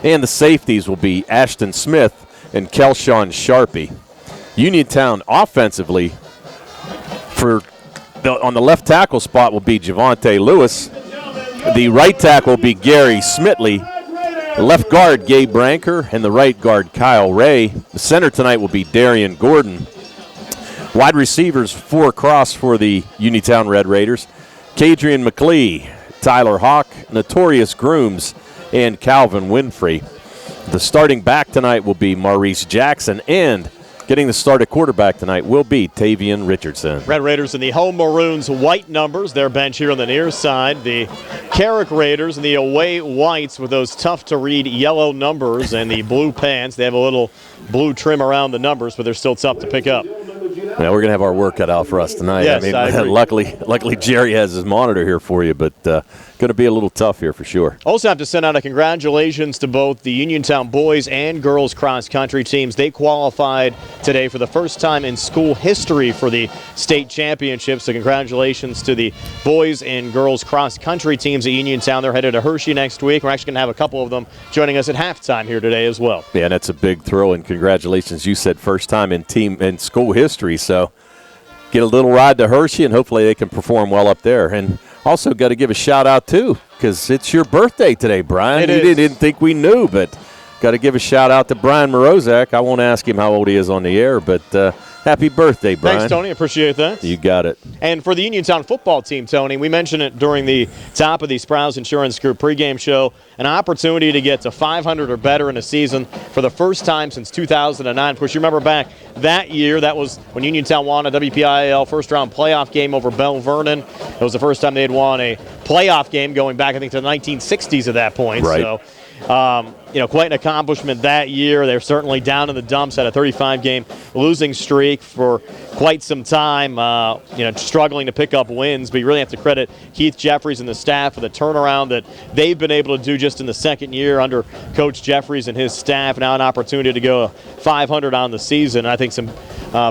And the safeties will be Ashton Smith and Kelshawn Sharpie. Uniontown offensively on the left tackle spot will be Javante Lewis. The right tackle will be Gary Smitley. The left guard, Gabe Branker, and the right guard, Kyle Ray. The center tonight will be Darian Gordon. Wide receivers, 4 across for the Uniontown Red Raiders. Kadrian McLee, Tyler Hawk, Notorious Grooms, and Calvin Winfrey. The starting back tonight will be Maurice Jackson, and getting the start at quarterback tonight will be Tavian Richardson. Red Raiders in the home Maroons white numbers. Their bench here on the near side. The Carrick Raiders in the away whites with those tough-to-read yellow numbers and the blue pants. They have a little blue trim around the numbers, but they're still tough to pick up. Yeah, we're going to have our work cut out for us tonight. Yes, I agree. Luckily Jerry has his monitor here for you, but going to be a little tough here for sure. Also have to send out a congratulations to both the Uniontown boys and girls cross-country teams. They qualified today for the first time in school history for the state championship, so congratulations to the boys and girls cross-country teams at Uniontown. They're headed to Hershey next week. We're actually going to have a couple of them joining us at halftime here today as well. Yeah, that's a big thrill, and congratulations. You said first time in school history, so get a little ride to Hershey, and hopefully they can perform well up there. And also got to give a shout-out, too, because it's your birthday today, Brian. You didn't think we knew, but got to give a shout-out to Brian Morozak. I won't ask him how old he is on the air, but happy birthday, Brian. Thanks, Tony. Appreciate that. You got it. And for the Uniontown football team, Tony, we mentioned it during the top of the Sprouse Insurance Group pregame show, an opportunity to get to 500 or better in a season for the first time since 2009. Of course, you remember back that year, that was when Uniontown won a WPIAL first-round playoff game over Bell Vernon. It was the first time they had won a playoff game going back, I think, to the 1960s at that point. Right. So, quite an accomplishment that year. They're certainly down in the dumps, had a 35-game losing streak for quite some time, struggling to pick up wins. But you really have to credit Keith Jeffries and the staff for the turnaround that they've been able to do just in the second year under Coach Jeffries and his staff. Now an opportunity to go 500 on the season. I think some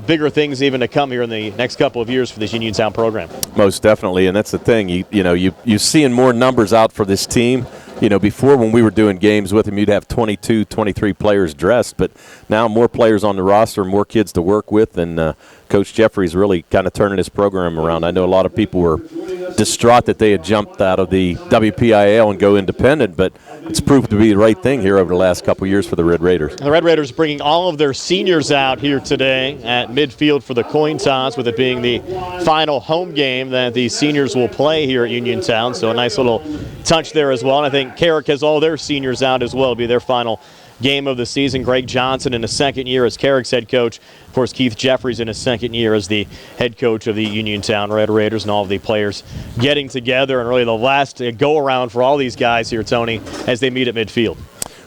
bigger things even to come here in the next couple of years for this Uniontown program. Most definitely, and that's the thing. You're seeing more numbers out for this team. Before when we were doing games with him, you'd have 22, 23 players dressed, but now more players on the roster, more kids to work with, and Coach Jeffrey's really kind of turning his program around. I know a lot of people were distraught that they had jumped out of the WPIAL and go independent, but it's proved to be the right thing here over the last couple of years for the Red Raiders. The Red Raiders bringing all of their seniors out here today at midfield for the coin toss, with it being the final home game that the seniors will play here at Uniontown. So a nice little touch there as well. And I think Carrick has all their seniors out as well. It'll be their final game of the season. Greg Johnson in his second year as Carrick's head coach. Of course, Keith Jeffries in his second year as the head coach of the Uniontown Red Raiders, and all of the players getting together, and really the last go-around for all these guys here, Tony, as they meet at midfield.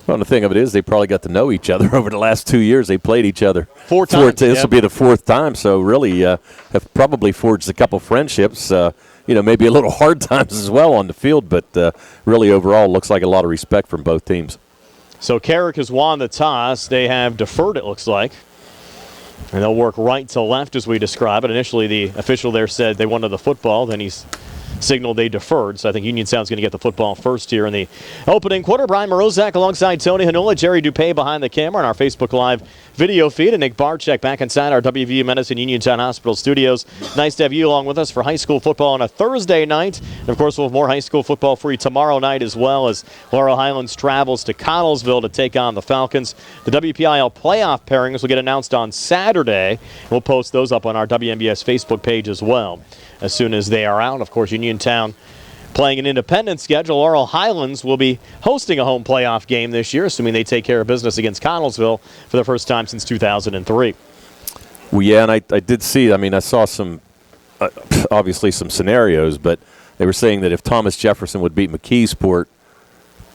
Well, the thing of it is they probably got to know each other over the last 2 years. They played each other four times. This will be the fourth time, so really have probably forged a couple friendships. Maybe a little hard times as well on the field, but really overall looks like a lot of respect from both teams. So Carrick has won the toss. They have deferred, it looks like. And they'll work right to left as we describe it. Initially, the official there said they wanted the football. Then he's signaled they deferred. So I think Uniontown's going to get the football first here in the opening quarter. Brian Morozak alongside Tony Hanola, Jerry Dupay behind the camera on our Facebook Live video feed, and Nick Barczyk back inside our WVU Medicine Uniontown Hospital studios. Nice to have you along with us for high school football on a Thursday night. And of course, we'll have more high school football for you tomorrow night as well, as Laurel Highlands travels to Connellsville to take on the Falcons. The WPIAL playoff pairings will get announced on Saturday. We'll post those up on our WMBS Facebook page as well as soon as they are out. Of course, Uniontown playing an independent schedule. Laurel Highlands will be hosting a home playoff game this year, assuming they take care of business against Connellsville for the first time since 2003. Well, yeah, and I did see, I saw some, obviously some scenarios, but they were saying that if Thomas Jefferson would beat McKeesport,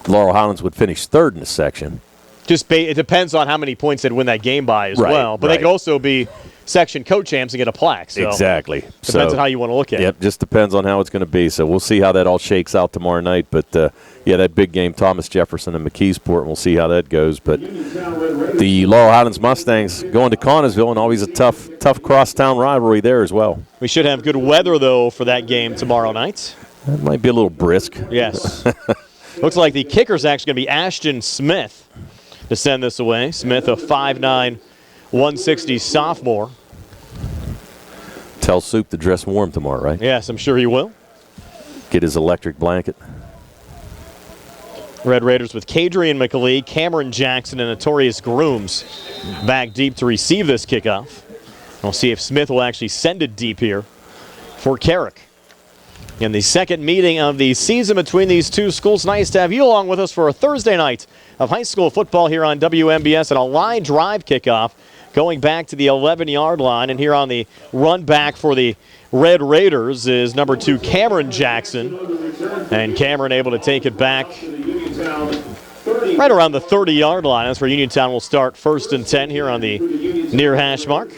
Laurel Highlands would finish third in the section. It depends on how many points they'd win that game by as well. But they could also be section co-champs and get a plaque. So exactly. Depends on how you want to look at it. Yep, just depends on how it's going to be. So we'll see how that all shakes out tomorrow night. But, that big game, Thomas Jefferson and McKeesport, and we'll see how that goes. But the Laurel Highlands Mustangs going to Connellsville, and always a tough crosstown rivalry there as well. We should have good weather, though, for that game tomorrow night. It might be a little brisk. Yes. Looks like the kicker's actually going to be Ashton Smith to send this away. Smith, a 5'9", 160 sophomore. Tell Soup to dress warm tomorrow, right? Yes, I'm sure he will. Get his electric blanket. Red Raiders with Kadrian McAlee, Cameron Jackson, and Notorious Grooms back deep to receive this kickoff. We'll see if Smith will actually send it deep here for Carrick. In the second meeting of the season between these two schools, nice to have you along with us for a Thursday night of high school football here on WMBS, and a line drive kickoff going back to the 11-yard line. And here on the run back for the Red Raiders is number 2 Cameron Jackson, and Cameron able to take it back right around the 30-yard line. That's where Uniontown will start 1st and 10 here on the near hash mark.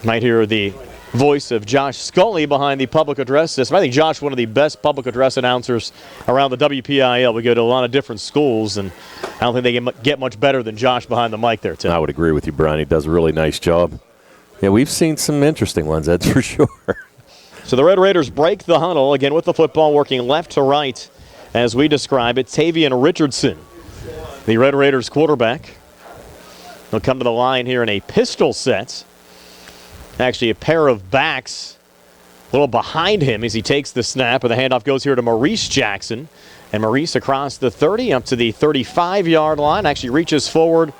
Might hear the voice of Josh Scully behind the public address system. I think Josh, one of the best public address announcers around the WPIAL. We go to a lot of different schools, and I don't think they can get much better than Josh behind the mic there, Tim. I would agree with you, Brian. He does a really nice job. Yeah, we've seen some interesting ones, that's for sure. So the Red Raiders break the huddle, again with the football working left to right as we describe it. Tavian Richardson, the Red Raiders quarterback. He'll come to the line here in a pistol set. Actually, a pair of backs a little behind him as he takes the snap, and the handoff goes here to Maurice Jackson. And Maurice across the 30 up to the 35-yard line. Actually reaches forward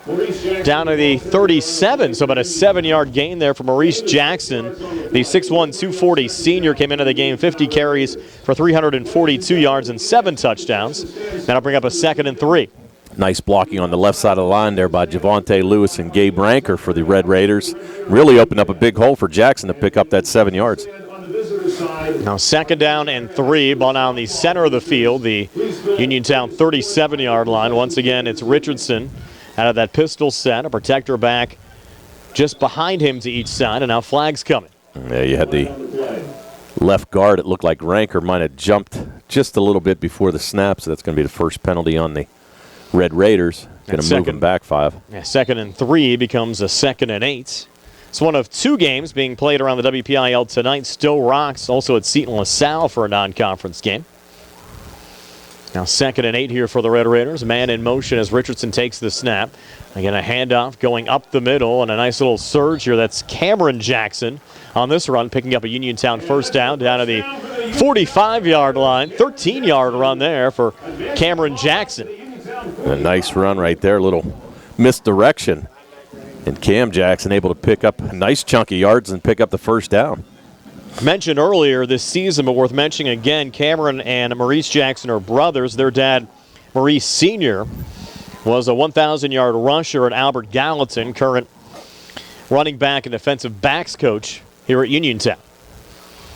down to the 37. So about a 7-yard gain there for Maurice Jackson. The 6'1", 240 senior came into the game 50 carries for 342 yards and 7 touchdowns. That'll bring up a 2nd and 3. Nice blocking on the left side of the line there by Javante Lewis and Gabe Ranker for the Red Raiders. Really opened up a big hole for Jackson to pick up that 7 yards. Now 2nd down and 3. Ball now in the center of the field, the Uniontown 37-yard line. Once again, it's Richardson out of that pistol set. A protector back just behind him to each side, and now flags coming. Yeah, you had the left guard. It looked like Ranker might have jumped just a little bit before the snap, so that's going to be the first penalty on the Red Raiders. Going to move them back 5. Yeah, 2nd and 3 becomes a 2nd and 8. It's one of 2 games being played around the WPIAL tonight. Still Rocks also at Seton LaSalle for a non-conference game. Now 2nd and 8 here for the Red Raiders. Man in motion as Richardson takes the snap. Again, a handoff going up the middle and a nice little surge here. That's Cameron Jackson on this run, picking up a Uniontown first down to the 45-yard line. 13-yard run there for Cameron Jackson. A nice run right there, a little misdirection. And Cam Jackson able to pick up a nice chunk of yards and pick up the first down. Mentioned earlier this season, but worth mentioning again, Cameron and Maurice Jackson are brothers. Their dad, Maurice Sr., was a 1,000-yard rusher at Albert Gallatin, current running back and defensive backs coach here at Uniontown.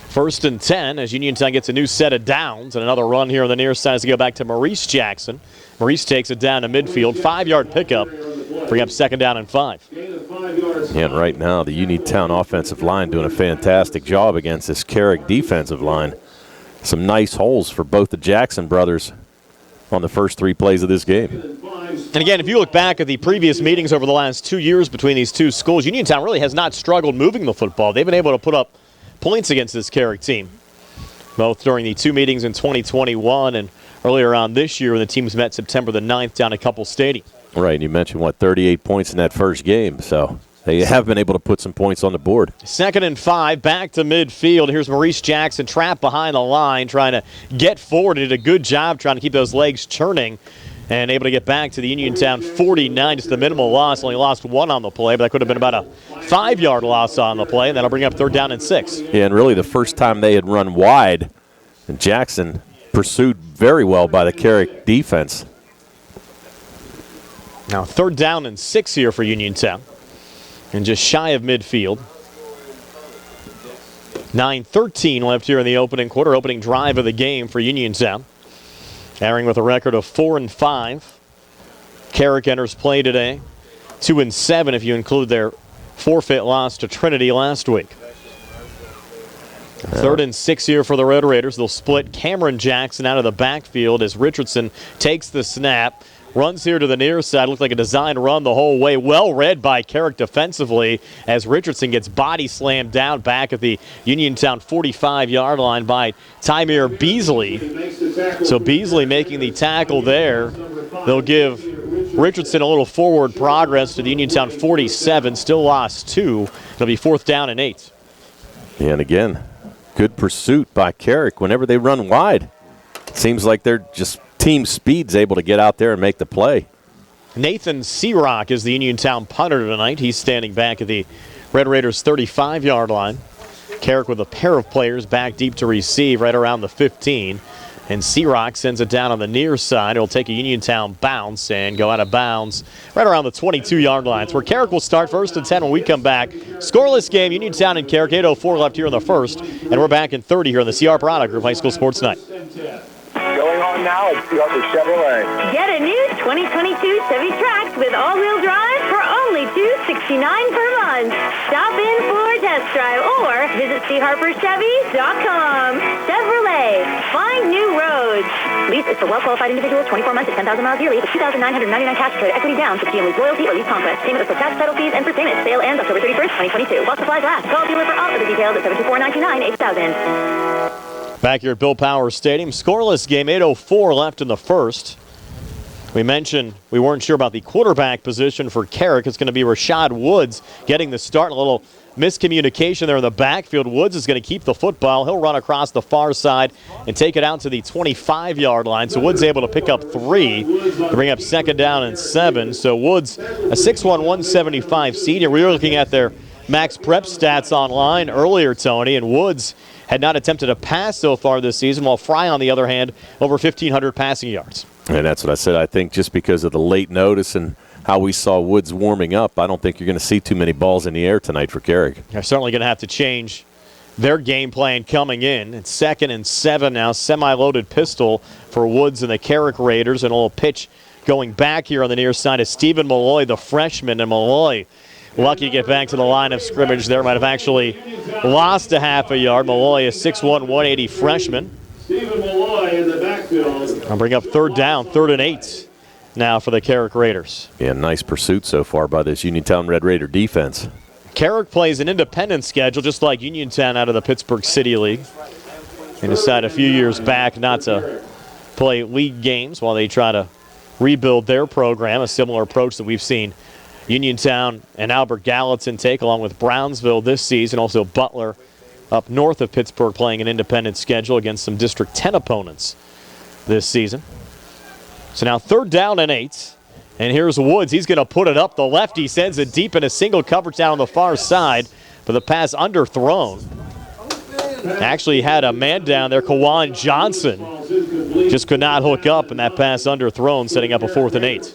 1st and 10 as Uniontown gets a new set of downs, and another run here on the near side as they go back to Maurice Jackson. Maurice takes it down to midfield, 5-yard pickup. Bring up 2nd down and 5. Yeah, and right now the Uniontown offensive line doing a fantastic job against this Carrick defensive line. Some nice holes for both the Jackson brothers on the first 3 plays of this game. And again, if you look back at the previous meetings over the last 2 years between these two schools, Uniontown really has not struggled moving the football. They've been able to put up points against this Carrick team, both during the 2 meetings in 2021 and earlier on this year when the teams met September the 9th down at Couple Stadium. Right, and you mentioned, 38 points in that first game, so they have been able to put some points on the board. 2nd and 5, back to midfield. Here's Maurice Jackson trapped behind the line, trying to get forward. He did a good job trying to keep those legs churning and able to get back to the Uniontown 49. Just a minimal loss, only lost 1 on the play, but that could have been about a 5-yard loss on the play, and that'll bring up 3rd down and 6. Yeah, and really the first time they had run wide, and Jackson pursued very well by the Carrick defense. Now 3rd down and 6 here for Uniontown, and just shy of midfield. 9:13 left here in the opening quarter, opening drive of the game for Uniontown. Airing with a record of 4-5. Carrick enters play today 2-7 if you include their forfeit loss to Trinity last week. 3rd and 6 here for the Red Raiders. They'll split Cameron Jackson out of the backfield as Richardson takes the snap, Runs here to the near side. Looked like a design run the whole way. Well read by Carrick defensively as Richardson gets body slammed down back at the Uniontown 45-yard line by Tymir Beasley. So Beasley making the tackle there. They'll give Richardson a little forward progress to the Uniontown 47. Still lost 2. It'll be 4th down and 8. And again, good pursuit by Carrick whenever they run wide. Seems like they're just team speed's able to get out there and make the play. Nathan Searock is the Uniontown punter tonight. He's standing back at the Red Raiders 35-yard line. Carrick with a pair of players back deep to receive right around the 15. And Searock sends it down on the near side. It'll take a Uniontown bounce and go out of bounds right around the 22-yard line. It's where Carrick will start 1st and 10 when we come back. Scoreless game, Uniontown and Carrick, 8:04 left here in the first. And we're back in 30 here on the CR Product Group High School Sports Night. Going on now, it's the Chevrolet. Get a new 2022 Chevy Trax with all-wheel drive for only $269 per month. Stop in for a test drive or visit charperchevy.com. Chevrolet, find new roads. Lease is for well-qualified individuals, 24 months at 10,000 miles yearly with $2,999 cash credit equity down, 60 and lease loyalty or lease conquest. Payment of tax title fees and prepayment. Sale ends October 31st, 2022. While supplies last. Call dealer for all of the details at 724-929-8000. Back here at Bill Powers Stadium, scoreless game, 8:04 left in the first. We mentioned we weren't sure about the quarterback position for Carrick. It's going to be Rashad Woods getting the start. A little miscommunication there in the backfield. Woods is going to keep the football. He'll run across the far side and take it out to the 25-yard line. So Woods able to pick up 3 to bring up 2nd down and 7. So Woods, a 6'1", 175 senior. We were looking at their max prep stats online earlier, Tony, and Woods had not attempted a pass so far this season, while Fry, on the other hand, over 1,500 passing yards. And that's what I said. I think just because of the late notice and how we saw Woods warming up, I don't think you're going to see too many balls in the air tonight for Carrick. They're certainly going to have to change their game plan coming in. It's 2nd and 7 now, semi-loaded pistol for Woods and the Carrick Raiders. And a little pitch going back here on the near side is Stephen Malloy, the freshman, and Malloy lucky to get back to the line of scrimmage there. Might have actually lost a half a yard. Malloy, a 6'1", 180 freshman. Stephen Malloy in the backfield. I'll bring up 3rd down, 3rd and 8 now for the Carrick Raiders. Yeah, nice pursuit so far by this Uniontown Red Raider defense. Carrick plays an independent schedule just like Uniontown out of the Pittsburgh City League. They decided a few years back not to play league games while they try to rebuild their program, a similar approach that we've seen Uniontown and Albert Gallatin take, along with Brownsville this season. Also Butler up north of Pittsburgh playing an independent schedule against some District 10 opponents this season. So now 3rd down and 8. And here's Woods. He's going to put it up the left. He sends it deep in a single coverage down on the far side. But the pass underthrown. Actually had a man down there, Kawan Johnson. Just could not hook up, and that pass underthrown, setting up a 4th and 8.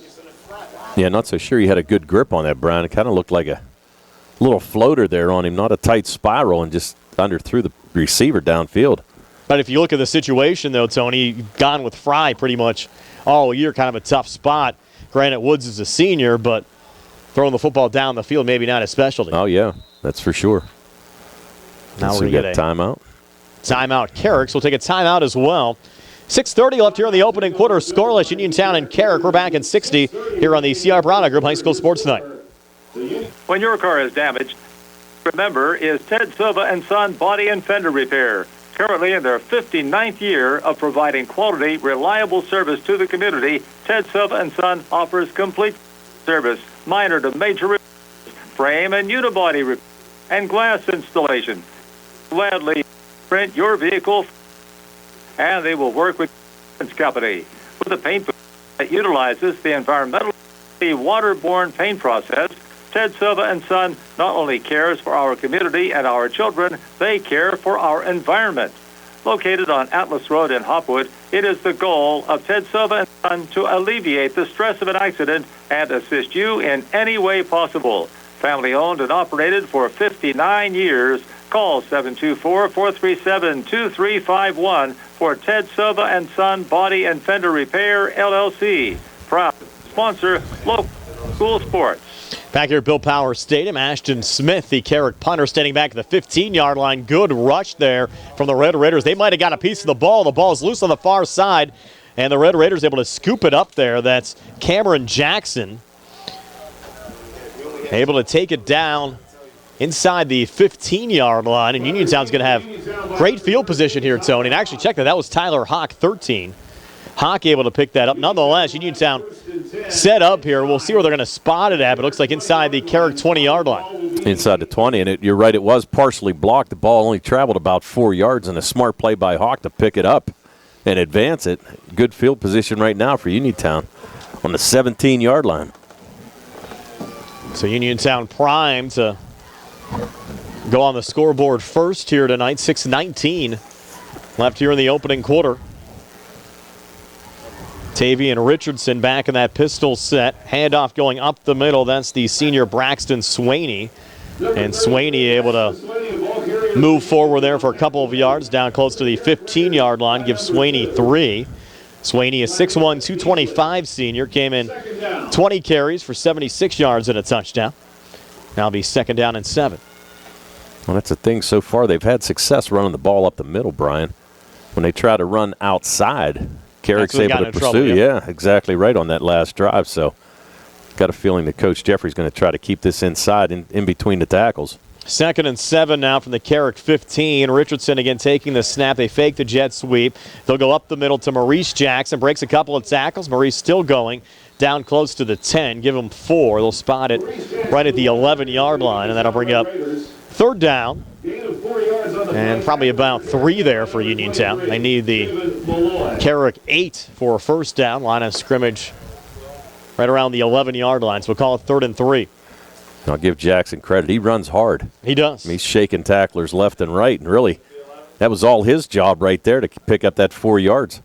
Yeah, not so sure he had a good grip on that, Brian. It kind of looked like a little floater there on him, not a tight spiral, and just underthrew the receiver downfield. But if you look at the situation, though, Tony, gone with Fry pretty much all year, kind of a tough spot. Granted, Woods is a senior, but throwing the football down the field, maybe not his specialty. Oh, yeah, that's for sure. Now so we're going to get a timeout. Timeout. Carrick will take a timeout as well. 6:30 left here in the opening quarter. Scoreless, Uniontown and Carrick. We're back in 60 here on the CR Product Group High School Sports Night. When your car is damaged, remember is Ted Silva and Son Body and Fender Repair. Currently in their 59th year of providing quality, reliable service to the community, Ted Silva and Son offers complete service, minor to major repairs, frame and unibody repair, and glass installation. Gladly print your vehicle, and they will work with the insurance company with a paint that utilizes the environmentally waterborne paint process. Ted Silva and Son not only cares for our community and our children, they care for our environment. Located on Atlas Road in Hopwood, it is the goal of Ted Silva and Son to alleviate the stress of an accident and assist you in any way possible. Family owned and operated for 59 years. Call 724-437-2351 for Ted Silva and Son Body and Fender Repair, LLC. Proud sponsor local school sports. Back here at Bill Powers Stadium, Ashton Smith, the Carrick punter, standing back at the 15-yard line. Good rush there from the Red Raiders. They might have got a piece of the ball. The ball's loose on the far side. And the Red Raiders able to scoop it up there. That's Cameron Jackson. Able to take it down inside the 15-yard line. And Uniontown's going to have great field position here, Tony. And actually, check that. That was Tyler Hawk, 13. Hawk able to pick that up. Nonetheless, Uniontown set up here. We'll see where they're going to spot it at, but it looks like inside the Carrick 20-yard line. Inside the 20, and you're right, it was partially blocked. The ball only traveled about 4 yards, and a smart play by Hawk to pick it up and advance it. Good field position right now for Uniontown on the 17-yard line. So Uniontown primed to go on the scoreboard first here tonight. 6:19 left here in the opening quarter. Tavian Richardson back in that pistol set. Handoff going up the middle. That's the senior Braxton Swaney. And Swaney able to move forward there for a couple of yards down close to the 15-yard line. Gives Swaney 3. Swaney, a 6'1", 225 senior, came in 20 carries for 76 yards and a touchdown. Now be 2nd down and 7. Well, that's the thing so far. They've had success running the ball up the middle, Brian. When they try to run outside, Carrick's able to pursue. Trouble, yeah, exactly right on that last drive. So got a feeling that Coach Jeffrey's going to try to keep this inside in between the tackles. 2nd and 7 now from the Carrick 15. Richardson again taking the snap. They fake the jet sweep. They'll go up the middle to Maurice Jackson. Breaks a couple of tackles. Maurice still going down close to the 10. Give him 4. They'll spot it right at the 11-yard line, and that'll bring up 3rd down. And probably about 3 there for Uniontown. They need the Carrick 8 for a 1st down. Line of scrimmage right around the 11-yard line. So we'll call it 3rd and 3. I'll give Jackson credit. He runs hard. He does. He's shaking tacklers left and right, and really, that was all his job right there to pick up that 4 yards.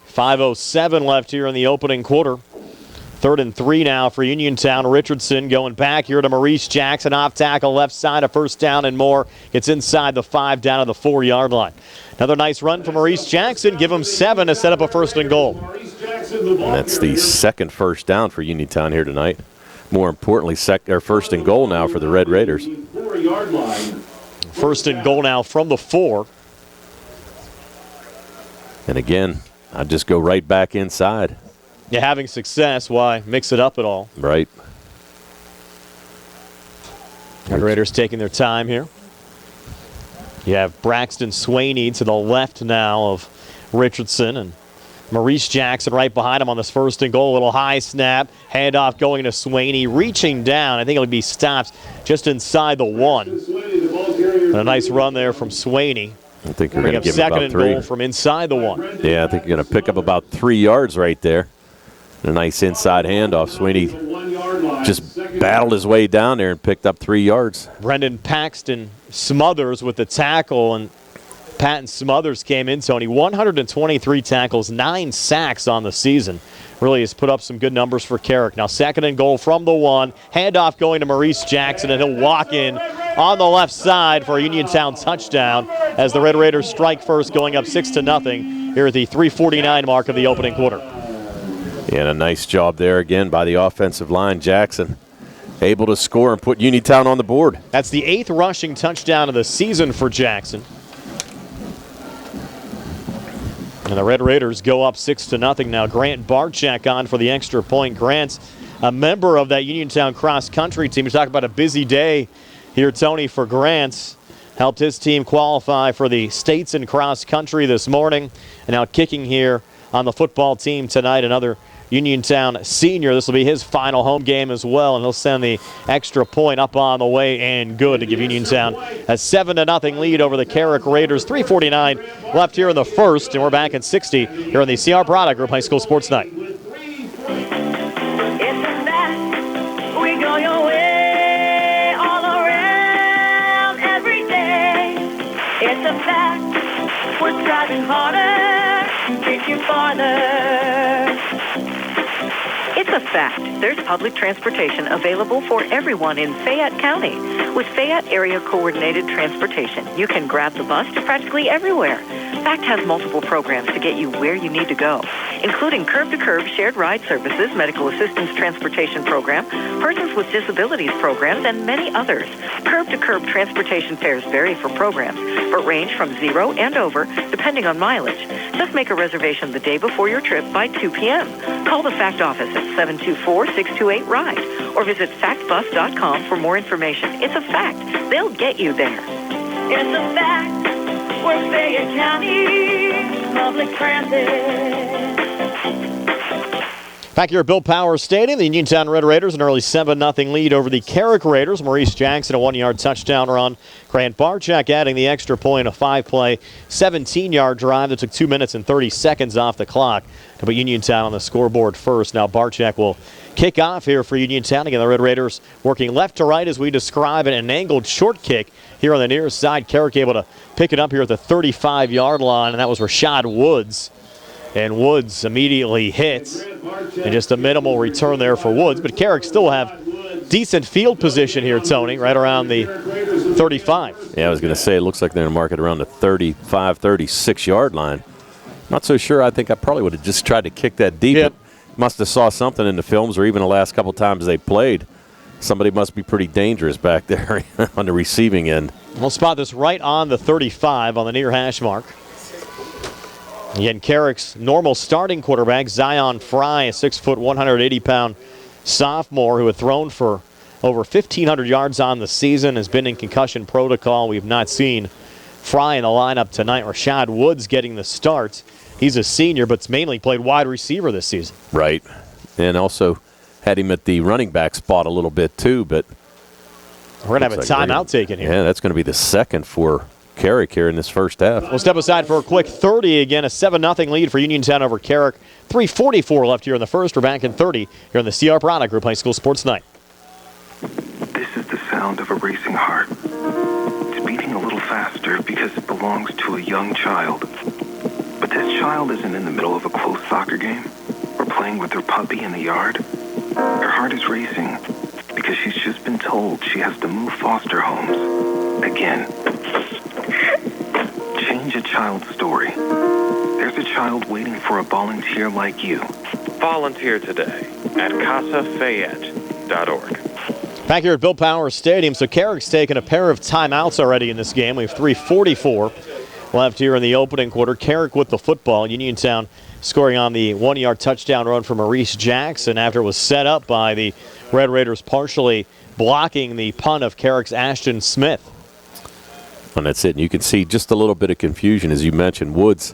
5:07 left here in the opening quarter. 3rd and 3 now for Uniontown. Richardson going back here to Maurice Jackson. Off tackle left side, a 1st down and more. Gets inside the 5 down to the 4-yard line. Another nice run for Maurice Jackson. Give him 7 to set up a 1st and goal. And that's the 2nd 1st down for Uniontown here tonight. More importantly, 1st and goal now for the Red Raiders. 1st and goal now from the 4. And again, I'll just go right back inside. Yeah, having success, why mix it up at all? Right. Red Raiders taking their time here. You have Braxton Swaney to the left now of Richardson, and Maurice Jackson right behind him on this 1st and goal. A little high snap. Handoff going to Swaney. Reaching down. I think it'll be stopped just inside the 1. And a nice run there from Swaney. I think you're going to give him about 3. 2nd and goal from inside the 1. Yeah, I think you're going to pick up about 3 yards right there. And a nice inside handoff. Swaney just battled his way down there and picked up 3 yards. Brendan Paxton Smothers with the tackle, and Patton Smothers came in, Tony. 123 tackles, 9 sacks on the season. Really has put up some good numbers for Carrick. Now 2nd and goal from the 1. Handoff going to Maurice Jackson, and he'll walk in on the left side for a Uniontown touchdown as the Red Raiders strike first, going up 6-0 here at the 3:49 mark of the opening quarter. Yeah, and a nice job there again by the offensive line. Jackson able to score and put Uniontown on the board. That's the 8th rushing touchdown of the season for Jackson. And the Red Raiders go up 6-0 now. Grant Barczyk on for the extra point. Grant's a member of that Uniontown cross-country team. We talk about a busy day here, Tony, for Grant. Helped his team qualify for the States in cross-country this morning. And now kicking here on the football team tonight, another Uniontown senior. This will be his final home game as well, and he'll send the extra point up on the way and good to give Uniontown a 7-0 lead over the Carrick Raiders. 3:49 left here in the 1st, and we're back at 60 here on the CR Product Group High School Sports Night. It's a fact, we go your way all around every day. It's a fact, we're striving harder, reaching farther. It's a fact. There's public transportation available for everyone in Fayette County. With Fayette Area Coordinated Transportation, you can grab the bus to practically everywhere. FACT has multiple programs to get you where you need to go. including curb-to-curb shared ride services, medical assistance transportation program, persons with disabilities programs, and many others. Curb-to-curb transportation fares vary for programs, but range from 0 and over, depending on mileage. Just make a reservation the day before your trip by 2 p.m. Call the FACT office at 724-628-RIDE or visit factbus.com for more information. It's a fact. They'll get you there. It's a fact. We're Fayette County Public Transit. Back here at Bill Powers Stadium, the Uniontown Red Raiders an early 7-0 lead over the Carrick Raiders. Maurice Jackson, a 1-yard touchdown run. Grant Barczyk adding the extra point, a 5-play, 17-yard drive that took 2 minutes and 30 seconds off the clock to put Uniontown on the scoreboard first. Now Barczyk will kick off here for Uniontown. Again, the Red Raiders working left to right as we describe it. An angled short kick here on the near side. Carrick able to pick it up here at the 35-yard line, and that was Rashad Woods. And Woods immediately hits. And just a minimal return there for Woods. But Carrick still have decent field position here, Tony, right around the 35. Yeah, I was going to say, it looks like they're going to mark it around the 35, 36-yard line. Not so sure. I think I probably would have just tried to kick that deep. Yep. Must have saw something in the films or even the last couple times they played. Somebody must be pretty dangerous back there on the receiving end. We'll spot this right on the 35 on the near hash mark. Again, Carrick's normal starting quarterback, Zion Fry, a 6-foot, 180-pound sophomore who had thrown for over 1,500 yards on the season, has been in concussion protocol. We've not seen Fry in the lineup tonight. Rashad Woods getting the start. He's a senior, but's mainly played wide receiver this season. Right. And also had him at the running back spot a little bit, too. But we're going to have a timeout taken here. Yeah, that's going to be the second for Carrick here in this first half. We'll step aside for a quick 30. Again, a 7-0 lead for Uniontown over Carrick. 3:44 left here in the first. We're back in 30 here on the CR Product Group High School Sports Night. This is the sound of a racing heart. It's beating a little faster because it belongs to a young child. But this child isn't in the middle of a close soccer game or playing with her puppy in the yard. Her heart is racing because she's just been told she has to move foster homes again. Change a child's story. There's a child waiting for a volunteer like you. Volunteer today at CasaFayette.org. Back here at Bill Powers Stadium, so Carrick's taken a pair of timeouts already in this game. We have 3:44 left here in the opening quarter. Carrick with the football. Uniontown scoring on the 1-yard touchdown run from Maurice Jackson after it was set up by the Red Raiders, partially blocking the punt of Carrick's Ashton Smith. And that's it. And you can see just a little bit of confusion, as you mentioned. Woods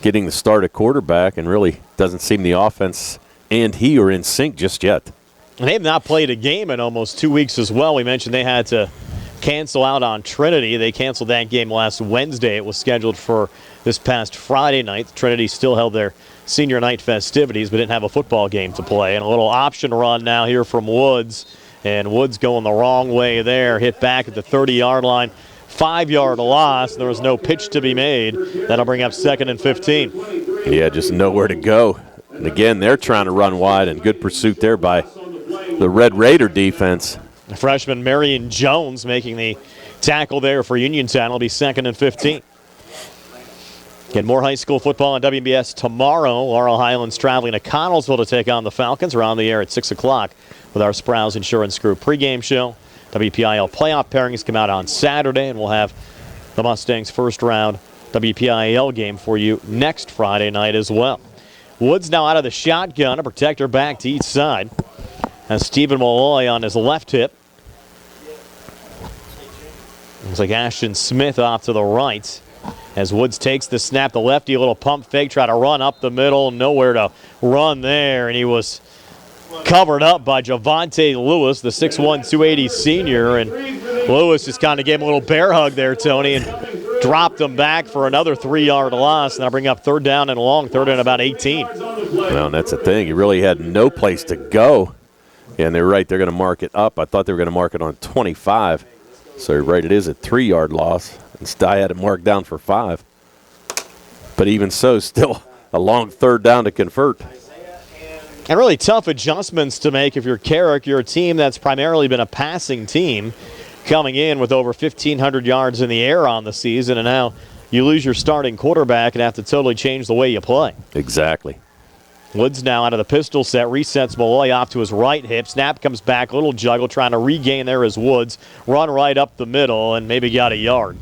getting the start at quarterback, and really doesn't seem the offense and he are in sync just yet. And they have not played a game in almost 2 weeks as well. We mentioned they had to cancel out on Trinity. They canceled that game last Wednesday. It was scheduled for this past Friday night. Trinity still held their senior night festivities, but didn't have a football game to play. And a little option run now here from Woods. And Woods going the wrong way there. Hit back at the 30-yard line. 5-yard loss. There was no pitch to be made. That'll bring up 2nd and 15. Yeah, just nowhere to go. And again, they're trying to run wide, and good pursuit there by the Red Raider defense. The freshman Marion Jones making the tackle there for Uniontown. It'll be 2nd and 15. Get more high school football on WBS tomorrow. Laurel Highlands traveling to Connellsville to take on the Falcons. We're on the air at 6 o'clock with our Sprouse Insurance Group pregame show. WPIAL playoff pairings come out on Saturday, and we'll have the Mustangs' first round WPIAL game for you next Friday night as well. Woods now out of the shotgun, a protector back to each side. Has Stephen Malloy on his left hip. Looks like Ashton Smith off to the right. As Woods takes the snap, the lefty, a little pump fake, try to run up the middle, nowhere to run there, and he was covered up by Javonte Lewis, the 6'1", 280 senior, and Lewis just kind of gave him a little bear hug there, Tony, and dropped him back for another 3-yard loss. And that'll bring up 3rd down and long, 3rd and about 18. Well, and that's the thing. He really had no place to go. And they're right, they're going to mark it up. I thought they were going to mark it on 25. So you're right, it is a 3-yard loss. And I had it marked down for 5. But even so, still a long 3rd down to convert. And really tough adjustments to make if you're Carrick. You're a team that's primarily been a passing team, coming in with over 1,500 yards in the air on the season, and now you lose your starting quarterback and have to totally change the way you play. Exactly. Woods now out of the pistol set, resets Malloy off to his right hip. Snap comes back, little juggle, trying to regain there as Woods. Run right up the middle and maybe got a yard.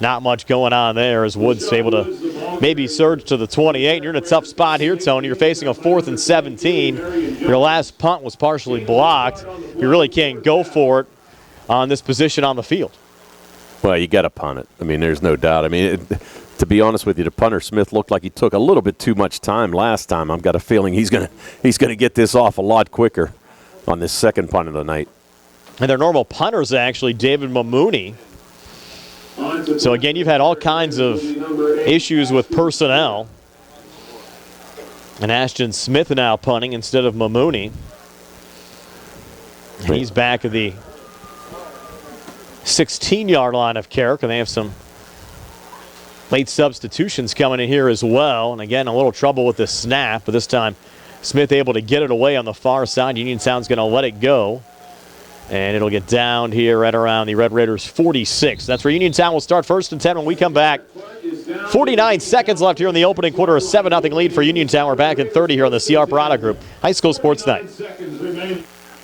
Not much going on there as Woods able to maybe surge to the 28. You're in a tough spot here, Tony. You're facing a 4th and 17. Your last punt was partially blocked. You really can't go for it on this position on the field. Well, you got to punt it. I mean, there's no doubt. I mean, to be honest with you, the punter Smith looked like he took a little bit too much time last time. I've got a feeling he's gonna get this off a lot quicker on this second punt of the night. And their normal punter is actually David Mamouni. So again, you've had all kinds of issues with personnel. And Ashton Smith now punting instead of Mamouni. And he's back at the 16-yard line of Carrick, and they have some late substitutions coming in here as well. And again, a little trouble with the snap, but this time Smith able to get it away on the far side. Uniontown's going to let it go. And it'll get down here right around the Red Raiders 46. That's where Uniontown will start 1st and 10 when we come back. 49 seconds left here in the opening quarter. A 7-0 lead for Uniontown. We're back at 30 here on the CR Parada Group High School Sports Night.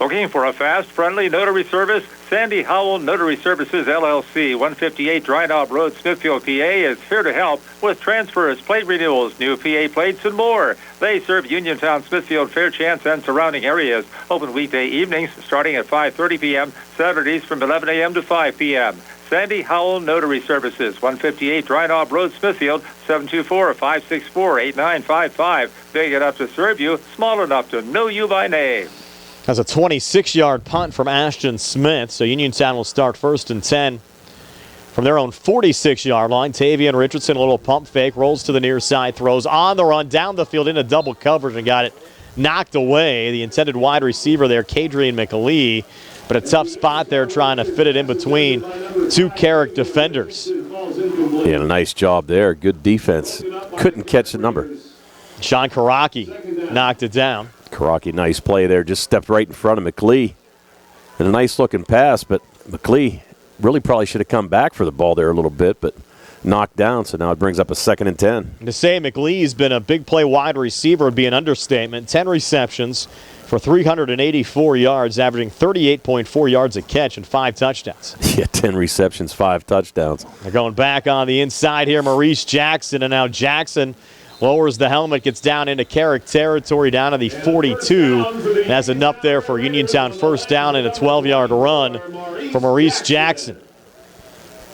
Looking for a fast, friendly notary service? Sandy Howell Notary Services, LLC, 158 Dry Knob Road, Smithfield, PA, is here to help with transfers, plate renewals, new PA plates, and more. They serve Uniontown, Smithfield, Fairchance, and surrounding areas. Open weekday evenings starting at 5:30 p.m., Saturdays from 11 a.m. to 5 p.m. Sandy Howell Notary Services, 158 Dry Knob Road, Smithfield, 724-564-8955. Big enough to serve you, small enough to know you by name. That's a 26-yard punt from Ashton Smith. So Uniontown will start 1st and 10 from their own 46-yard line. Tavian Richardson, a little pump fake, rolls to the near side, throws on the run, down the field into double coverage and got it knocked away. The intended wide receiver there, Kadrian McLee, but a tough spot there trying to fit it in between two Carrick defenders. Yeah, nice job there. Good defense. Couldn't catch the number. Sean Karaki knocked it down. Karaki, nice play there. Just stepped right in front of McLee. And a nice-looking pass, but McLee really probably should have come back for the ball there a little bit, but knocked down, so now it brings up a 2nd and 10. To say McLee's been a big play wide receiver would be an understatement. 10 receptions for 384 yards, averaging 38.4 yards a catch and 5 touchdowns. Yeah, 10 receptions, 5 touchdowns. They're going back on the inside here. Maurice Jackson, and now Jackson lowers the helmet, gets down into Carrick territory, down to the 42. That's enough there for Uniontown 1st down and a 12-yard run for Maurice Jackson.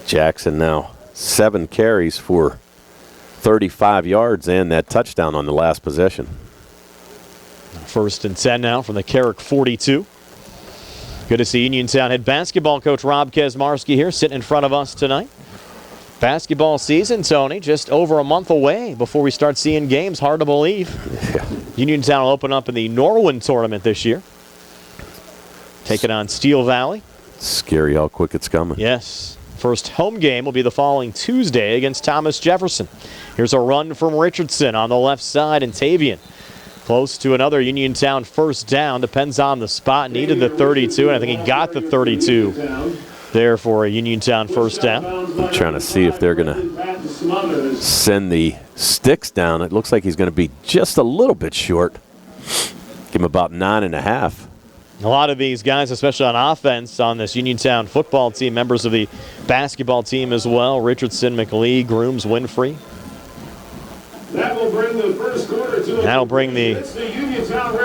Jackson now 7 carries for 35 yards and that touchdown on the last possession. 1st and 10 now from the Carrick 42. Good to see Uniontown head basketball coach Rob Kesmarski here sitting in front of us tonight. Basketball season, Tony, just over a month away before we start seeing games. Hard to believe. Yeah. Uniontown will open up in the Norwin tournament this year. Taking on Steel Valley. Scary how quick it's coming. Yes. First home game will be the following Tuesday against Thomas Jefferson. Here's a run from Richardson on the left side, and Tavian close to another Uniontown 1st down. Depends on the spot. Needed the 32, and I think he got the 32 there for a Uniontown 1st down. I'm trying to see if they're going to send the sticks down. It looks like he's going to be just a little bit short. Give him about 9.5. A lot of these guys, especially on offense, on this Uniontown football team, members of the basketball team as well. Richardson, McLee, Grooms, Winfrey. That'll bring the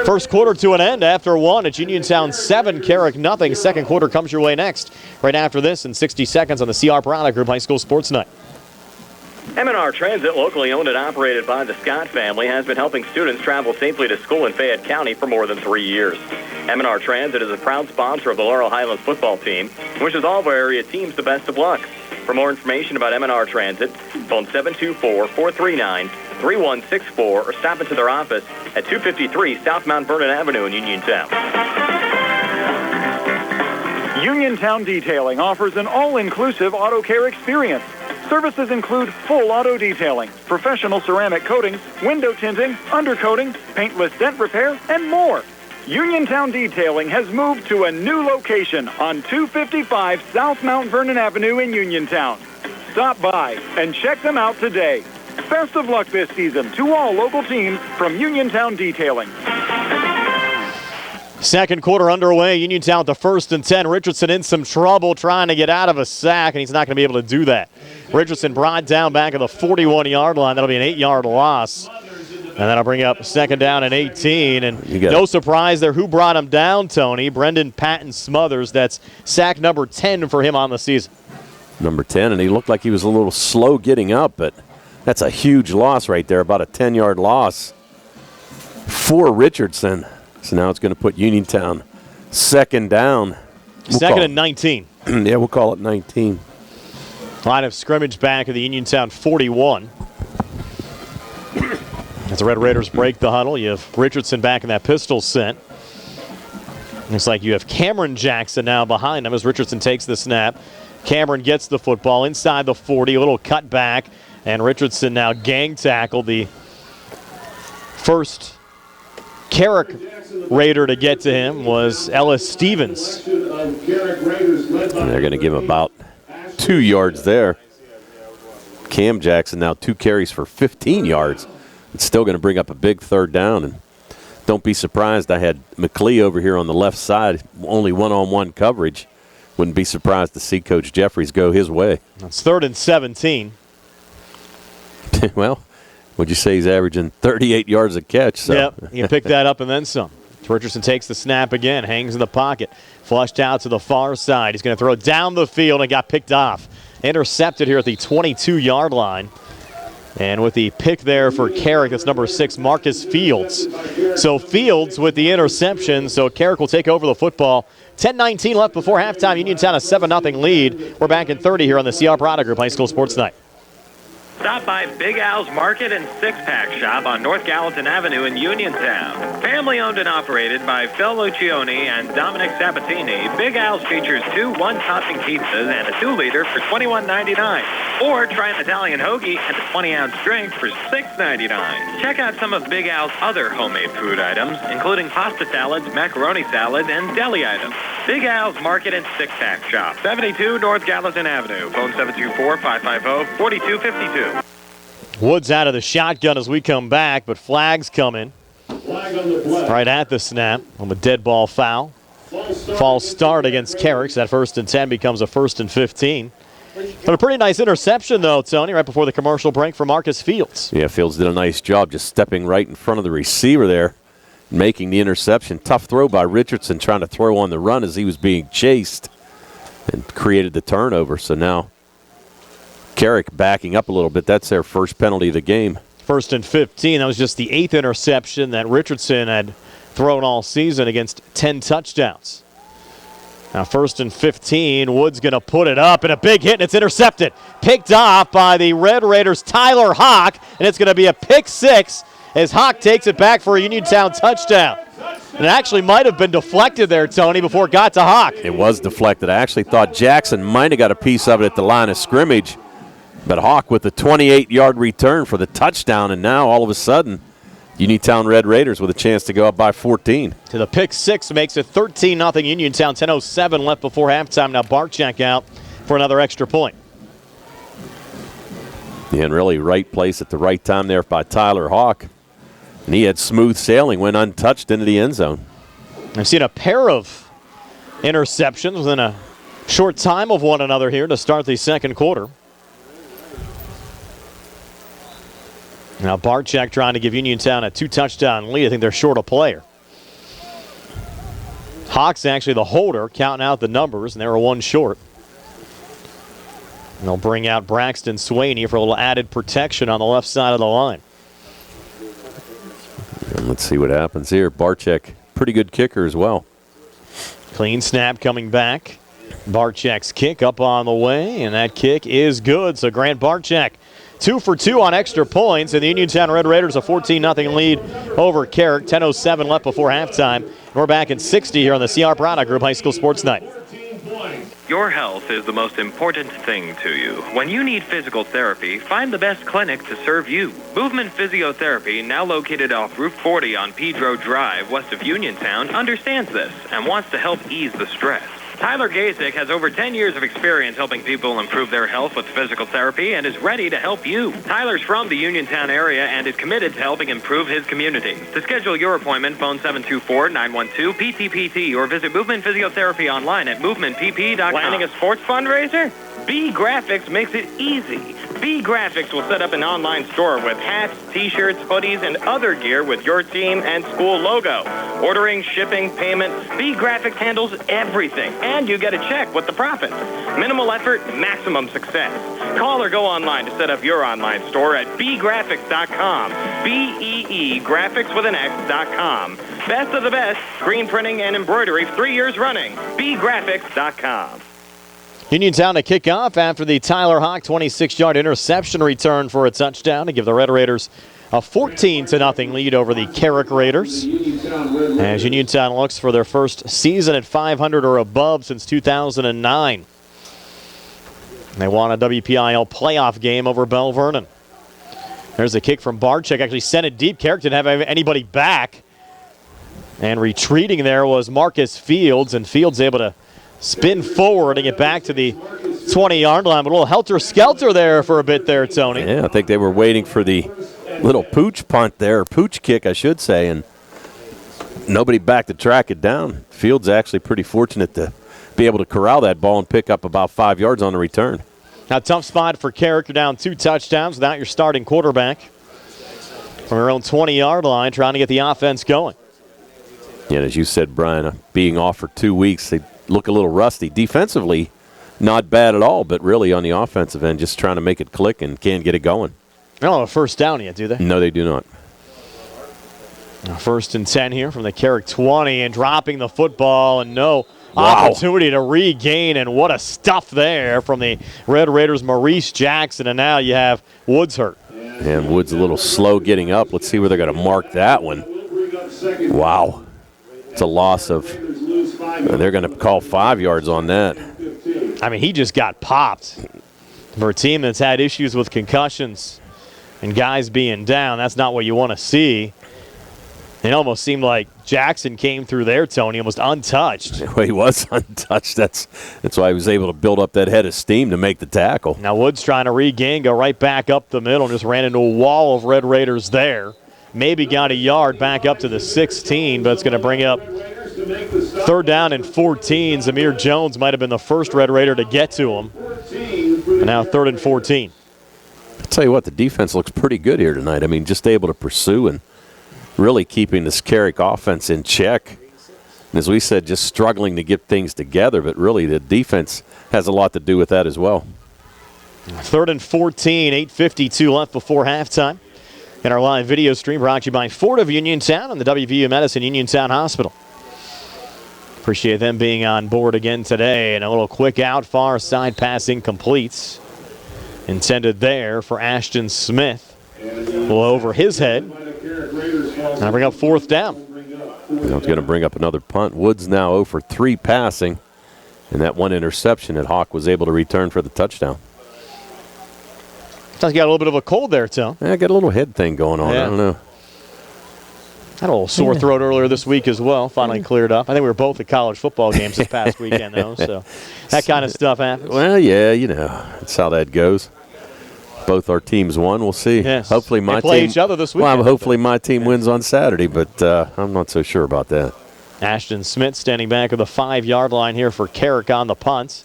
first quarter to an end after one. It's Uniontown 7, Carrick nothing. Second quarter comes your way next. Right after this in 60 seconds on the CR Parada Group High School Sports Night. M&R Transit, locally owned and operated by the Scott family, has been helping students travel safely to school in Fayette County for more than 3 years. M&R Transit is a proud sponsor of the Laurel Highlands football team, and wishes all of our area teams the best of luck. For more information about M&R Transit, phone 724-439-3164 or stop into their office at 253 South Mount Vernon Avenue in Uniontown. Uniontown Detailing offers an all-inclusive auto care experience. Services include full auto detailing, professional ceramic coatings, window tinting, undercoating, paintless dent repair, and more. Uniontown Detailing has moved to a new location on 255 South Mount Vernon Avenue in Uniontown. Stop by and check them out today. Best of luck this season to all local teams from Uniontown Detailing. Second quarter underway. Uniontown with the 1st and 10. Richardson in some trouble trying to get out of a sack, and he's not going to be able to do that. Richardson brought down back at the 41-yard line. That'll be an 8-yard loss. And that'll bring up 2nd down and 18. And no surprise there. Who brought him down, Tony? Brendan Patton Smothers. That's sack number 10 for him on the season. Number 10, and he looked like he was a little slow getting up, but that's a huge loss right there, about a 10-yard loss for Richardson. So now it's going to put Uniontown 2nd down. Second and 19. Yeah, we'll call it 19. Line of scrimmage back at the Uniontown 41. As the Red Raiders break the huddle, you have Richardson back in that pistol set. Looks like you have Cameron Jackson now behind him as Richardson takes the snap. Cameron gets the football inside the 40, a little cut back, and Richardson now gang tackled. The first Carrick Raider to get to him was Ellis Stevens. And they're going to give him about 2 yards there. Cam Jackson now 2 carries for 15 yards. It's still going to bring up a big 3rd down. And don't be surprised, I had McLee over here on the left side, only one-on-one coverage. Wouldn't be surprised to see Coach Jeffries go his way. It's 3rd and 17. Well, would you say he's averaging 38 yards a catch? So. Yep, you pick that up and then some. Richardson takes the snap again, hangs in the pocket, flushed out to the far side. He's going to throw it down the field and got picked off. Intercepted here at the 22-yard line. And with the pick there for Carrick, that's number 6, Marcus Fields. So Fields with the interception, so Carrick will take over the football. 10:19 left before halftime. Uniontown a 7-0 lead. We're back in 30 here on the CR Product Group High School Sports Night. Stop by Big Al's Market and Six-Pack Shop on North Gallatin Avenue in Uniontown. Family owned and operated by Phil Lucioni and Dominic Sabatini, Big Al's features 2 one-topping pizzas and a 2-liter for $21.99. Or try an Italian hoagie and a 20-ounce drink for $6.99. Check out some of Big Al's other homemade food items, including pasta salads, macaroni salads, and deli items. Big Al's Market and Six-Pack Shop, 72 North Gallatin Avenue. Phone 724-550-4252. Woods out of the shotgun as we come back, but flags coming right at the snap on the dead ball foul. False start against Carrick. So that 1st and 10 becomes a 1st and 15. But a pretty nice interception, though, Tony, right before the commercial break for Marcus Fields. Yeah, Fields did a nice job just stepping right in front of the receiver there, making the interception. Tough throw by Richardson, trying to throw on the run as he was being chased and created the turnover. So now Carrick backing up a little bit. That's their first penalty of the game. 1st and 15. That was just the 8th interception that Richardson had thrown all season against 10 touchdowns. Now 1st and 15. Woods going to put it up, and a big hit, and it's intercepted. Picked off by the Red Raiders' Tyler Hawk, and it's going to be a pick 6 as Hawk takes it back for a Uniontown touchdown. And it actually might have been deflected there, Tony, before it got to Hawk. It was deflected. I actually thought Jackson might have got a piece of it at the line of scrimmage. But Hawk with the 28-yard return for the touchdown, and now all of a sudden, Uniontown Red Raiders with a chance to go up by 14. To the pick 6 makes it 13-0 Uniontown. 10:07 left before halftime. Now Barczyk out for another extra point. Yeah, and really right place at the right time there by Tyler Hawk. And he had smooth sailing, went untouched into the end zone. I've seen a pair of interceptions within a short time of one another here to start the second quarter. Now Barczyk trying to give Uniontown a 2-touchdown lead. I think they're short a player. Hawks actually the holder, counting out the numbers, and they were 1 short. And they'll bring out Braxton Swaney for a little added protection on the left side of the line. And let's see what happens here. Barczyk, pretty good kicker as well. Clean snap coming back. Barczyk's kick up on the way, and that kick is good. So Grant Barczyk 2 for 2 on extra points, and the Uniontown Red Raiders a 14-0 lead over Carrick. 10:07 left before halftime. We're back in 60 here on the CR Product Group High School Sports Night. Your health is the most important thing to you. When you need physical therapy, find the best clinic to serve you. Movement Physiotherapy, now located off Route 40 on Pedro Drive, west of Uniontown, understands this and wants to help ease the stress. Tyler Gasick has over 10 years of experience helping people improve their health with physical therapy and is ready to help you. Tyler's from the Uniontown area and is committed to helping improve his community. To schedule your appointment, phone 724-912-PTPT or visit Movement Physiotherapy online at movementpp.com. Planning a sports fundraiser? B Graphics makes it easy. B Graphics will set up an online store with hats, t-shirts, hoodies, and other gear with your team and school logo. Ordering, shipping, payment, B Graphics handles everything, and you get a check with the profits. Minimal effort, maximum success. Call or go online to set up your online store at bgraphics.com. B-E-E graphics with an X.com. Best of the best, screen printing and embroidery 3 years running. bgraphics.com. Uniontown to kick off after the Tyler Hawk 26-yard interception return for a touchdown to give the Red Raiders a 14-0 lead over the Carrick Raiders. As Uniontown looks for their first season at 500 or above since 2009. They won a WPIAL playoff game over Bell Vernon. There's a kick from Barczyk, actually sent it deep. Carrick didn't have anybody back. And retreating there was Marcus Fields, and Fields able to spin forward and get back to the 20-yard line. But a little helter-skelter there for a bit there, Tony. Yeah, I think they were waiting for the little pooch punt there, pooch kick, I should say, and nobody back to track it down. Fields actually pretty fortunate to be able to corral that ball and pick up about 5 yards on the return. Now, tough spot for Carrick. You're down 2 touchdowns without your starting quarterback. From your own 20-yard line, trying to get the offense going. Yeah, and as you said, Brian, being off for 2 weeks, they look a little rusty. Defensively, not bad at all, but really on the offensive end, just trying to make it click and can't get it going. They don't have a first down yet, do they? No, they do not. First and 10 here from the Carrick 20, and dropping the football, and no opportunity to regain, and what a stuff there from the Red Raiders' Maurice Jackson, and now you have Woods hurt. And Woods a little slow getting up. Let's see where they're going to mark that one. Wow. It's a loss of, they're going to call 5 yards on that. I mean, he just got popped. For a team that's had issues with concussions and guys being down, that's not what you want to see. It almost seemed like Jackson came through there, Tony, almost untouched. Well, he was untouched. That's why he was able to build up that head of steam to make the tackle. Now Woods trying to regain, go right back up the middle, and just ran into a wall of Red Raiders there. Maybe got a yard back up to the 16, but it's going to bring up 3rd down and 14. Zamir Jones might have been the first Red Raider to get to him. And now 3rd and 14. I'll tell you what, the defense looks pretty good here tonight. I mean, just able to pursue and really keeping this Carrick offense in check. And as we said, just struggling to get things together, but really the defense has a lot to do with that as well. 3rd and 14, 8:52 left before halftime. In our live video stream brought to you by Ford of Uniontown and the WVU Medicine Uniontown Hospital. Appreciate them being on board again today. And a little quick out, far side pass incomplete. Intended there for Ashton Smith. A little over his head. Now bring up 4th down. It's going to bring up another punt. Woods now 0 for 3 passing. And that one interception that Hawk was able to return for the touchdown. Sounds like you got a little bit of a cold there, Tom. Yeah, I got a little head thing going on. Yeah. I don't know. Had a little sore throat earlier this week as well. Finally cleared up. I think we were both at college football games this past weekend, though. So that kind of stuff happens. Well, yeah, you know, that's how that goes. Both our teams won. We'll see. Yes. Hopefully my they play team. each other this weekend. Well, hopefully my team wins on Saturday, but I'm not so sure about that. Ashton Smith standing back with a 5-yard line here for Carrick on the punt.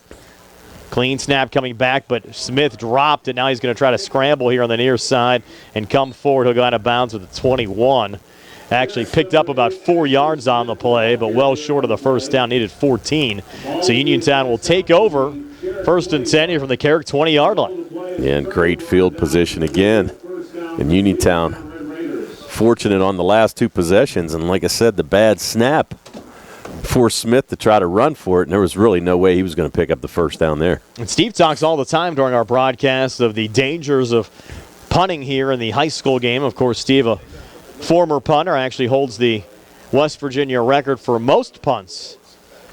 Clean snap coming back, but Smith dropped it. Now he's going to try to scramble here on the near side and come forward. He'll go out of bounds with the 21. Actually picked up about 4 yards on the play, but well short of the first down. Needed 14. So Uniontown will take over 1st and 10 here from the Carrick 20-yard line. Yeah, and great field position again. And Uniontown fortunate on the last 2 possessions. And like I said, the bad snap forced Smith to try to run for it, and there was really no way he was going to pick up the first down there. And Steve talks all the time during our broadcast of the dangers of punting here in the high school game. Of course, Steve, a former punter, actually holds the West Virginia record for most punts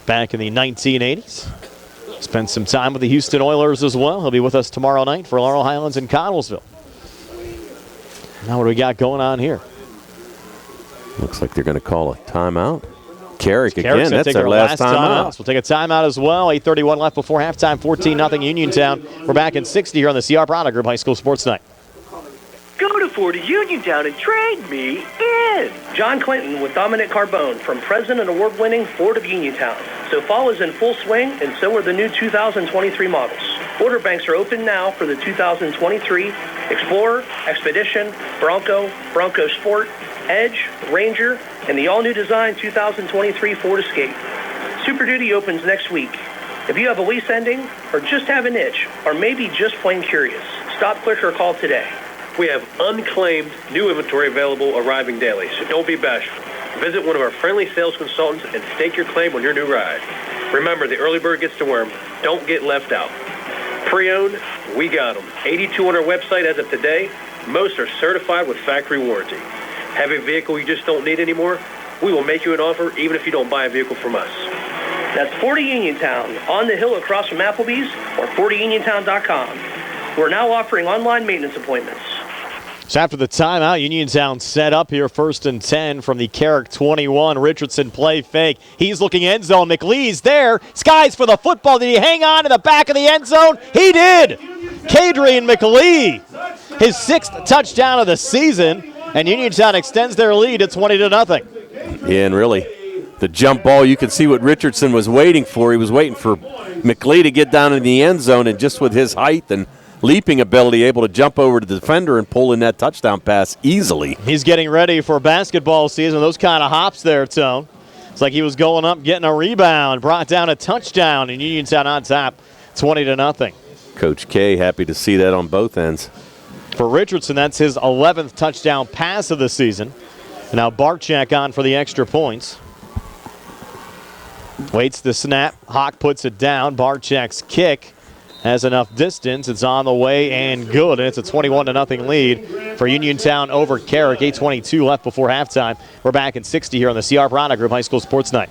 back in the 1980s. Spent some time with the Houston Oilers as well. He'll be with us tomorrow night for Laurel Highlands in Connellsville. Now what do we got going on here? Looks like they're going to call a timeout. Carrick again. Carrick's That's their last time out. So we'll take a timeout as well. 8:31 left before halftime. 14-0 Uniontown. We're back in 60 here on the CR Product Group High School Sports Night. Go to Ford of Uniontown and trade me in. John Clinton with Dominic Carbone from President Award-winning Ford of Uniontown. So fall is in full swing, and so are the new 2023 models. Order banks are open now for the 2023 Explorer, Expedition, Bronco, Bronco Sport, Edge, Ranger, and the all-new design 2023 Ford Escape. Super Duty opens next week. If you have a lease ending, or just have an itch, or maybe just plain curious, stop, click, or call today. We have unclaimed new inventory available arriving daily, so don't be bashful. Visit one of our friendly sales consultants and stake your claim on your new ride. Remember, the early bird gets the worm. Don't get left out. Pre-owned, we got them. 82 on our website as of today. Most are certified with factory warranty. Have a vehicle you just don't need anymore? We will make you an offer even if you don't buy a vehicle from us. That's 40 Uniontown, on the hill across from Applebee's, or 40uniontown.com. We're now offering online maintenance appointments. So after the timeout, Uniontown set up here 1st and 10 from the Carrick 21. Richardson play fake. He's looking end zone. McLee's there. Skies for the football. Did he hang on to the back of the end zone? He did. Kadrian McLee, his 6th touchdown of the season, and Uniontown extends their lead at 20-0. Yeah, and really, the jump ball, you could see what Richardson was waiting for. He was waiting for McLee to get down in the end zone, and just with his height and leaping ability, able to jump over to the defender and pull in that touchdown pass easily. He's getting ready for basketball season. Those kind of hops there, Tone. It's like he was going up, getting a rebound, brought down a touchdown, and Uniontown on top, 20-0. Coach K happy to see that on both ends. For Richardson, that's his 11th touchdown pass of the season. And now Barczyk on for the extra points. Waits the snap. Hawk puts it down. Barczyk's kick has enough distance. It's on the way and good. And it's a 21-0 lead for Uniontown over Carrick. 8:22 left before halftime. We're back in 60 here on the CR Product Group High School Sports Night.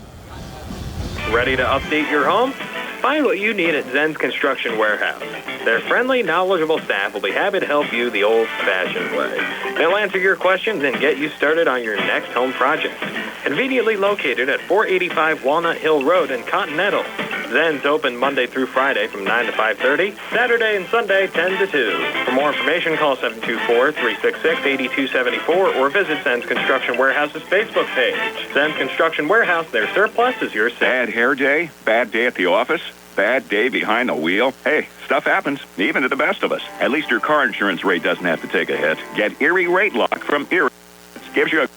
Ready to update your home? Find what you need at Zen's Construction Warehouse. Their friendly, knowledgeable staff will be happy to help you the old-fashioned way. They'll answer your questions and get you started on your next home project. Conveniently located at 485 Walnut Hill Road in Continental. Zen's open Monday through Friday from 9 to 5:30, Saturday and Sunday 10 to 2. For more information, call 724-366-8274 or visit Zen's Construction Warehouse's Facebook page. Zen's Construction Warehouse, their surplus is your set. Bad hair day? Bad day at the office? Bad day behind the wheel? Hey, stuff happens, even to the best of us. At least your car insurance rate doesn't have to take a hit. Get Erie Rate Lock from Erie. It gives you a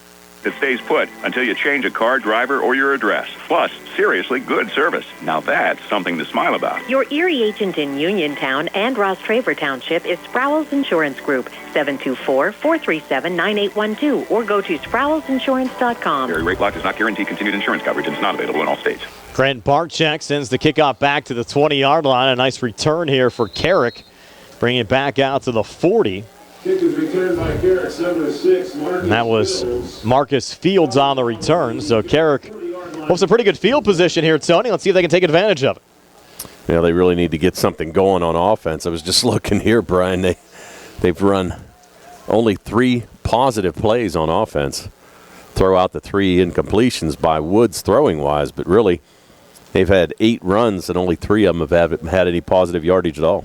that stays put until you change a car, driver, or your address. Plus, seriously good service. Now that's something to smile about. Your Erie agent in Uniontown and Ross Traver Township is Sproul's Insurance Group, 724-437-9812, or go to sproulsinsurance.com. Erie Rate Lock does not guarantee continued insurance coverage and is not available in all states. Grant Barczyk sends the kickoff back to the 20-yard line. A nice return here for Carrick. Bringing it back out to the 40. Kick is returned by Carrick, 7-6. And that was Marcus Fields on the return. So Carrick hopes a pretty good field position here, Tony. Let's see if they can take advantage of it. Yeah, they really need to get something going on offense. I was just looking here, Brian. They've run only 3 positive plays on offense. Throw out the 3 incompletions by Woods throwing-wise, but really they've had 8 runs and only 3 of them have had any positive yardage at all.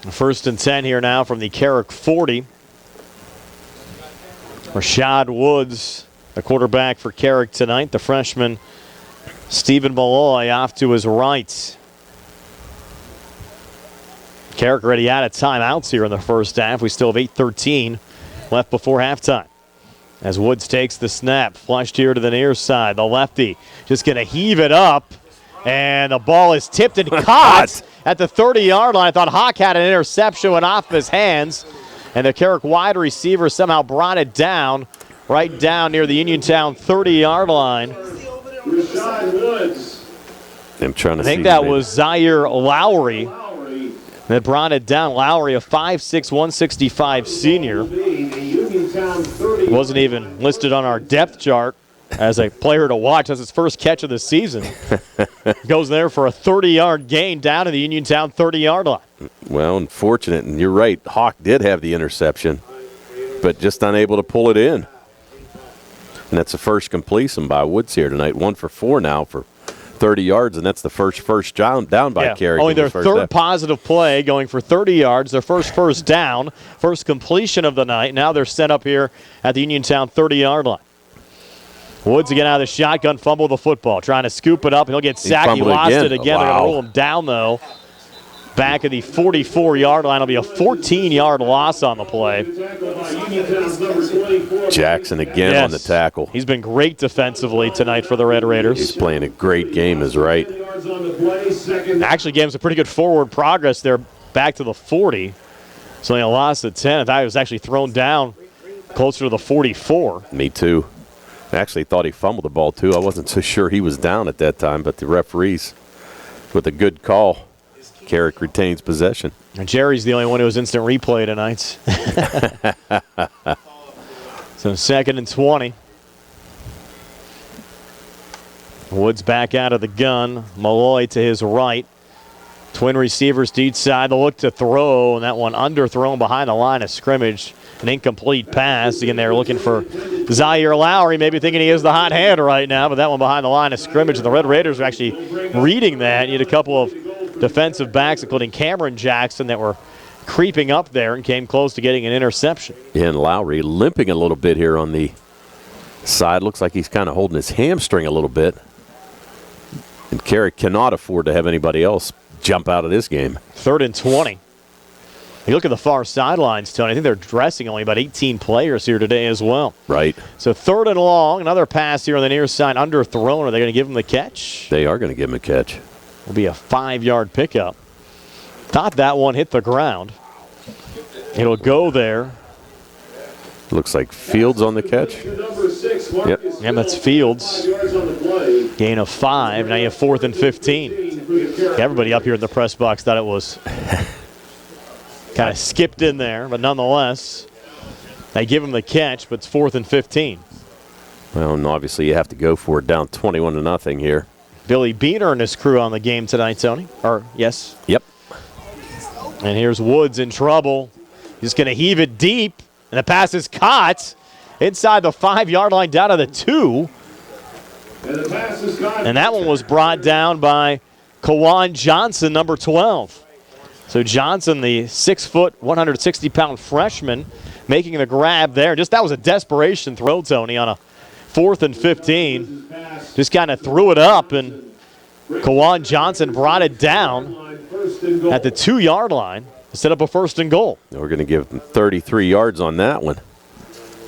1st and 10 here now from the Carrick 40. Rashad Woods, the quarterback for Carrick tonight. The freshman Stephen Malloy off to his right. Carrick already out of timeouts here in the first half. We still have 8:13 left before halftime. As Woods takes the snap, flushed here to the near side. The lefty just going to heave it up. And the ball is tipped and caught at the 30-yard line. I thought Hawk had an interception, went off his hands. And the Carrick wide receiver somehow brought it down, right down near the Uniontown 30-yard line. Rashad Woods. I'm trying to I think that was Zaire Lowry that brought it down. Lowry, a 5'6", 165 senior. Wasn't even listed on our depth chart as a player to watch. That's his first catch of the season. Goes there for a 30-yard gain down to the Uniontown 30-yard line. Well, unfortunate, and you're right. Hawk did have the interception, but just unable to pull it in. And that's the first completion by Woods here tonight. 1 for 4 now for 30 yards, and that's the first down by Carrick. Only their third positive play, going for 30 yards, their first down, first completion of the night. Now they're set up here at the Uniontown 30-yard line. Woods again out of the shotgun, fumble the football, trying to scoop it up. He'll get sacked. He lost it again. They're going to roll him down, though. Back at the 44-yard line. It'll be a 14-yard loss on the play. Jackson again on the tackle. He's been great defensively tonight for the Red Raiders. He's playing a great game, is right. Actually gave him some pretty good forward progress there back to the 40. So he lost at 10. I thought he was actually thrown down closer to the 44. Me too. I actually thought he fumbled the ball, too. I wasn't so sure he was down at that time, but the referees, with a good call, Carrick retains possession. And Jerry's the only one who was instant replay tonight. So 2nd and 20. Woods back out of the gun. Malloy to his right. Twin receivers to each side. They'll look to throw, and that one underthrown behind the line of scrimmage. An incomplete pass. Again, they're looking for Zaire Lowry, maybe thinking he is the hot hand right now, but that one behind the line of scrimmage. And the Red Raiders are actually reading that. You had a couple of defensive backs, including Cameron Jackson, that were creeping up there and came close to getting an interception. Yeah, and Lowry limping a little bit here on the side. Looks like he's kind of holding his hamstring a little bit. And Carrick cannot afford to have anybody else jump out of this game. 3rd and 20. You look at the far sidelines, Tony. I think they're dressing only about 18 players here today as well. Right. So 3rd and long. Another pass here on the near side, underthrown. Are they going to give him the catch? They are going to give him a catch. Will be a 5-yard pickup. Thought that one hit the ground. It'll go there. Looks like Fields on the catch. Yep. And that's Fields. Gain of 5. Now you have 4th and 15. Everybody up here in the press box thought it was kind of skipped in there, but nonetheless, they give him the catch, but it's 4th and 15. Well, and obviously you have to go for it down 21-0 here. Billy Beaner and his crew on the game tonight, Tony. Or, yes? Yep. And here's Woods in trouble. He's going to heave it deep, and the pass is caught inside the 5-yard line down to the 2. And that one was brought down by Kawan Johnson, number 12. So Johnson, the 6-foot, 160-pound freshman, making the grab there. That was a desperation throw, Tony, on a 4th and 15. Just kind of threw it up, and Kawan Johnson brought it down at the 2-yard line to set up a 1st and goal. We're going to give them 33 yards on that one.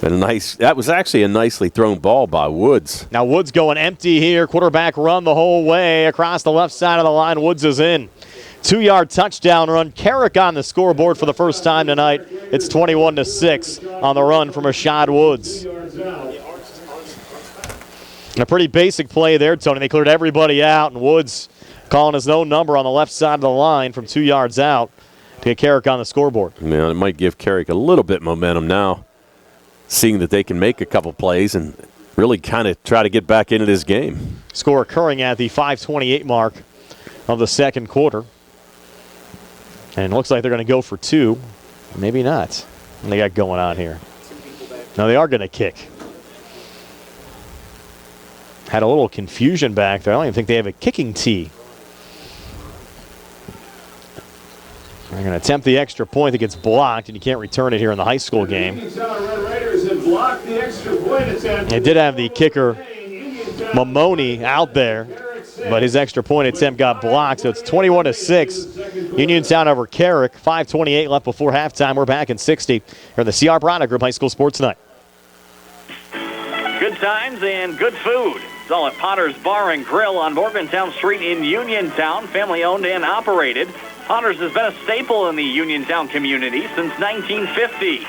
And that was actually a nicely thrown ball by Woods. Now Woods going empty here. Quarterback run the whole way across the left side of the line. Woods is in. 2-yard touchdown run. Carrick on the scoreboard for the first time tonight. It's 21-6 on the run from Rashad Woods. A pretty basic play there, Tony. They cleared everybody out, and Woods calling his own number on the left side of the line from 2 yards out to get Carrick on the scoreboard. Yeah, it might give Carrick a little bit momentum now, seeing that they can make a couple plays and really kind of try to get back into this game. Score occurring at the 5:28 mark of the 2nd quarter. And it looks like they're going to go for 2. Maybe not. What they got going on here? No, they are going to kick. Had a little confusion back there. I don't even think they have a kicking tee. They're going to attempt the extra point that gets blocked, and you can't return it here in the high school game. They did have the kicker, Mamoni, out there, but his extra point attempt got blocked, so it's 21-6. Uniontown over Carrick. 5:28 left before halftime. We're back in 60 here in the CR Product Group High School Sports Night. Good times and good food. It's all at Potter's Bar and Grill on Morgantown Street in Uniontown. Family owned and operated. Potter's has been a staple in the Uniontown community since 1950.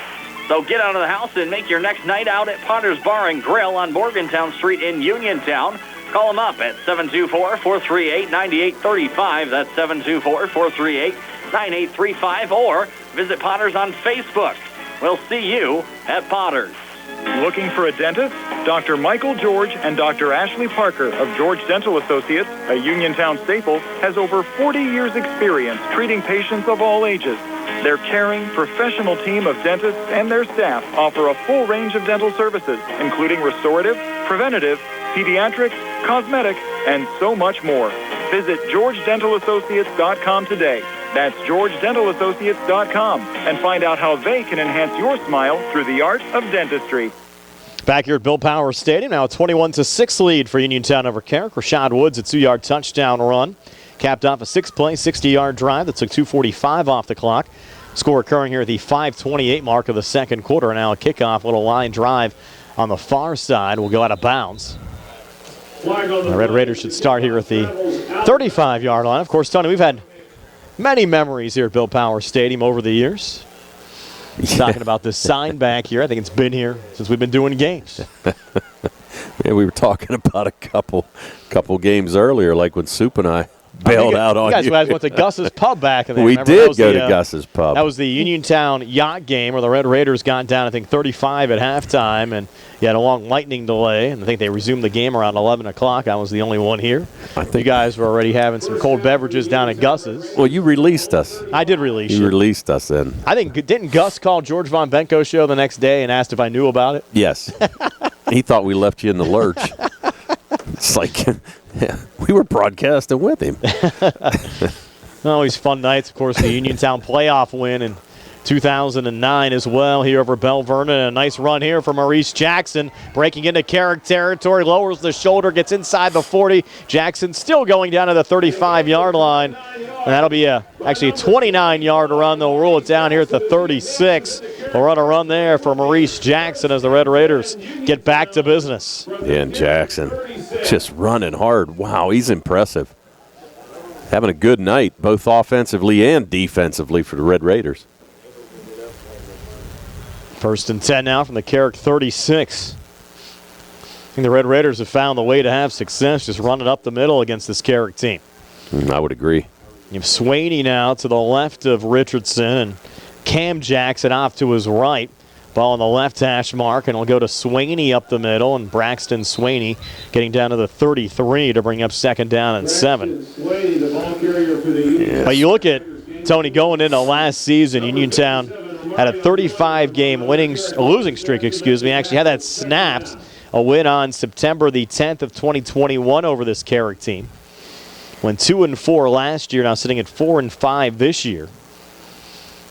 So get out of the house and make your next night out at Potter's Bar and Grill on Morgantown Street in Uniontown. Call them up at 724-438-9835. That's 724-438-9835. Or visit Potter's on Facebook. We'll see you at Potter's. Looking for a dentist? Dr. Michael George and Dr. Ashley Parker of George Dental Associates, a Uniontown staple, has over 40 years' experience treating patients of all ages. Their caring, professional team of dentists and their staff offer a full range of dental services, including restorative, preventative, pediatrics, cosmetic, and so much more. Visit GeorgeDentalAssociates.com today. That's GeorgeDentalAssociates.com, and find out how they can enhance your smile through the art of dentistry. Back here at Bill Power Stadium, now a 21-6 lead for Uniontown over Carrick. Rashad Woods, a 2-yard touchdown run, capped off a 6-play, 60-yard drive that took 2:45 off the clock. Score occurring here at the 5:28 mark of the second quarter. Now a kickoff, little line drive on the far side will go out of bounds. The Red Raiders should start here at the 35-yard line. Of course, Tony, we've had many memories here at Bill Power Stadium over the years. Talking about this sign back here. I think it's been here since we've been doing games. Yeah, we were talking about a couple games earlier, like when Soup and I bailed out on you. You guys went to Gus's Pub back in the day. We did go to Gus's Pub. That was the Uniontown Yacht game where the Red Raiders got down, I think, 35 at halftime, and you had a long lightning delay, and I think they resumed the game around 11 o'clock. I was the only one here. I think you guys were already having some cold beverages down at Gus's. Well, you released us. I did release you. You released us then. I think, didn't Gus call George Von Benko's show the next day and asked if I knew about it? Yes. He thought we left you in the lurch. It's like, yeah, we were broadcasting with him. Always fun nights. Of course, the Uniontown playoff win in 2009 as well here over Bell Vernon. A nice run here for Maurice Jackson, breaking into Carrick territory, lowers the shoulder, gets inside the 40. Jackson still going down to the 35-yard line. And that'll be actually a 29-yard run. They'll roll it down here at the 36. They'll run a run there for Maurice Jackson as the Red Raiders get back to business. Yeah, and Jackson just running hard. Wow, he's impressive. Having a good night, both offensively and defensively for the Red Raiders. 1st and 10 now from the Carrick 36. I think the Red Raiders have found the way to have success just running up the middle against this Carrick team. I would agree. You have Swaney now to the left of Richardson and Cam Jackson off to his right. Ball on the left hash mark, and it'll go to Swaney up the middle, and Braxton Swaney getting down to the 33 to bring up 2nd down and 7. Yes. But you look at, Tony, going into last season, Uniontown had a 35-game losing streak, actually had that snapped. A win on September the 10th of 2021 over this Carrick team. Went 2-4 last year, now sitting at 4-5 this year.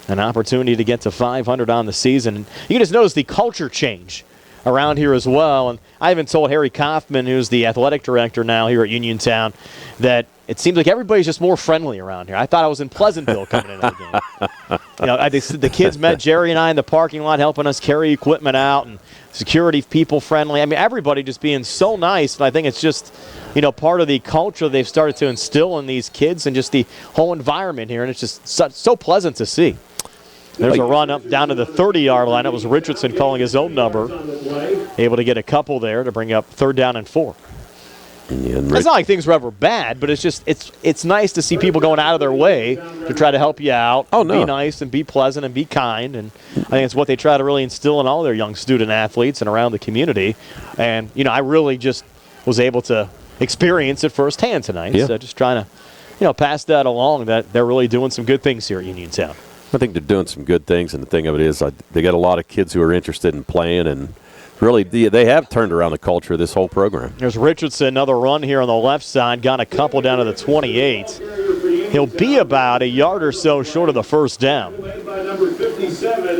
An opportunity to get to 500 on the season. And you can just notice the culture change around here as well. And I even told Harry Kaufman, who's the athletic director now here at Uniontown, that it seems like everybody's just more friendly around here. I thought I was in Pleasantville coming into the game. The kids met Jerry and I in the parking lot helping us carry equipment out, and security people friendly. I mean, everybody just being so nice. And I think it's just, part of the culture they've started to instill in these kids and just the whole environment here. And it's just so pleasant to see. There's a run up down to the 30-yard line. It was Richardson calling his own number. Able to get a couple there to bring up 3rd down and 4. It's not like things were ever bad, but it's just it's nice to see people going out of their way to try to help you out. Oh, no. Be nice and be pleasant and be kind. And I think it's what they try to really instill in all their young student athletes and around the community. And, I really just was able to experience it firsthand tonight. Yeah. So just trying to, pass that along, that they're really doing some good things here at Uniontown. I think they're doing some good things, and the thing of it is they got a lot of kids who are interested in playing, and really they have turned around the culture of this whole program. There's Richardson, another run here on the left side, got a couple down to the 28. He'll be about a yard or so short of the 1st down.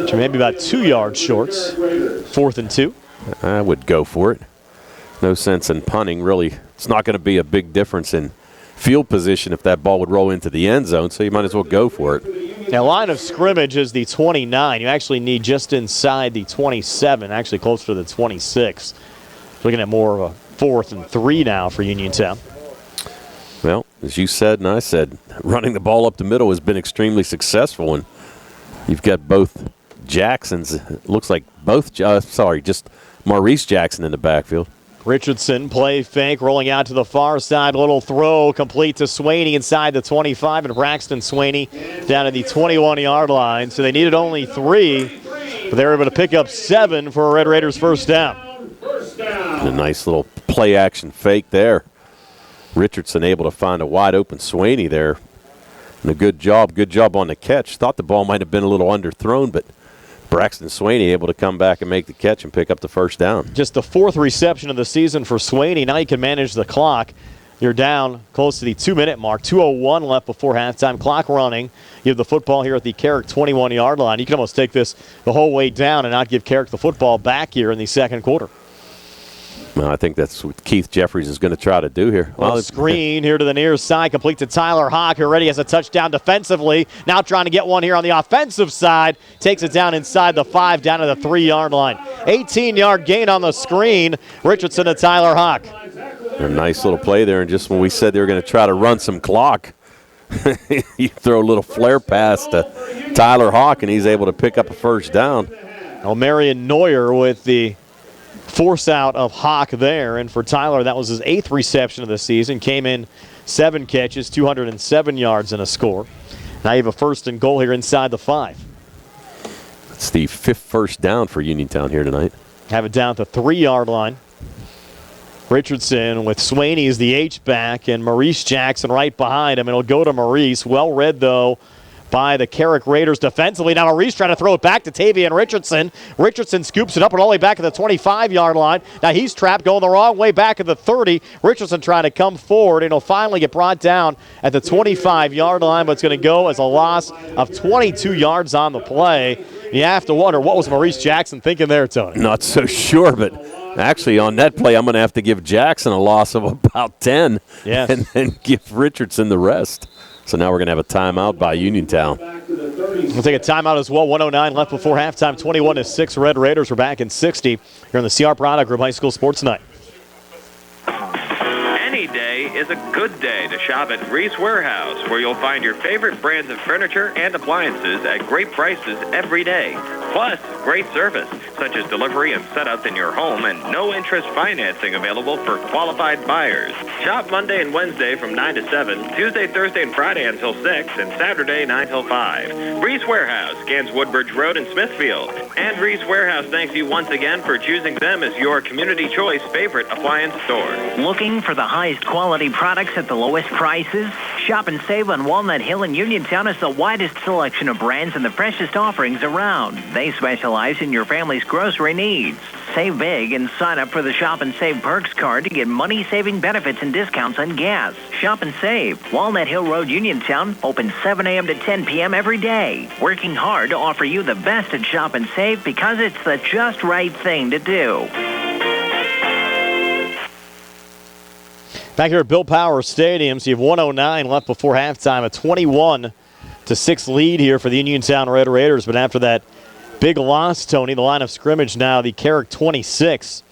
So maybe about 2 yards short. 4th and 2. I would go for it. No sense in punting, really. It's not going to be a big difference in field position if that ball would roll into the end zone, so you might as well go for it. Now, line of scrimmage is the 29. You actually need just inside the 27, actually closer to the 26. Looking at more of a 4th and 3 now for Uniontown. Well, as you said and I said, running the ball up the middle has been extremely successful, and you've got both Jacksons. It looks like just Maurice Jackson in the backfield. Richardson, play fake, rolling out to the far side. Little throw complete to Swaney inside the 25, and Braxton Swaney down at the 21-yard line. So they needed only 3, but they were able to pick up 7 for a Red Raiders 1st down. A nice little play-action fake there. Richardson able to find a wide-open Swaney there. And a good job on the catch. Thought the ball might have been a little underthrown, but Braxton Swaney able to come back and make the catch and pick up the first down. Just the 4th reception of the season for Swaney. Now you can manage the clock. You're down close to the 2-minute mark. 2:01 left before halftime. Clock running. You have the football here at the Carrick 21-yard line. You can almost take this the whole way down and not give Carrick the football back here in the second quarter. Well, I think that's what Keith Jeffries is going to try to do here. Well, screen here to the near side, complete to Tyler Hawk, who already has a touchdown defensively. Now trying to get one here on the offensive side. Takes it down inside the 5, down to the 3-yard line. 18-yard gain on the screen. Richardson to Tyler Hawk. A nice little play there, and just when we said they were going to try to run some clock, you throw a little flare pass to Tyler Hawk, and he's able to pick up a first down. Well, Marion Neuer with the force out of Hawk there, and for Tyler, that was his 8th reception of the season. Came in 7 catches, 207 yards and a score. Now you have a 1st and goal here inside the 5. It's the 5th first down for Uniontown here tonight. Have it down at the 3-yard line. Richardson with Swaney as the H-back and Maurice Jackson right behind him. It'll go to Maurice. Well read, though, by the Carrick Raiders defensively. Now Maurice trying to throw it back to Tavian Richardson. Richardson scoops it up and all the way back at the 25-yard line. Now he's trapped going the wrong way back at the 30. Richardson trying to come forward, and he'll finally get brought down at the 25-yard line, but it's going to go as a loss of 22 yards on the play. You have to wonder, what was Maurice Jackson thinking there, Tony? Not so sure, but actually on that play, I'm going to have to give Jackson a loss of about 10 and then give Richardson the rest. So now we're going to have a timeout by Uniontown. We'll take a timeout as well. 1:09 left before halftime. 21-6 Red Raiders. We're back in 60 here on the CR Product Group High School Sports Night. Any day is a good day to shop at Reese Warehouse, where you'll find your favorite brands of furniture and appliances at great prices every day. Plus, great service, such as delivery and setup in your home, and no-interest financing available for qualified buyers. Shop Monday and Wednesday from 9 to 7, Tuesday, Thursday, and Friday until 6, and Saturday 9 till 5. Reese Warehouse, Gans Woodbridge Road in Smithfield. And Reese Warehouse thanks you once again for choosing them as your community choice favorite appliance store. Looking for the highest quality products at the lowest prices? Shop and save on Walnut Hill in Uniontown has the widest selection of brands and the freshest offerings around. They specialize in your family's grocery needs. Save big and sign up for the Shop and Save Perks card to get money-saving benefits and discounts on gas. Shop and Save. Walnut Hill Road, Uniontown, open 7 a.m. to 10 p.m. every day. Working hard to offer you the best at Shop and Save because it's the just right thing to do. Back here at Bill Power Stadium, so you have 1:09 left before halftime. A 21-6 lead here for the Uniontown Red Raiders. But after that big loss, Tony, the line of scrimmage now, the Carrick 26.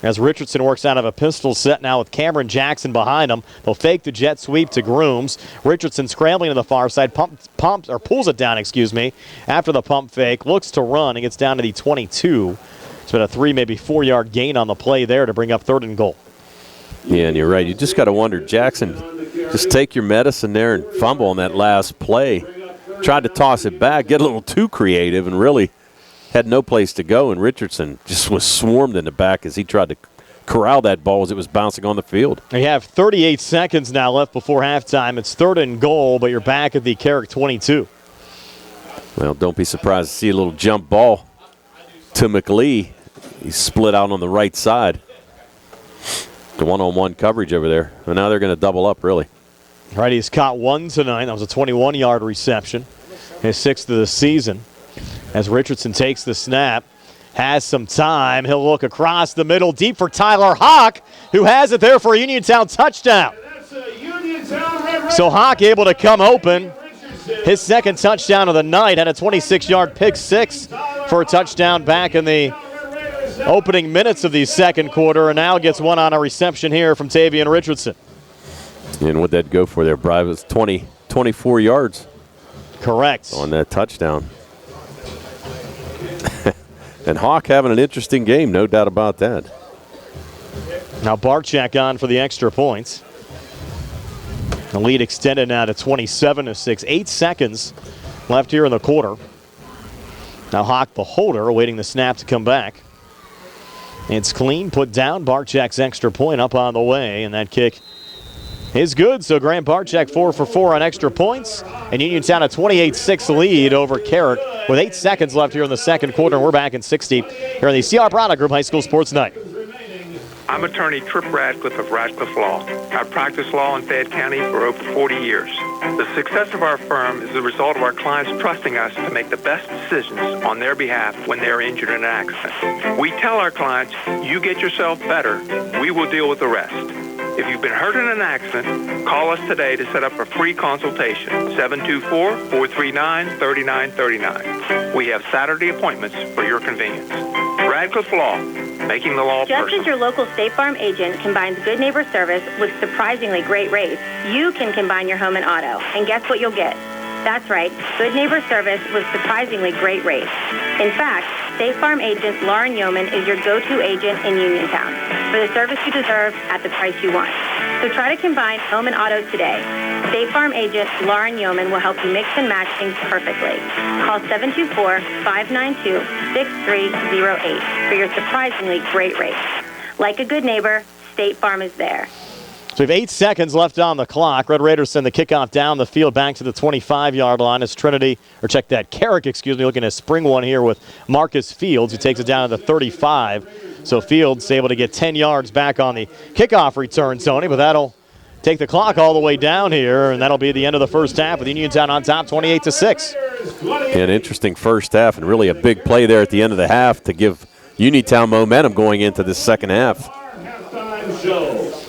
As Richardson works out of a pistol set now with Cameron Jackson behind him. They'll fake the jet sweep to Grooms. Richardson scrambling to the far side, pulls it down, after the pump fake. Looks to run and gets down to the 22. It's been a 3, maybe 4-yard gain on the play there to bring up 3rd and goal. Yeah, and you're right. You just got to wonder, Jackson, just take your medicine there and fumble on that last play. Tried to toss it back, get a little too creative, and really had no place to go. And Richardson just was swarmed in the back as he tried to corral that ball as it was bouncing on the field. You have 38 seconds now left before halftime. It's 3rd and goal, but you're back at the Carrick 22. Well, don't be surprised to see a little jump ball to McLee. He's split out on the right side. The one-on-one coverage over there. And now they're going to double up, really. All right, he's caught one tonight. That was a 21-yard reception. His 6th of the season. As Richardson takes the snap, has some time. He'll look across the middle, deep for Tyler Hawk, who has it there for a Uniontown touchdown. So Hawk able to come open. His 2nd touchdown of the night, had a 26-yard pick 6 for a touchdown back in the opening minutes of the second quarter, and now gets one on a reception here from Tavian Richardson. And what'd that go for there, Brian? It was 24 yards. Correct. On that touchdown. And Hawk having an interesting game, no doubt about that. Now Barczyk on for the extra points. The lead extended now to 27-6. 8 seconds left here in the quarter. Now Hawk, the holder, awaiting the snap to come back. It's clean, put down. Barczyk's extra point up on the way, and that kick is good. So Graham Barczyk 4 for 4 on extra points. And Uniontown a 28-6 lead over Carrick with 8 seconds left here in the second quarter. And we're back in 60 here on the CR Product Group High School Sports Night. I'm attorney Trip Radcliffe of Radcliffe Law. I've practiced law in Fayette County for over 40 years. The success of our firm is the result of our clients trusting us to make the best decisions on their behalf when they're injured in an accident. We tell our clients, you get yourself better, we will deal with the rest. If you've been hurt in an accident, call us today to set up a free consultation, 724-439-3939. We have Saturday appointments for your convenience. Radcliffe Law, making the law Just personal. as your local State Farm agent combines good neighbor service with surprisingly great rates, you can combine your home and auto. And guess what you'll get? That's right, good neighbor service with surprisingly great rates. In fact, State Farm agent Lauren Yeoman is your go-to agent in Uniontown for the service you deserve at the price you want. So try to combine home and auto today. State Farm agent Lauren Yeoman will help you mix and match things perfectly. Call 724-592-6308 for your surprisingly great rates. Like a good neighbor, State Farm is there. So we have 8 seconds left on the clock. Red Raiders send the kickoff down the field back to the 25-yard line as Carrick, looking to spring one here with Marcus Fields, who takes it down to the 35. So Fields able to get 10 yards back on the kickoff return, Tony, but that'll take the clock all the way down here, and that'll be the end of the first half with Uniontown on top 28-6. An interesting first half and really a big play there at the end of the half to give Uniontown momentum going into the second half.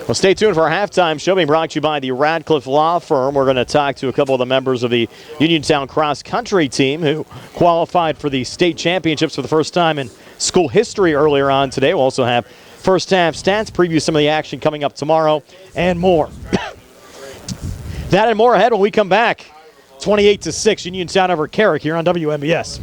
Well, stay tuned for our halftime show being brought to you by the Radcliffe Law Firm. We're going to talk to a couple of the members of the Uniontown cross-country team who qualified for the state championships for the first time in school history earlier on today. We'll also have first half stats, preview some of the action coming up tomorrow, and more. That and more ahead when we come back. 28-6, Uniontown over Carrick here on WMBS.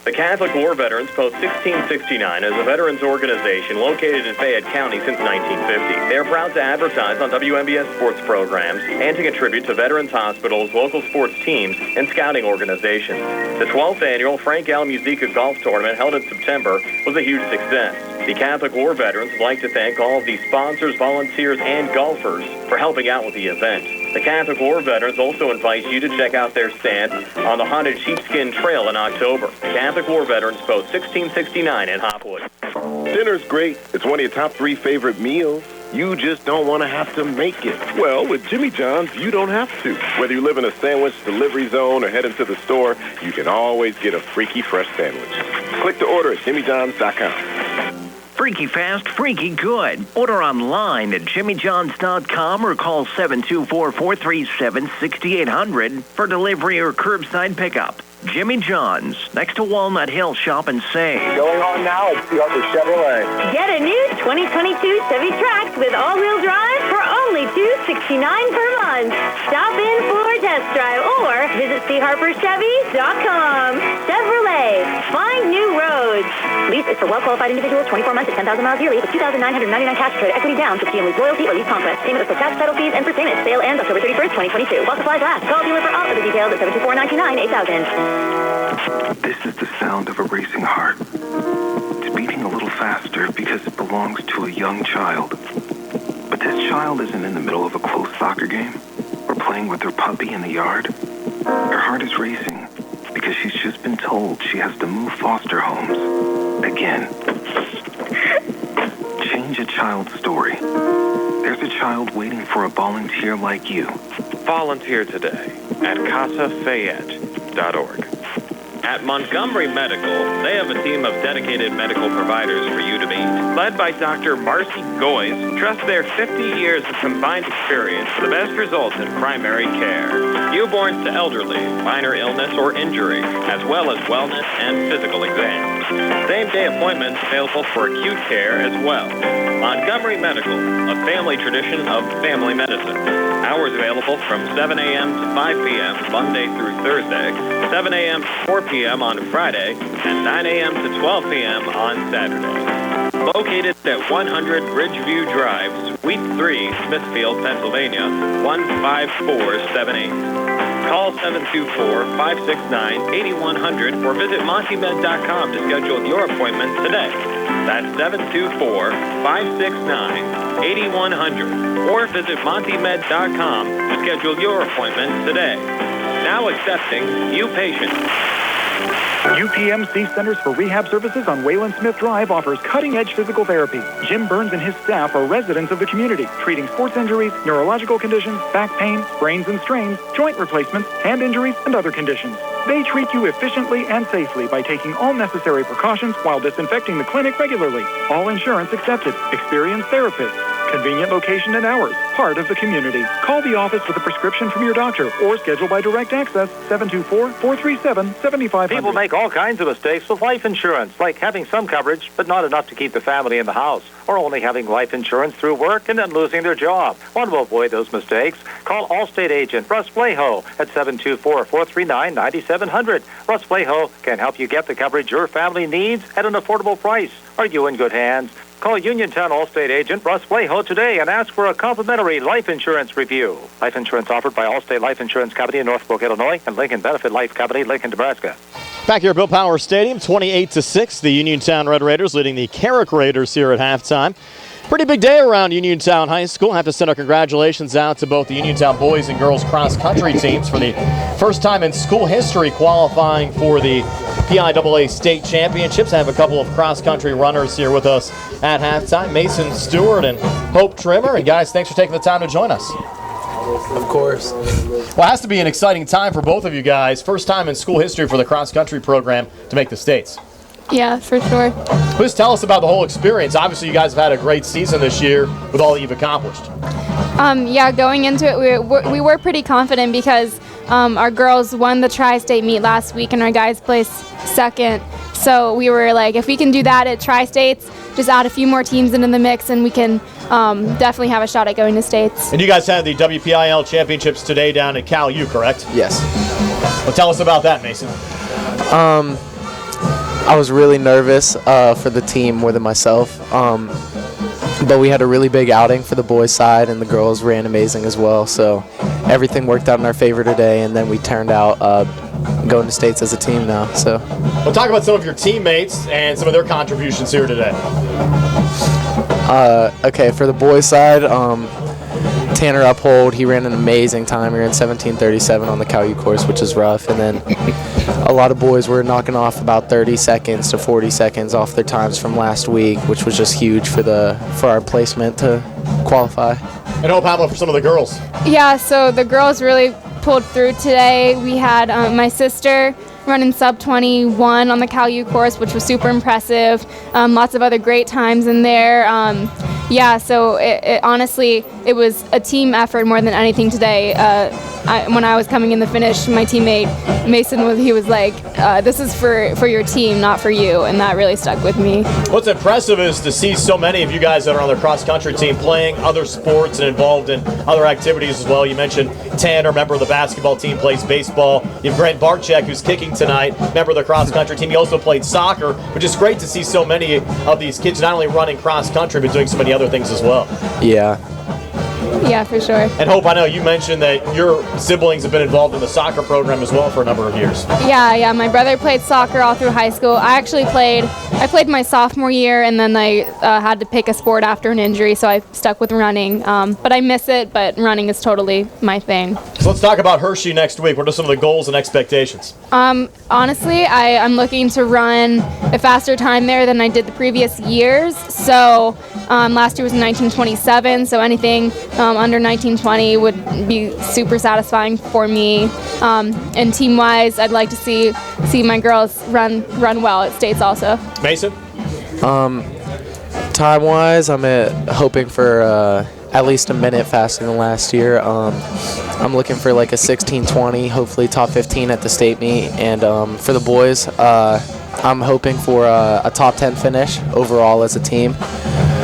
The Catholic War Veterans Post 1669 is a veterans organization located in Fayette County since 1950. They are proud to advertise on WMBS sports programs and to contribute to veterans hospitals, local sports teams, and scouting organizations. The 12th annual Frank L. Musica Golf Tournament held in September was a huge success. The Catholic War Veterans would like to thank all of the sponsors, volunteers, and golfers for helping out with the event. The Catholic War Veterans also invite you to check out their stand on the Haunted Sheepskin Trail in October. The Catholic War Veterans Post 1669 in Hopwood. Dinner's great. It's one of your top 3 favorite meals. You just don't want to have to make it. Well, with Jimmy John's, you don't have to. Whether you live in a sandwich delivery zone or head into the store, you can always get a freaky fresh sandwich. Click to order at jimmyjohns.com. Freaky fast, freaky good. Order online at jimmyjohns.com or call 724-437-6800 for delivery or curbside pickup. Jimmy John's, next to Walnut Hill. Shop and save. Going on now at Arthur Chevrolet. Get a new 2022 Chevy Trax with all-wheel drive for only $269 per month. Stop in for a test drive or visit charperchevy.com. Chevrolet, find new roads. Lease is for well-qualified individuals, 24 months at 10,000 miles yearly with $2,999 cash credit, equity down, 60 and lease loyalty or lease conquest. Payment of tax, title fees, and for payment. Sale ends October 31st, 2022. While supplies last. Call dealer for all other details at 724-929-8000. This is the sound of a racing heart. It's beating a little faster because it belongs to a young child. But this child isn't in the middle of a close soccer game or playing with her puppy in the yard. Her heart is racing because she's just been told she has to move foster homes again. Change a child's story. There's a child waiting for a volunteer like you. Volunteer today at CasaFayette.org. At Montgomery Medical, they have a team of dedicated medical providers for you to meet. Led by Dr. Marcy Goyes, trust their 50 years of combined experience for the best results in primary care. Newborns to elderly, minor illness or injury, as well as wellness and physical exams. Same-day appointments available for acute care as well. Montgomery Medical, a family tradition of family medicine. Hours available from 7 a.m. to 5 p.m. Monday through Thursday, 7 a.m. to 4 p.m. on Friday, and 9 a.m. to 12 p.m. on Saturday. Located at 100 Ridgeview Drive, Suite 3, Smithfield, Pennsylvania, 15478. Call 724-569-8100 or visit montymed.com to schedule your appointment today. That's 724-569-8100 or visit montymed.com to schedule your appointment today. Now accepting new patients. UPMC Centers for Rehab Services on Wayland Smith Drive offers cutting-edge physical therapy. Jim Burns and his staff are residents of the community, treating sports injuries, neurological conditions, back pain, sprains and strains, joint replacements, hand injuries, and other conditions. They treat you efficiently and safely by taking all necessary precautions while disinfecting the clinic regularly. All insurance accepted. Experienced therapists. Convenient location and hours. Part of the community. Call the office with a prescription from your doctor or schedule by direct access 724-437-7500. People make all kinds of mistakes with life insurance, like having some coverage but not enough to keep the family in the house, or only having life insurance through work and then losing their job. Want to avoid those mistakes? Call Allstate agent Russ Flaho at 724-439-9700. Russ Flaho can help you get the coverage your family needs at an affordable price. Are you in good hands? Call Uniontown Allstate agent Russ Flaho today and ask for a complimentary life insurance review. Life insurance offered by Allstate Life Insurance Company in Northbrook, Illinois, and Lincoln Benefit Life Company, Lincoln, Nebraska. Back here at Bill Power Stadium, 28-6, the Uniontown Red Raiders leading the Carrick Raiders here at halftime. Pretty big day around Uniontown High School. Have to send our congratulations out to both the Uniontown boys and girls cross-country teams for the first time in school history qualifying for the PIAA State Championships. I have a couple of cross-country runners here with us at halftime, Mason Stewart and Hope Trimmer. And guys, thanks for taking the time to join us. Of course. Well, it has to be an exciting time for both of you guys. First time in school history for the cross-country program to make the States. Yeah, for sure. Please tell us about the whole experience. Obviously, you guys have had a great season this year with all that you've accomplished. Yeah, going into it, we were pretty confident because our girls won the Tri-State meet last week and our guys placed second. So we were like, if we can do that at Tri-States, just add a few more teams into the mix and we can definitely have a shot at going to States. And you guys had the WPIAL Championships today down at Cal U, correct? Yes. Well, tell us about that, Mason. I was really nervous for the team more than myself, but we had a really big outing for the boys' side, and the girls ran amazing as well. So everything worked out in our favor today, and then we turned out going to States as a team now. So we'll talk about some of your teammates and some of their contributions here today. Okay, for the boys' side, Tanner Uphold, he ran an amazing time. He ran 17:37 on the Cal U course, which is rough. And then a lot of boys were knocking off about 30 seconds to 40 seconds off their times from last week, which was just huge for our placement to qualify. And Hope, how about for some of the girls? Yeah, so the girls really pulled through today. We had my sister running sub-21 on the Cal U course, which was super impressive. Lots of other great times in there. Yeah, so it honestly, it was a team effort more than anything today. When I was coming in the finish, my teammate Mason was like, "This is for your team, not for you," and that really stuck with me. What's impressive is to see so many of you guys that are on the cross-country team playing other sports and involved in other activities as well. You mentioned Tanner, member of the basketball team, plays baseball. You have Grant Barczyk, who's kicking tonight, member of the cross-country team. He also played soccer, which is great to see so many of these kids not only running cross-country but doing so many other things as well. Yeah. Yeah, for sure. And Hope, I know you mentioned that your siblings have been involved in the soccer program as well for a number of years. Yeah. My brother played soccer all through high school. I played my sophomore year, and then I had to pick a sport after an injury, so I stuck with running. But I miss it, but running is totally my thing. So let's talk about Hershey next week. What are some of the goals and expectations? Honestly, I'm looking to run a faster time there than I did the previous years. So last year was 1927, so anything under 1920 would be super satisfying for me. And team-wise, I'd like to see my girls run well at States also. Mason? Time-wise, I'm hoping for at least a minute faster than last year. I'm looking for like a 16:20, hopefully top 15 at the state meet. And for the boys, I'm hoping for a top 10 finish overall as a team,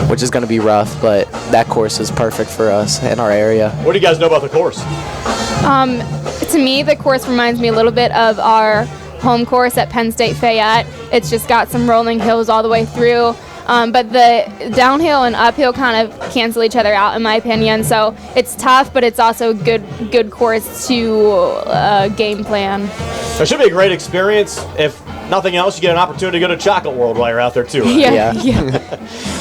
which is going to be rough, but that course is perfect for us in our area. What do you guys know about the course? To me, the course reminds me a little bit of our home course at Penn State Fayette. It's just got some rolling hills all the way through. but the downhill and uphill kind of cancel each other out, in my opinion. So it's tough, but it's also a good course to game plan. It should be a great experience. If nothing else, you get an opportunity to go to Chocolate World while you're out there, too. Right? Yeah.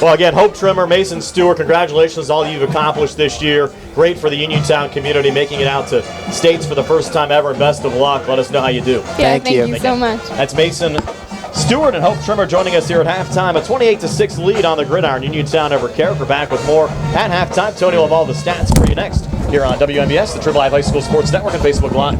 Well, again, Hope Trimmer, Mason Stewart, congratulations on all you've accomplished this year. Great for the Uniontown community, making it out to states for the first time ever, and best of luck. Let us know how you do. Yeah, thank you so much. That's Mason Stewart and Hope Trimmer joining us here at halftime. A 28-6 lead on the gridiron. Uniontown over Carrick. We're back with more at halftime. Tony will have all the stats for you next here on WMBS, the Triple I High School Sports Network, and Facebook Live.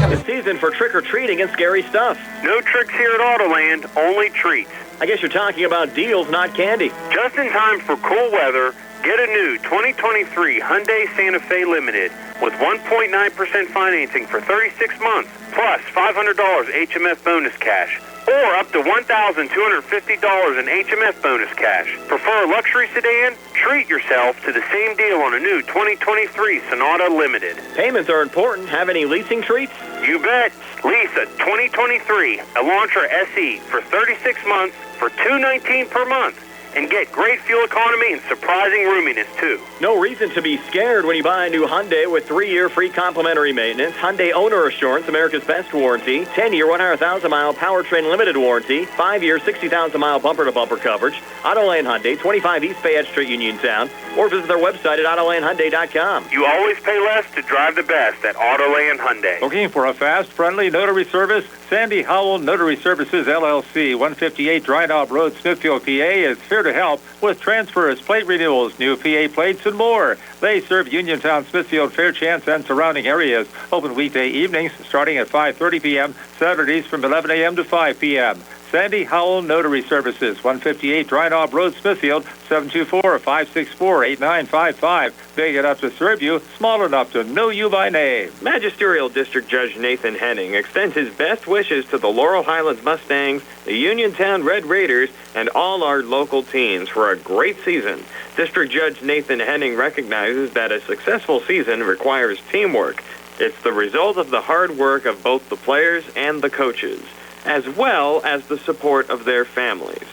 The season for trick-or-treating and scary stuff. No tricks here at Autoland, only treats. I guess you're talking about deals, not candy. Just in time for cool weather, get a new 2023 Hyundai Santa Fe Limited with 1.9% financing for 36 months, plus $500 HMF bonus cash, or up to $1,250 in HMF bonus cash. Prefer a luxury sedan? Treat yourself to the same deal on a new 2023 Sonata Limited. Payments are important. Have any leasing treats? You bet. Lease a 2023 Elantra SE for 36 months for $219 per month. And get great fuel economy and surprising roominess, too. No reason to be scared when you buy a new Hyundai with 3-year free complimentary maintenance, Hyundai Owner Assurance, America's best warranty, 10-year 100,000-mile powertrain limited warranty, 5-year 60,000-mile bumper-to-bumper coverage, Autoland Hyundai, 25 East Fayette Street, Uniontown, or visit their website at AutolandHyundai.com. You always pay less to drive the best at Autoland Hyundai. Looking for a fast, friendly notary service? Sandy Howell Notary Services, LLC, 158 Dry Knob Road, Smithfield, PA, is here to help with transfers, plate renewals, new PA plates, and more. They serve Uniontown, Smithfield, Fairchance, and surrounding areas. Open weekday evenings starting at 5:30 p.m., Saturdays from 11 a.m. to 5 p.m. Sandy Howell Notary Services, 158 Dry Knob Road, Smithfield, 724-564-8955. Big enough to serve you, small enough to know you by name. Magisterial District Judge Nathan Henning extends his best wishes to the Laurel Highlands Mustangs, the Uniontown Red Raiders, and all our local teams for a great season. District Judge Nathan Henning recognizes that a successful season requires teamwork. It's the result of the hard work of both the players and the coaches, as well as the support of their families.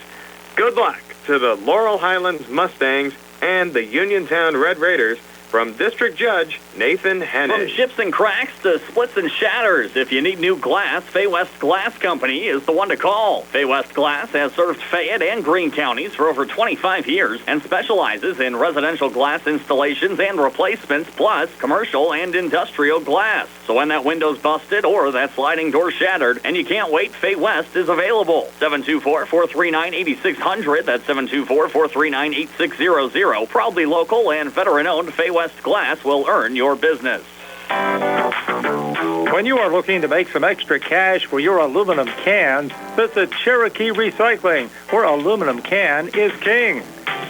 Good luck to the Laurel Highlands Mustangs and the Uniontown Red Raiders from District Judge Nathan Hennig. From chips and cracks to splits and shatters, if you need new glass, Fay West Glass Company is the one to call. Fay West Glass has served Fayette and Greene counties for over 25 years and specializes in residential glass installations and replacements, plus commercial and industrial glass. So when that window's busted or that sliding door shattered and you can't wait, Fay West is available. 724-439-8600. That's 724-439-8600. Proudly local and veteran-owned, Fay West Glass will earn your business. When you are looking to make some extra cash for your aluminum cans, visit Cherokee Recycling, where aluminum can is king.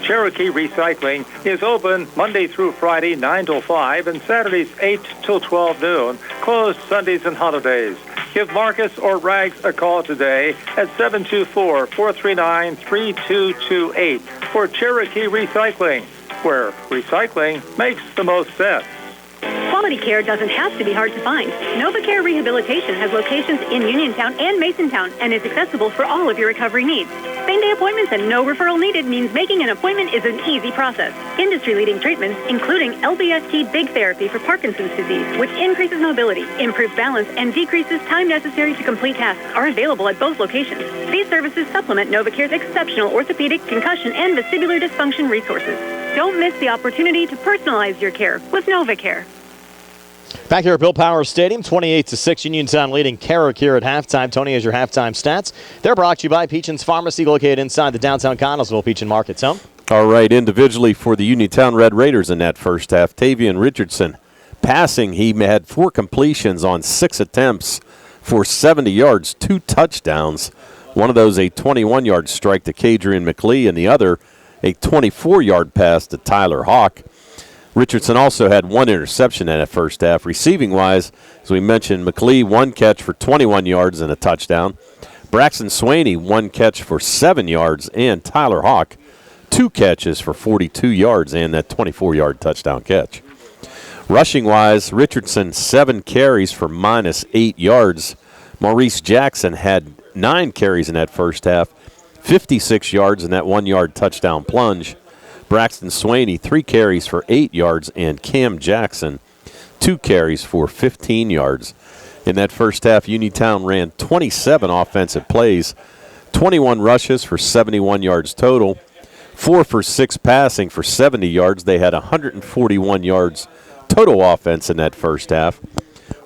Cherokee Recycling is open Monday through Friday, 9 till 5, and Saturdays, 8 till 12 noon, closed Sundays and holidays. Give Marcus or Rags a call today at 724-439-3228 for Cherokee Recycling, where recycling makes the most sense. Quality care doesn't have to be hard to find. NovaCare Rehabilitation has locations in Uniontown and Masontown and is accessible for all of your recovery needs. Same-day appointments and no referral needed means making an appointment is an easy process. Industry-leading treatments, including LBST Big Therapy for Parkinson's disease, which increases mobility, improves balance, and decreases time necessary to complete tasks, are available at both locations. These services supplement NovaCare's exceptional orthopedic, concussion, and vestibular dysfunction resources. Don't miss the opportunity to personalize your care with NovaCare. Back here at Bill Powers Stadium, 28-6, Uniontown leading Carrick here at halftime. Tony has your halftime stats. They're brought to you by Peachin's Pharmacy, located inside the downtown Connellsville Peachin Market Zone. All right, individually for the Uniontown Red Raiders in that first half, Tavian Richardson passing. He had 4 completions on 6 attempts for 70 yards, 2 touchdowns. One of those a 21-yard strike to Kadrian McLee, and the other a 24-yard pass to Tyler Hawk. Richardson also had 1 interception in that first half. Receiving-wise, as we mentioned, McLee 1 catch for 21 yards and a touchdown. Braxton Swaney 1 catch for 7 yards, and Tyler Hawk 2 catches for 42 yards and that 24-yard touchdown catch. Rushing-wise, Richardson 7 carries for -8 yards. Maurice Jackson had 9 carries in that first half, 56 yards in that 1-yard touchdown plunge. Braxton Swaney, 3 carries for 8 yards, and Cam Jackson, 2 carries for 15 yards. In that first half, Uniontown ran 27 offensive plays, 21 rushes for 71 yards total, 4 for 6 passing for 70 yards. They had 141 yards total offense in that first half.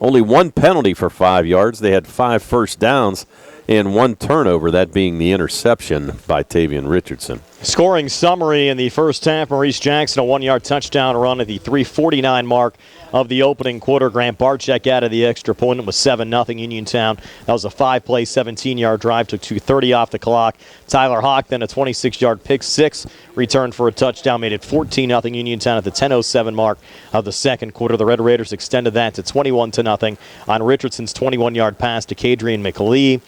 Only 1 penalty for 5 yards. They had 5 first downs and 1 turnover, that being the interception by Tavian Richardson. Scoring summary in the first half, Maurice Jackson, a 1-yard touchdown run at the 3:49 mark of the opening quarter. Grant Barczyk out of the extra point. It was 7-0 Uniontown. That was a 5-play, 17-yard drive. Took 2:30 off the clock. Tyler Hawk then a 26-yard pick six return for a touchdown. Made it 14-0 Uniontown at the 10:07 mark of the second quarter. The Red Raiders extended that to 21-0 on Richardson's 21-yard pass to Kadrian McLee.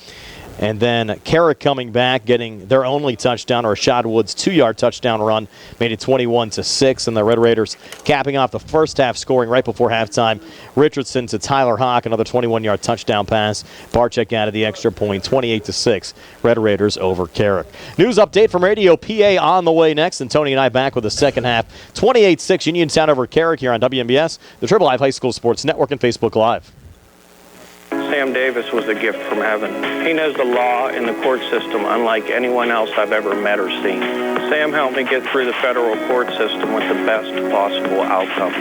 And then Carrick coming back, getting their only touchdown, or Rashad Wood's 2-yard touchdown run, made it 21-6. And the Red Raiders capping off the first half, scoring right before halftime. Richardson to Tyler Hawk, another 21-yard touchdown pass. Barczyk out of the extra point, 28-6. Red Raiders over Carrick. News update from Radio PA on the way next. And Tony and I back with the second half. 28-6 Uniontown over Carrick here on WMBS, the Triple I High School Sports Network, and Facebook Live. Sam Davis was a gift from heaven. He knows the law and the court system unlike anyone else I've ever met or seen. Sam helped me get through the federal court system with the best possible outcome.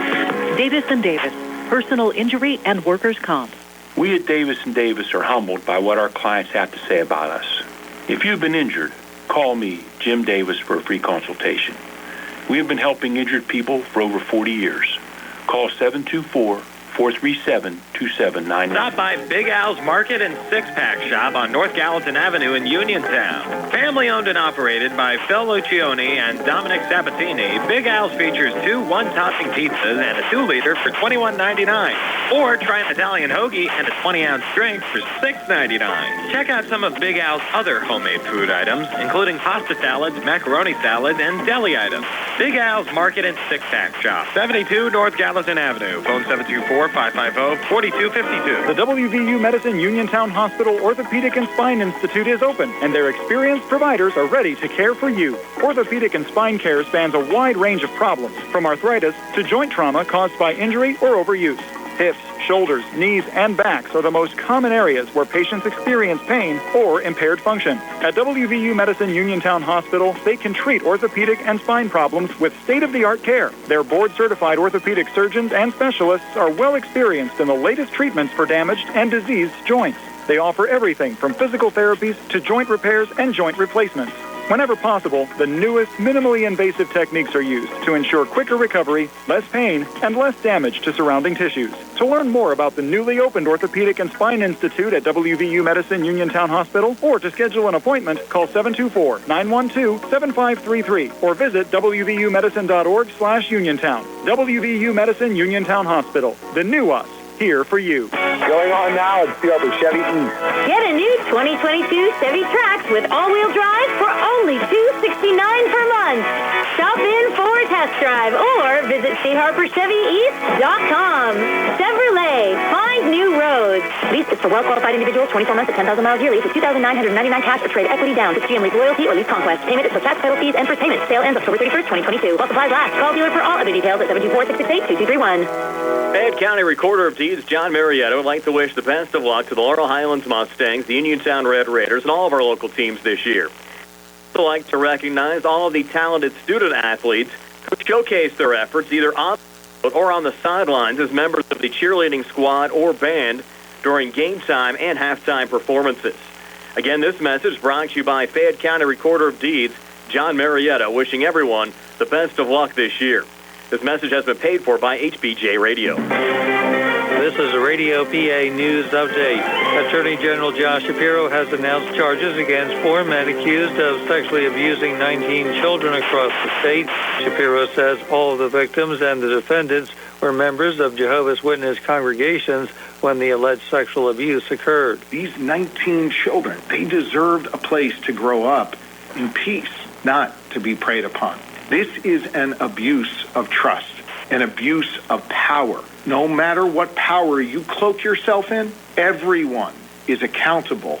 Davis & Davis, personal injury and workers' comp. We at Davis & Davis are humbled by what our clients have to say about us. If you've been injured, call me, Jim Davis, for a free consultation. We have been helping injured people for over 40 years. Call 724-437-2799. Stop by Big Al's Market and Six-Pack Shop on North Gallatin Avenue in Uniontown. Family owned and operated by Phil Lucioni and Dominic Sabatini, Big Al's features 2 one-topping pizzas and a 2-liter for $21.99. Or try an Italian hoagie and a 20-ounce drink for $6.99. Check out some of Big Al's other homemade food items, including pasta salads, macaroni salads, and deli items. Big Al's Market and Six-Pack Shop, 72 North Gallatin Avenue. Phone 724-550-4252. The WVU Medicine Uniontown Hospital Orthopedic and Spine Institute is open, and their experienced providers are ready to care for you. Orthopedic and spine care spans a wide range of problems, from arthritis to joint trauma caused by injury or overuse. Hips, shoulders, knees, and backs are the most common areas where patients experience pain or impaired function. At WVU Medicine Uniontown Hospital, they can treat orthopedic and spine problems with state-of-the-art care. Their board-certified orthopedic surgeons and specialists are well experienced in the latest treatments for damaged and diseased joints. They offer everything from physical therapies to joint repairs and joint replacements. Whenever possible, the newest, minimally invasive techniques are used to ensure quicker recovery, less pain, and less damage to surrounding tissues. To learn more about the newly opened Orthopedic and Spine Institute at WVU Medicine Uniontown Hospital, or to schedule an appointment, call 724-912-7533 or visit wvumedicine.org/Uniontown. WVU Medicine Uniontown Hospital, the new us, here for you. Going on now at the Chevy East. Get a new 2022 Chevy Trax with all-wheel drive for only $269 per month. Stop in for a test drive or visit CHarperChevyEast.com. Chevrolet, find new roads. Lease is for well-qualified individuals, 24 months at 10,000 miles yearly with $2,999 cash or trade equity down. It's GM Lease Loyalty or Lease Conquest. Payment is for tax, title fees, and first payment. Sale ends October 31st, 2022. While supplies last. Call dealer for all other details at 724-668-2231. Fayette County Recorder of Deeds John Marietta would like to wish the best of luck to the Laurel Highlands Mustangs, the Uniontown Red Raiders, and all of our local teams this year. I'd also like to recognize all of the talented student athletes who showcase their efforts either on or on the sidelines as members of the cheerleading squad or band during game time and halftime performances. Again, this message brought to you by Fayette County Recorder of Deeds John Marietta, wishing everyone the best of luck this year. This message has been paid for by HBJ Radio. This is a Radio PA News Update. Attorney General Josh Shapiro has announced charges against 4 men accused of sexually abusing 19 children across the state. Shapiro says all of the victims and the defendants were members of Jehovah's Witness congregations when the alleged sexual abuse occurred. These 19 children, they deserved a place to grow up in peace, not to be preyed upon. This is an abuse of trust, an abuse of power. No matter what power you cloak yourself in, everyone is accountable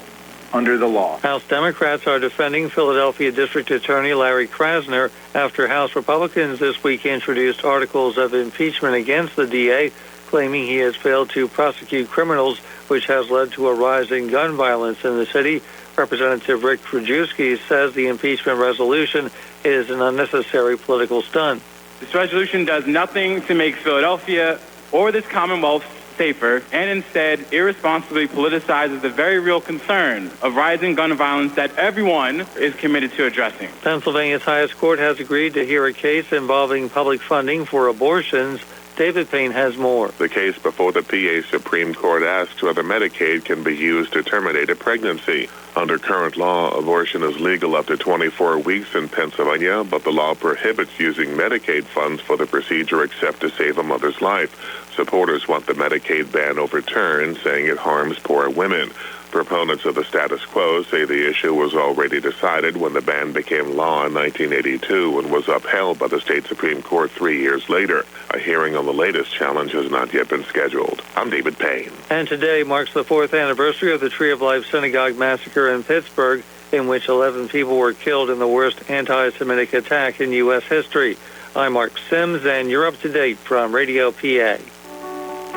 under the law. House Democrats are defending Philadelphia District Attorney Larry Krasner after House Republicans this week introduced articles of impeachment against the DA, claiming he has failed to prosecute criminals, which has led to a rise in gun violence in the city. Representative Rick Krajewski says the impeachment resolution is an unnecessary political stunt. This resolution does nothing to make Philadelphia or this Commonwealth safer, and instead irresponsibly politicizes the very real concern of rising gun violence that everyone is committed to addressing. Pennsylvania's highest court has agreed to hear a case involving public funding for abortions. David Payne has more. The case before the PA Supreme Court asks whether Medicaid can be used to terminate a pregnancy. Under current law, abortion is legal up to 24 weeks in Pennsylvania, but the law prohibits using Medicaid funds for the procedure except to save a mother's life. Supporters want the Medicaid ban overturned, saying it harms poor women. Proponents of the status quo say the issue was already decided when the ban became law in 1982 and was upheld by the state Supreme Court 3 years later. A hearing on the latest challenge has not yet been scheduled. I'm David Payne. And today marks the 4th anniversary of the Tree of Life Synagogue massacre in Pittsburgh, in which 11 people were killed in the worst anti-Semitic attack in U.S. history. I'm Mark Sims, and you're up to date from Radio PA.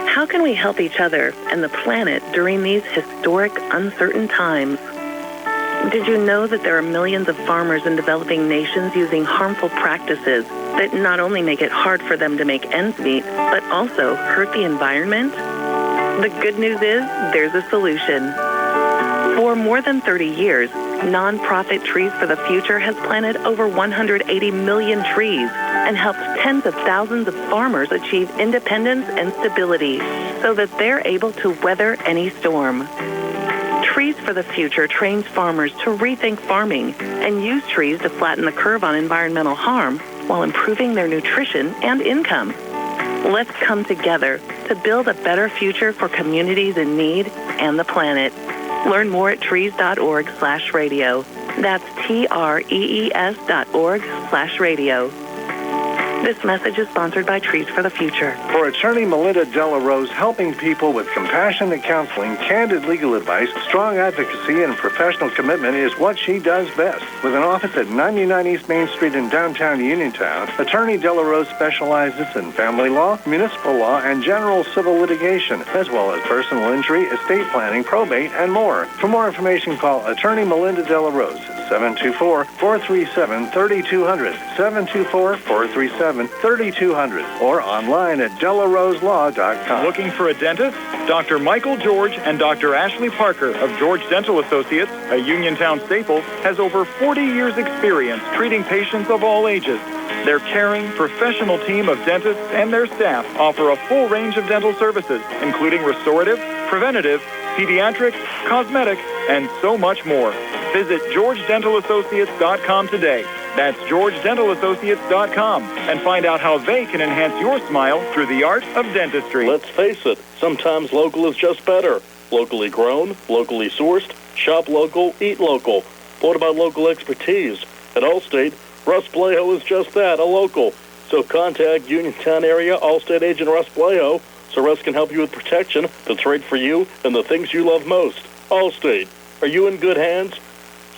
How can we help each other and the planet during these historic, uncertain times? Did you know that there are millions of farmers in developing nations using harmful practices that not only make it hard for them to make ends meet, but also hurt the environment? The good news is there's a solution. For more than 30 years, nonprofit Trees for the Future has planted over 180 million trees and helped tens of thousands of farmers achieve independence and stability so that they're able to weather any storm. Trees for the Future trains farmers to rethink farming and use trees to flatten the curve on environmental harm while improving their nutrition and income. Let's come together to build a better future for communities in need and the planet. Learn more at trees.org/radio. That's TREES.org/radio. This message is sponsored by Trees for the Future. For attorney Melinda Della Rose, helping people with compassionate counseling, candid legal advice, strong advocacy, and professional commitment is what she does best. With an office at 99 East Main Street in downtown Uniontown, attorney Della Rose specializes in family law, municipal law, and general civil litigation, as well as personal injury, estate planning, probate, and more. For more information, call attorney Melinda Della Rose at 724-437-3200, 724-437-3200, or online at DellaRoseLaw.com. Looking for a dentist? Dr. Michael George and Dr. Ashley Parker of George Dental Associates, a Uniontown staple, has over 40 years' experience treating patients of all ages. Their caring, professional team of dentists and their staff offer a full range of dental services, including restorative, preventative, pediatric, cosmetic, and so much more. Visit GeorgeDentalAssociates.com today. That's GeorgeDentalAssociates.com, and find out how they can enhance your smile through the art of dentistry. Let's face it, sometimes local is just better. Locally grown, locally sourced, shop local, eat local. What about local expertise? At Allstate, Russ Blejo is just that, a local. So contact Uniontown area Allstate agent Russ Blejo so Russ can help you with protection that's right for you and the things you love most. Allstate, are you in good hands?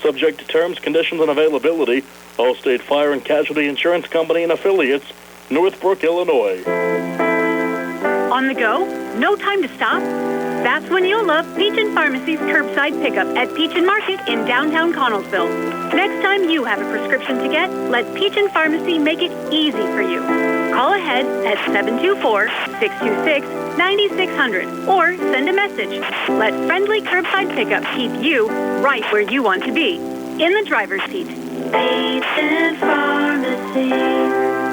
Subject to terms, conditions, and availability. Allstate Fire and Casualty Insurance Company and Affiliates, Northbrook, Illinois. On the go? No time to stop? That's when you'll love Peach & Pharmacy's curbside pickup at Peach & Market in downtown Connellsville. Next time you have a prescription to get, let Peach & Pharmacy make it easy for you. Call ahead at 724-626-9600 or send a message. Let friendly curbside pickup keep you right where you want to be, in the driver's seat. Peach & Pharmacy,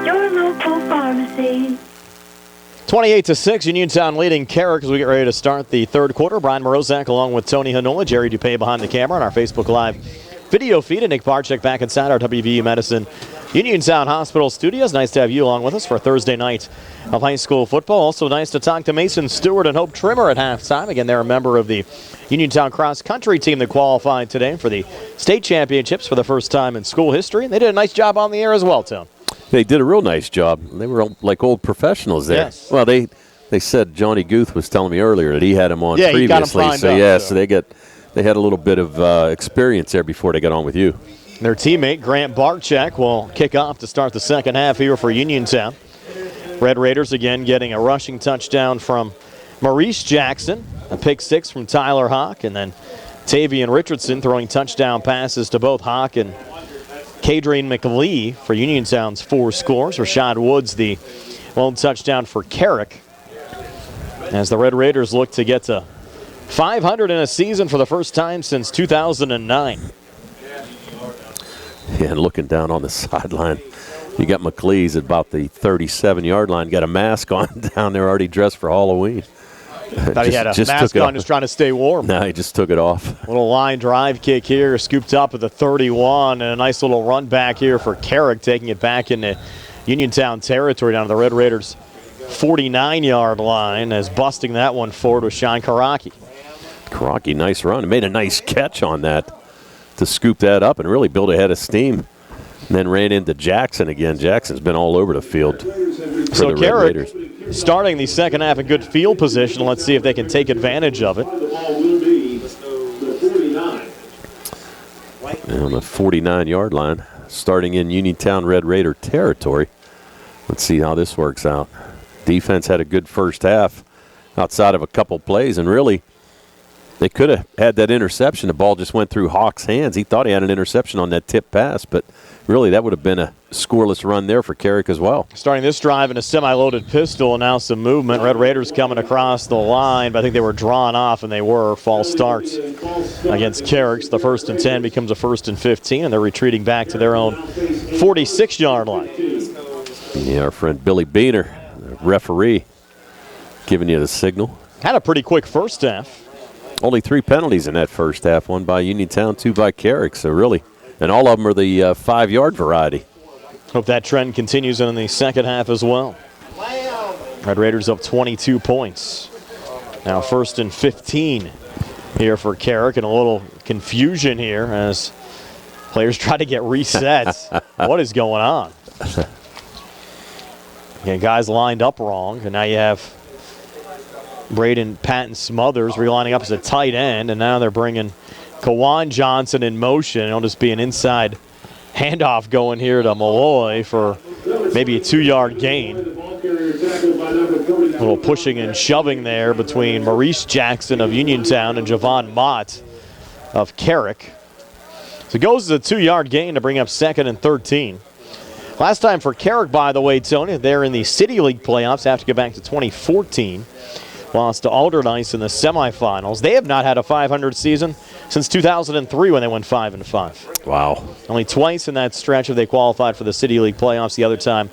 your local pharmacy. 28-6, Uniontown leading Carrick as we get ready to start the third quarter. Brian Morozak along with Tony Hanola, Jerry Dupay behind the camera on our Facebook Live video feed, and Nick Barczyk back inside our WVU Medicine Uniontown Hospital studios. Nice to have you along with us for Thursday night of high school football. Also nice to talk to Mason Stewart and Hope Trimmer at halftime. Again, they're a member of the Uniontown cross country team that qualified today for the state championships for the first time in school history. They did a nice job on the air as well, Tim. They did a real nice job. They were like old professionals there. Yes. Well, they said Johnny Guth was telling me earlier that he had him on previously. Got him so up, so they they had a little bit of experience there before they got on with you. Their teammate, Grant Barczyk, will kick off to start the second half here for Uniontown. Red Raiders again getting a rushing touchdown from Maurice Jackson, a pick six from Tyler Hawk, and then Tavian Richardson throwing touchdown passes to both Hawk and Kadrain McLee for Uniontown's 4 scores. Rashad Woods the lone touchdown for Carrick, as the Red Raiders look to get to 500 in a season for the first time since 2009. Yeah, and looking down on the sideline, you got McLee's at about the 37-yard line. Got a mask on down there, already dressed for Halloween. Thought he had a mask on, just trying to stay warm. No, he just took it off. Little line drive kick here, scooped up at the 31, and a nice little run back here for Carrick, taking it back into Uniontown territory down to the Red Raiders' 49-yard line, as busting that one forward was Sean Karaki. Karaki, nice run. He made a nice catch on that to scoop that up and really build a head of steam. And then ran into Jackson again. Jackson's been all over the field for the Red Raiders. Starting the second half in good field position. Let's see if they can take advantage of it. And on the 49-yard line, starting in Uniontown Red Raider territory. Let's see how this works out. Defense had a good first half outside of a couple plays, and really they could have had that interception. The ball just went through Hawk's hands. He thought he had an interception on that tip pass, but really that would have been a scoreless run there for Carrick as well. Starting this drive in a semi-loaded pistol, and now some movement. Red Raiders coming across the line, but I think they were drawn off, and they were. False starts against Carrick. So the 1st and 10 becomes a 1st and 15, and they're retreating back to their own 46-yard line. Yeah, our friend Billy Beaner, the referee, giving you the signal. Had a pretty quick first half. Only 3 penalties in that first half, 1 by Uniontown, 2 by Carrick, so really, and all of them are the 5-yard variety. Hope that trend continues in the second half as well. Red Raiders up 22 points. Now 1st and 15 here for Carrick, and a little confusion here as players try to get resets. What is going on? Yeah, guys lined up wrong, and now you have Braden Patton Smothers relining up as a tight end, and now they're bringing Kawan Johnson in motion. It'll just be an inside handoff going here to Malloy for maybe a 2-yard gain. A little pushing and shoving there between Maurice Jackson of Uniontown and Javon Mott of Carrick. So it goes as a 2-yard gain to bring up 2nd and 13. Last time for Carrick, by the way, Tony, they're in the City League playoffs. Have to go back to 2014. Lost to Alderdice in the semifinals. They have not had a 500 season since 2003 when they went 5-5. Wow. Only twice in that stretch have they qualified for the City League playoffs. The other time,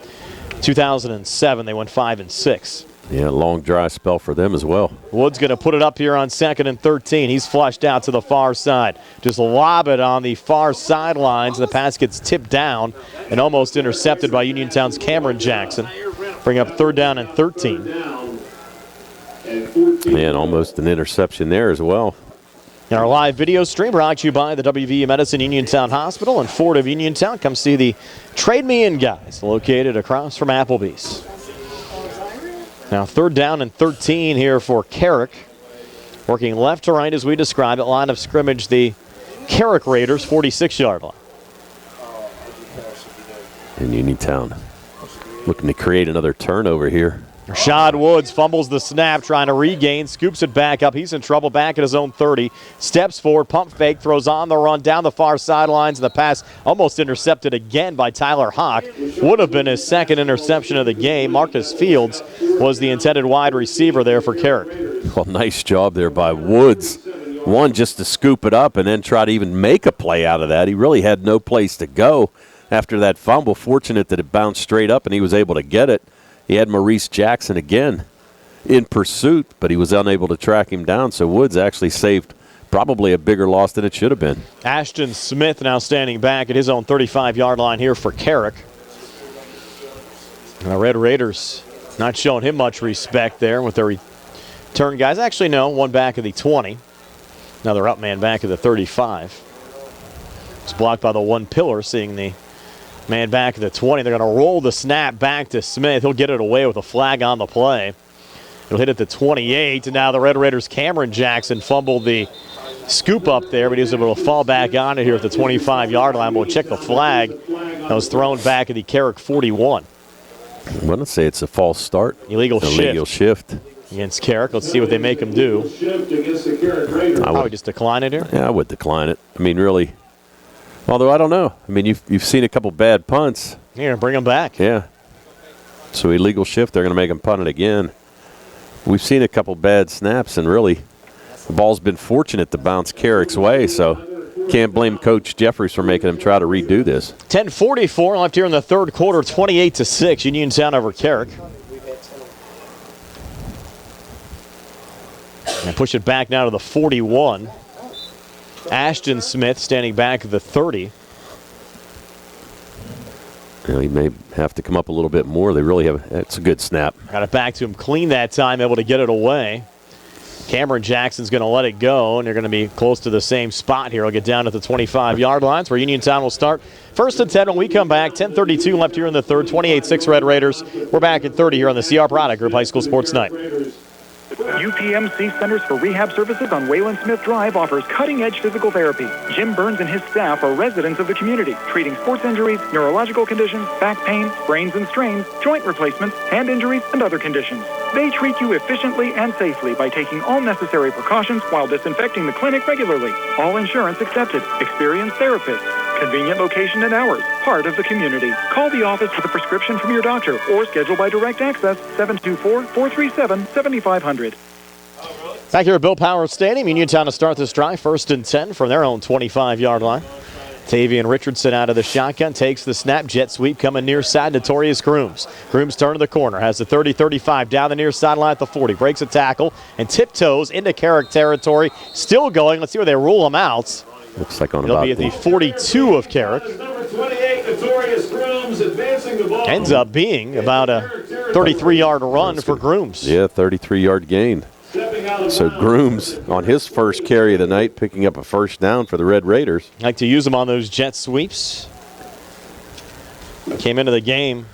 2007, they went 5-6. Yeah, long dry spell for them as well. Wood's going to put it up here on 2nd and 13. He's flushed out to the far side. Just lob it on the far sidelines. The pass gets tipped down and almost intercepted by Uniontown's Cameron Jackson. Bring up 3rd down and 13. Man, almost an interception there as well. In our live video stream brought to you by the WVU Medicine Uniontown Hospital and Ford of Uniontown. Come see the Trade Me In guys located across from Applebee's. Now 3rd down and 13 here for Carrick. Working left to right as we described it. Line of scrimmage, the Carrick Raiders 46-yard line. In Uniontown looking to create another turnover here. Rashad Woods fumbles the snap, trying to regain, scoops it back up. He's in trouble back at his own 30. Steps forward, pump fake, throws on the run down the far sidelines. And the pass almost intercepted again by Tyler Hawk. Would have been his 2nd interception of the game. Marcus Fields was the intended wide receiver there for Carrick. Well, nice job there by Woods. One, just to scoop it up and then try to even make a play out of that. He really had no place to go after that fumble. Fortunate that it bounced straight up and he was able to get it. He had Maurice Jackson again in pursuit, but he was unable to track him down. So Woods actually saved probably a bigger loss than it should have been. Ashton Smith now standing back at his own 35-yard line here for Carrick. The Red Raiders not showing him much respect there with their return guys. Actually, no, one back at the 20. Another up man back at the 35. It's blocked by the one pillar, seeing the man back at the 20. They're going to roll the snap back to Smith. He'll get it away with a flag on the play. He'll hit it to 28. And now the Red Raiders' Cameron Jackson fumbled the scoop up there, but he was able to fall back on it here at the 25-yard line. We'll check the flag. That was thrown back at the Carrick 41. I'm going to say it's a false start. Illegal shift. Against Carrick. Let's see what they make him do. I would just decline it here? Yeah, I would decline it. I mean, really. Although, I don't know. I mean, you've seen a couple bad punts. Here, bring them back. Yeah. So illegal shift, they're going to make him punt it again. We've seen a couple bad snaps, and really, the ball's been fortunate to bounce Carrick's way, so can't blame Coach Jeffries for making him try to redo this. 10:44 left here in the third quarter, 28-6, Uniontown over Carrick. And push it back now to the 41. Ashton Smith standing back at the 30. You know, he may have to come up a little bit more. They really have. It's a good snap. Got it back to him clean that time, able to get it away. Cameron Jackson's going to let it go, and they're going to be close to the same spot here. He'll get down at the 25-yard lines where Uniontown will start. 1st and 10 when we come back. 10:32 left here in the third. 28-6 Red Raiders. We're back at 30 here on the CR Product Group High School Sports Night. UPMC Centers for Rehab Services on Wayland Smith Drive offers cutting-edge physical therapy. Jim Burns and his staff are residents of the community, treating sports injuries, neurological conditions, back pain, sprains and strains, joint replacements, hand injuries, and other conditions. They treat you efficiently and safely by taking all necessary precautions while disinfecting the clinic regularly. All insurance accepted. Experienced therapists. Convenient location and hours. Part of the community. Call the office with a prescription from your doctor or schedule by direct access 724-437-7500. Back here at Bill Power Stadium, Uniontown to start this drive. 1st and 10 from their own 25-yard line. Tavian Richardson out of the shotgun, takes the snap, jet sweep coming near side, Notorious Grooms. Grooms turn to the corner, has the 30-35 down the near sideline at the 40, breaks a tackle and tiptoes into Carrick territory. Still going, let's see where they rule him out. Looks like on He'll about be at the 42 of Carrick. Ends up being about a 33-yard run for Grooms. Yeah, 33-yard gain. So Grooms on his first carry of the night, picking up a first down for the Red Raiders. Like to use him on those jet sweeps. Came into the game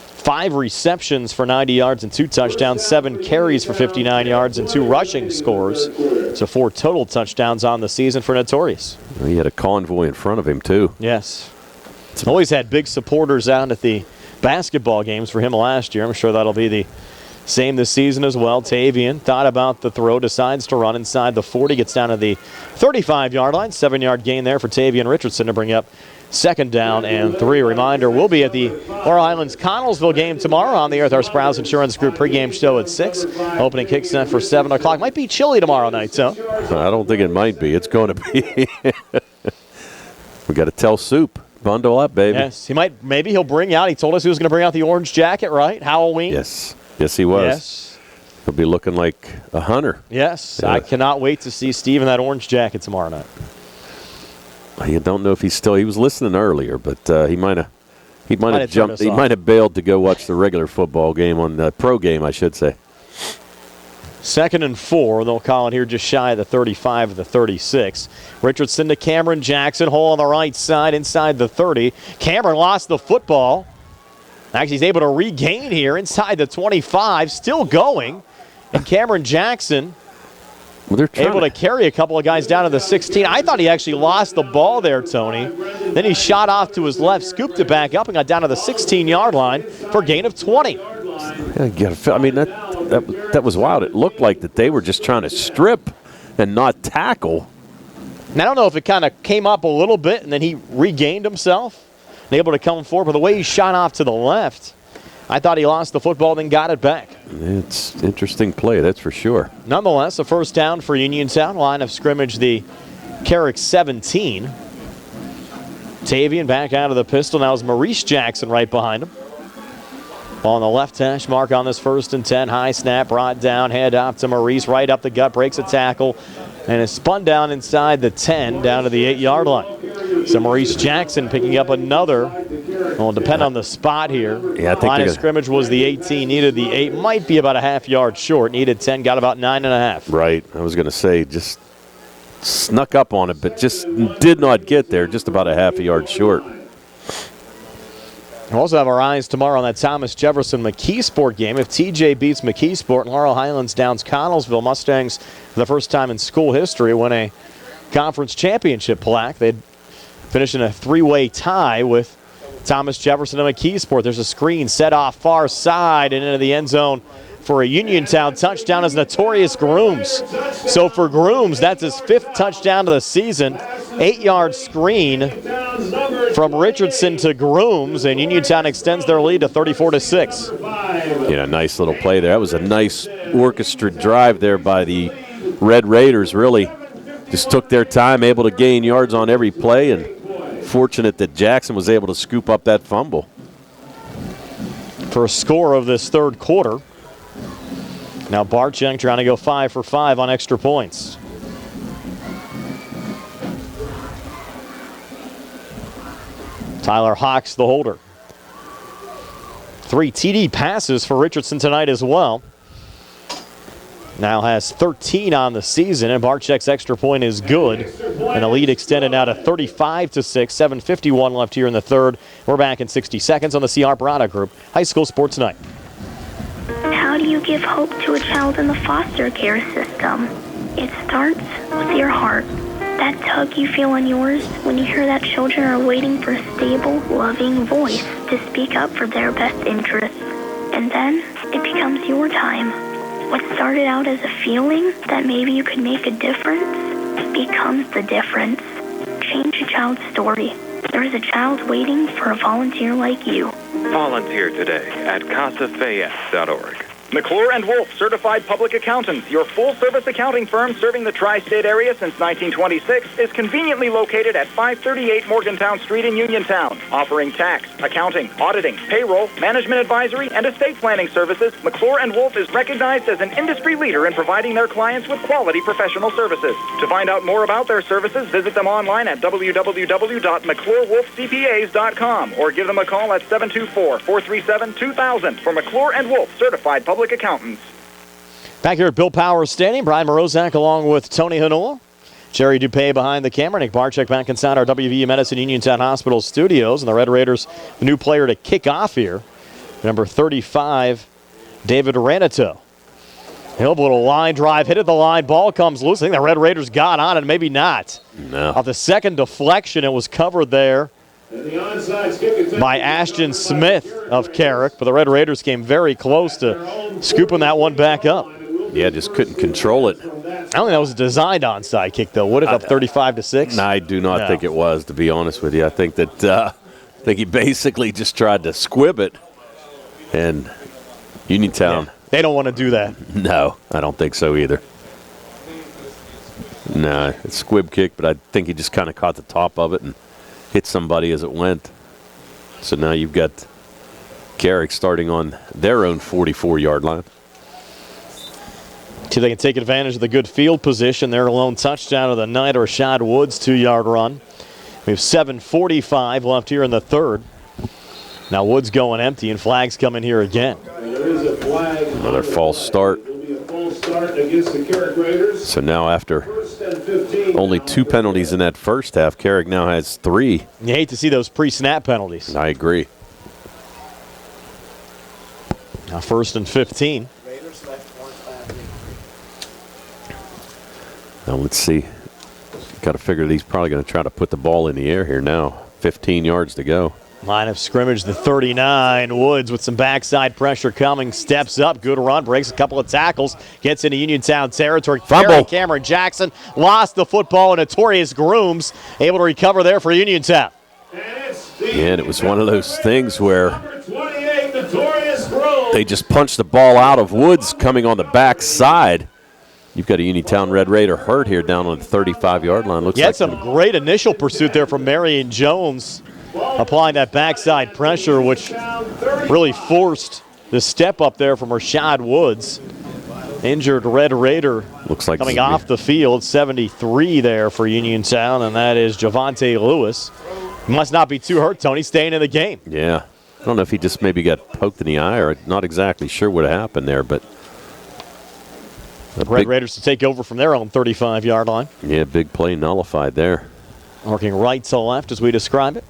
5 receptions for 90 yards and 2 touchdowns, 7 carries for 59 yards and 2 rushing scores. So 4 total touchdowns on the season for Notorious. Well, he had a convoy in front of him, too. Yes. Always had big supporters out at the basketball games for him last year. I'm sure that'll be the same this season as well. Tavian thought about the throw, decides to run inside the 40, gets down to the 35-yard line. 7-yard gain there for Tavian Richardson to bring up 2nd down and 3. Reminder, we'll be at the Laurel Highlands Connellsville game tomorrow on the air with our Sprouse Insurance Group pregame show at 6. Opening kick set for 7 o'clock. Might be chilly tomorrow night, so. I don't think it might be. It's going to be. We got to tell Soup. Bundle up, baby. Yes, maybe he'll bring out, he told us he was going to bring out the orange jacket, right? Halloween. Yes, he was. Yes. He'll be looking like a hunter. Yes, yeah. I cannot wait to see Steve in that orange jacket tomorrow night. I don't know if he was listening earlier, but he might have jumped. He might have bailed to go watch the regular football game on the pro game, I should say. 2nd and 4. They'll call it here just shy of the 35 of the 36. Richardson to Cameron Jackson. Hole on the right side inside the 30. Cameron lost the football. Actually, he's able to regain here inside the 25. Still going. And Cameron Jackson able to carry a couple of guys down to the 16. I thought he actually lost the ball there, Tony. Then he shot off to his left, scooped it back up, and got down to the 16-yard line for a gain of 20. I mean, that was wild. It looked like that they were just trying to strip and not tackle. And I don't know if it kind of came up a little bit and then he regained himself and able to come forward. But the way he shot off to the left, I thought he lost the football, then got it back. It's interesting play, that's for sure. Nonetheless, a first down for Uniontown. Line of scrimmage, the Carrick 17. Tavian back out of the pistol. Now is Maurice Jackson right behind him. Ball on the left hash mark on this 1st and 10. High snap, brought down, hand off to Maurice. Right up the gut, breaks a tackle, and is spun down inside the 10, down to the 8-yard line. So Maurice Jackson picking up another. Well, depend on the spot here. Yeah, I think line of scrimmage was the 18, needed the 8. Might be about a half-yard short. Needed 10, got about 9.5. Right. I was going to say just snuck up on it, but just did not get there. Just about a half a yard short. We'll also have our eyes tomorrow on that Thomas Jefferson McKeesport game. If TJ beats McKeesport and Laurel Highlands downs Connellsville, Mustangs, for the first time in school history, win a conference championship plaque. They'd finish in a three-way tie with Thomas Jefferson and McKeesport. There's a screen set off far side and into the end zone for a Uniontown touchdown as Notorious Grooms. So for Grooms, that's his 5th touchdown of the season. 8-yard screen from Richardson to Grooms, and Uniontown extends their lead to 34-6. Yeah, nice little play there. That was a nice orchestra drive there by the Red Raiders. Really just took their time, able to gain yards on every play, and fortunate that Jackson was able to scoop up that fumble. For a score of this third quarter, now Barczyk trying to go 5 for 5 on extra points. Tyler Hawks, the holder. 3 TD passes for Richardson tonight as well. Now has 13 on the season, and Barczyk's extra point is good. And the lead extended now to 35-6, 7:51 left here in the third. We're back in 60 seconds on the C. Parada Group High School Sports Night. How do you give hope to a child in the foster care system? It starts with your heart. That tug you feel in yours when you hear that children are waiting for a stable, loving voice to speak up for their best interests. And then it becomes your time. What started out as a feeling that maybe you could make a difference becomes the difference. Change a child's story. There is a child waiting for a volunteer like you. Volunteer today at CasaFayette.org. McClure & Wolf, Certified Public Accountants, your full-service accounting firm serving the tri-state area since 1926, is conveniently located at 538 Morgantown Street in Uniontown. Offering tax, accounting, auditing, payroll, management advisory, and estate planning services, McClure & Wolf is recognized as an industry leader in providing their clients with quality professional services. To find out more about their services, visit them online at www.McClureWolfCPAs.com or give them a call at 724-437-2000 for McClure & Wolf, Certified Public Accountants. Back here at Bill Powers Stadium, Brian Morozak along with Tony Hanoa. Jerry Dupay behind the camera. Nick Barczyk back inside our WVU Medicine Uniontown Hospital studios. And the Red Raiders, the new player to kick off here, number 35, David Ranito. He'll put a line drive, hit at the line, ball comes loose. I think the Red Raiders got on it, maybe not. No. Off the second deflection, it was covered there by Ashton Smith of Carrick, but the Red Raiders came very close to scooping that one back up. Yeah, just couldn't control it. I don't think that was a designed onside kick, though. Would it up 35-6? No, I do not think it was, to be honest with you. I think that he basically just tried to squib it, and Uniontown. Yeah, they don't want to do that. No, I don't think so either. No, it's a squib kick, but I think he just kind of caught the top of it and hit somebody as it went. So now you've got Carrick starting on their own 44-yard line. See if they can take advantage of the good field position. Their lone touchdown of the night, Rashad Woods' 2-yard run. We have 7:45 left here in the third. Now Woods going empty, and flags coming here again. Another false start. Against the Carrick Raiders. So now after only 2 penalties in that first half, Carrick now has 3. You hate to see those pre-snap penalties. I agree. Now 1st and 15. Now let's see. Got to figure he's probably going to try to put the ball in the air here now. 15 yards to go. Line of scrimmage, the 39. Woods with some backside pressure coming. Steps up. Good run. Breaks a couple of tackles. Gets into Uniontown territory. Fumble. Cameron Jackson lost the football. And Notorious Grooms able to recover there for Uniontown. And it was one of those things where they just punched the ball out of Woods coming on the backside. You've got a Uniontown Red Raider hurt here down on the 35-yard line. Looks like some great initial pursuit there from Marion Jones, applying that backside pressure, which really forced the step up there from Rashad Woods. Injured Red Raider looks like coming off the field, 73 there for Uniontown, and that is Javante Lewis. Must not be too hurt, Tony, staying in the game. Yeah. I don't know if he just maybe got poked in the eye or not exactly sure what happened there, but Red Raiders to take over from their own 35-yard line. Yeah, big play nullified there. Working right to left as we describe it.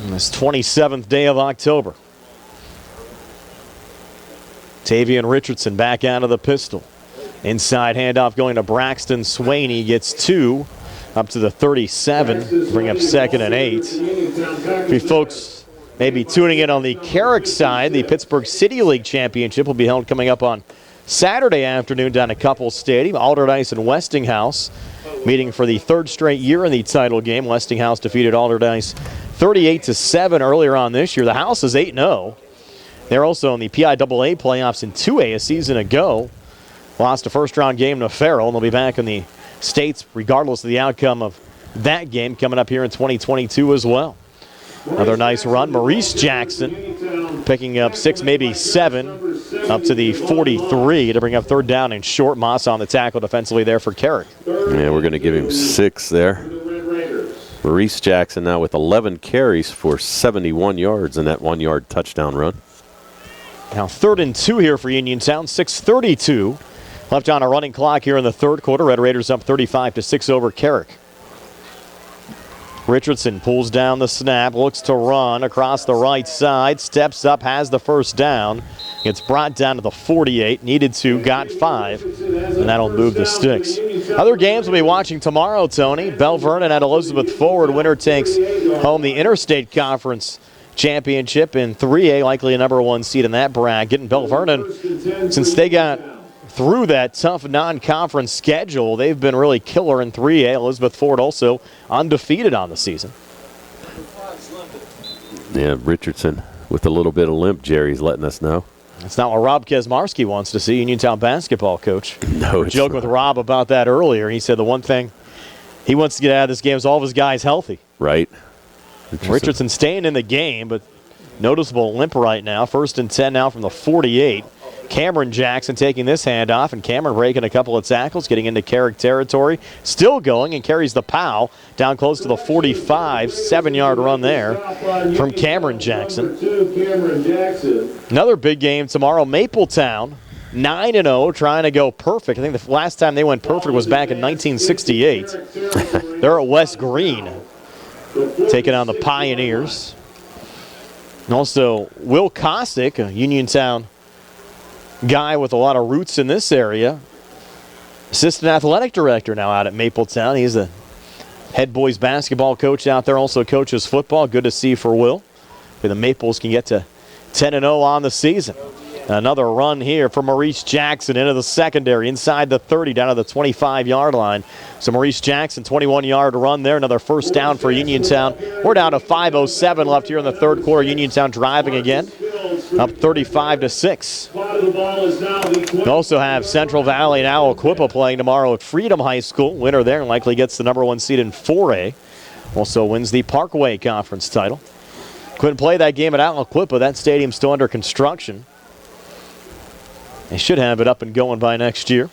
This 27th day of October. Tavian Richardson back out of the pistol. Inside handoff going to Braxton Swain. He gets 2 up to the 37. Bring up 2nd and 8. For you folks maybe tuning in on the Carrick side, the Pittsburgh City League Championship will be held coming up on Saturday afternoon down at Couples Stadium. Alderdice and Westinghouse meeting for the 3rd straight year in the title game. Westinghouse defeated Alderdice 38-7 earlier on this year. The House is 8-0. They're also in the PIAA playoffs in 2A a season ago. Lost a first-round game to Farrell, and they'll be back in the States regardless of the outcome of that game coming up here in 2022 as well. Another nice run. Maurice Jackson picking up 6, maybe 7, up to the 43 to bring up 3rd down and short. Moss on the tackle defensively there for Carrick. Yeah, we're going to give him 6 there. Maurice Jackson now with 11 carries for 71 yards in that 1-yard touchdown run. Now 3rd and 2 here for Uniontown. 6:32 left on a running clock here in the 3rd quarter. Red Raiders up 35-6 over Carrick. Richardson pulls down the snap, looks to run across the right side, steps up, has the first down. Gets brought down to the 48, needed to, got 5, and that'll move the sticks. Other games we'll be watching tomorrow, Tony. Bell Vernon at Elizabeth Forward. Winner takes home the Interstate Conference Championship in 3A, likely a number 1 seed in that bracket. And Bell Vernon, since they got through that tough non-conference schedule, they've been really killer in 3A. Elizabeth Ford also undefeated on the season. Yeah, Richardson with a little bit of limp, Jerry's letting us know. That's not what Rob Kesmarski wants to see, Uniontown basketball coach. No, it's joked with Rob about that earlier. He said the one thing he wants to get out of this game is all of his guys healthy. Right. Richardson staying in the game, but noticeable limp right now. 1st and 10 now from the 48. Cameron Jackson taking this handoff, and Cameron breaking a couple of tackles, getting into Carrick territory. Still going and carries the POW down close to the 45. 7-yard run there from Cameron Jackson. Another big game tomorrow. Mapletown 9-0, trying to go perfect. I think the last time they went perfect was back in 1968. They're at West Green, taking on the Pioneers. And also Will Kosick, a Uniontown guy with a lot of roots in this area, assistant athletic director now out at Mapletown. He's the head boys basketball coach out there, also coaches football. Good to see for Will. The Maples can get to 10-0 on the season. Another run here for Maurice Jackson into the secondary, inside the 30, down to the 25-yard line. So Maurice Jackson, 21-yard run there. Another first down for Uniontown. We're down to 5:07 left here in the 3rd quarter. Uniontown driving again, up 35-6. We also have Central Valley and Aliquippa playing tomorrow at Freedom High School. Winner there likely gets the number 1 seed in 4A. Also wins the Parkway Conference title. Couldn't play that game at Aliquippa. That stadium's still under construction. They should have it up and going by next year.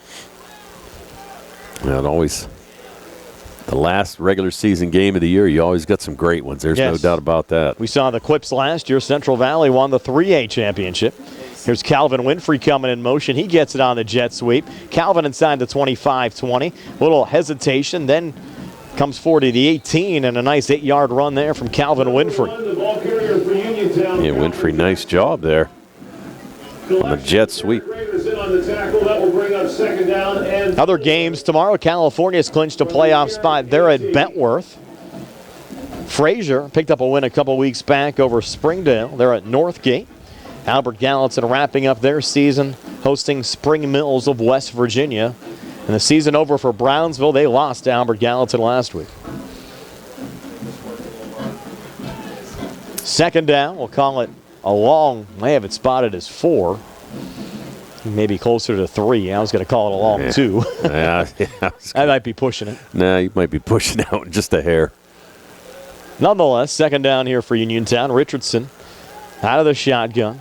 Yeah, it always, the last regular season game of the year, you always got some great ones. There's no doubt about that. We saw the Quips last year. Central Valley won the 3A championship. Here's Calvin Winfrey coming in motion. He gets it on the jet sweep. Calvin inside the 25-20. Little hesitation, then comes forward to the 18, and a nice 8-yard run there from Calvin Winfrey. Yeah, Winfrey, nice job there on the jet sweep. Other games tomorrow. California's clinched a playoff spot. They're at Bentworth. Fraser picked up a win a couple weeks back over Springdale. They're at Northgate. Albert Gallatin wrapping up their season hosting Spring Mills of West Virginia. And the season over for Brownsville. They lost to Albert Gallatin last week. 2nd down. We'll call it a long. I have it spotted as 4. Maybe closer to 3. I was going to call it a long 2. I might be pushing it. Nah, you might be pushing out just a hair. Nonetheless, 2nd down here for Uniontown. Richardson out of the shotgun.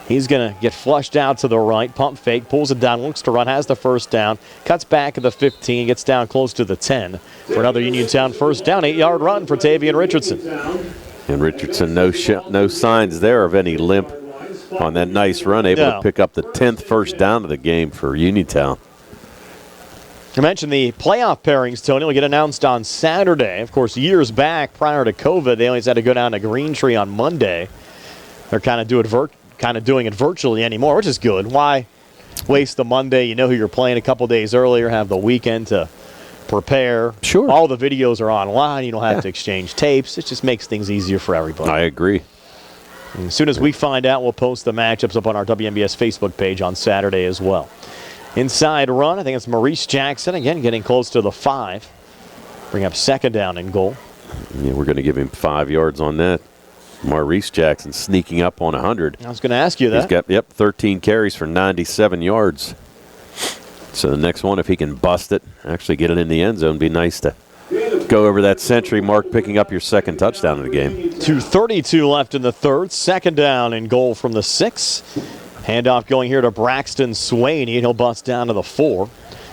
He's going to get flushed out to the right. Pump fake, pulls it down, looks to run, has the first down. Cuts back at the 15, gets down close to the 10 for another Uniontown first down. 8-yard run for Tavian Richardson. And Richardson, no signs there of any limp on that nice run, able to pick up the 10th first down of the game for Uniontown. I mentioned the playoff pairings, Tony, will get announced on Saturday. Of course, years back, prior to COVID, they always had to go down to Green Tree on Monday. They're kind of doing it virtually anymore, which is good. Why waste the Monday? You know who you're playing a couple days earlier, have the weekend to prepare. Sure. All the videos are online. You don't have to exchange tapes. It just makes things easier for everybody. I agree. And as soon as we find out, we'll post the matchups up on our WMBS Facebook page on Saturday as well. Inside run, I think it's Maurice Jackson, again, getting close to the 5. Bring up second down and goal. Yeah, we're going to give him 5 yards on that. Maurice Jackson sneaking up on 100. I was going to ask you that. He's got, 13 carries for 97 yards. So the next one, if he can bust it, actually get it in the end zone, be nice to go over that century mark, picking up your second touchdown of the game. 2:32 left in the third. Second down and goal from the 6. Handoff going here to Braxton Swaney, and he'll bust down to the 4.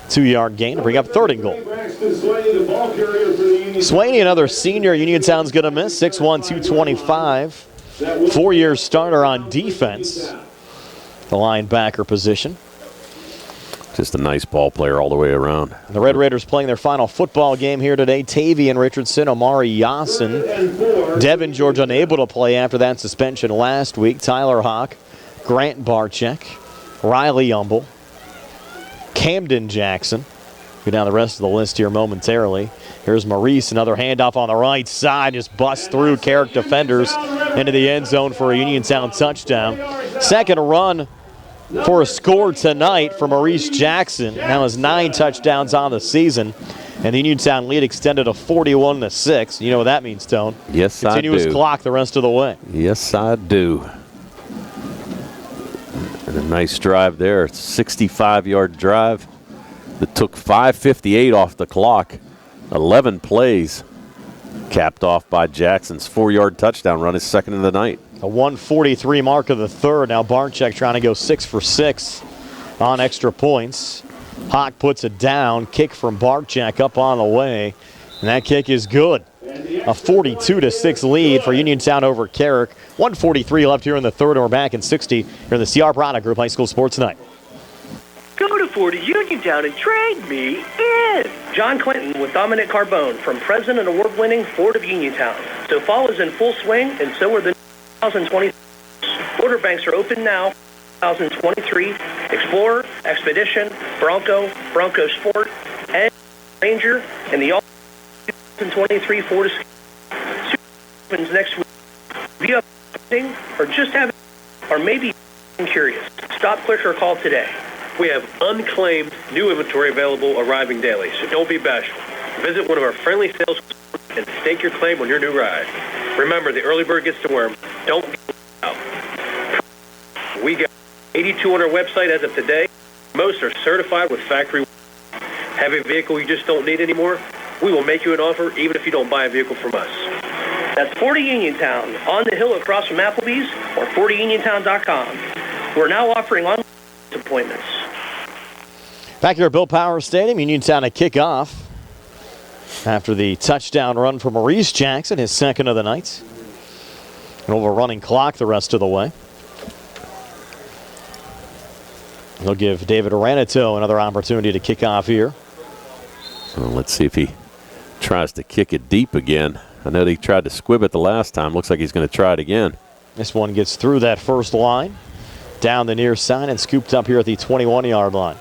2-yard gain to bring up third and goal. Swaney, another senior Uniontown's going to miss. 6'1", 225. 4-year starter on defense. The linebacker position. Just a nice ball player all the way around. The Red Raiders playing their final football game here today. Tavian Richardson, Amari Yasin. Devin George unable to play after that suspension last week. Tyler Hawk, Grant Barczyk, Riley Umble, Camden Jackson. Go down the rest of the list here momentarily. Here's Maurice, another handoff on the right side. Just busts through Carrick defenders into the end zone for a Uniontown touchdown. Second run for a score tonight for Maurice Jackson. Now has 9 touchdowns on the season. And the Uniontown lead extended to 41-6. You know what that means, Tone. Yes, I do. Continuous clock the rest of the way. Yes, I do. And a nice drive there. 65-yard drive that took 5:58 off the clock. 11 plays. Capped off by Jackson's 4-yard touchdown run, his second of the night. A 1:43 mark of the third. Now Barczyk trying to go 6 for 6 on extra points. Hawk puts it down. Kick from Barczyk up on the way. And that kick is good. A 42-6 lead for Uniontown over Carrick. 1:43 left here in the third, and we're back in 60 here in the CR Product Group High School Sports Tonight. Go to Ford of Uniontown and trade me in. John Clinton with Dominic Carbone from President Award-winning Ford of Uniontown. So fall is in full swing, and so are the 2020. Order banks are open now. 2023 Explorer, Expedition, Bronco, Bronco Sport, and Ranger, and the 2023 Ford Escape opens next week. If you have anything, or just have, or maybe curious, stop, click, or call today. We have unclaimed new inventory available arriving daily, so don't be bashful. Visit one of our friendly sales and stake your claim on your new ride. Remember, the early bird gets the worm. Don't get out. We got 82 on our website as of today. Most are certified with factory. Have a vehicle you just don't need anymore? We will make you an offer even if you don't buy a vehicle from us. That's 40 Uniontown, on the hill across from Applebee's, or 40uniontown.com. We're now offering online appointments. Back here at Bill Power Stadium, Uniontown a kickoff after the touchdown run for Maurice Jackson, his second of the night. An overrunning clock the rest of the way. They'll give David Aranito another opportunity to kick off here. Well, let's see if he tries to kick it deep again. I know he tried to squib it the last time. Looks like he's going to try it again. This one gets through that first line, down the near side, and scooped up here at the 21-yard line.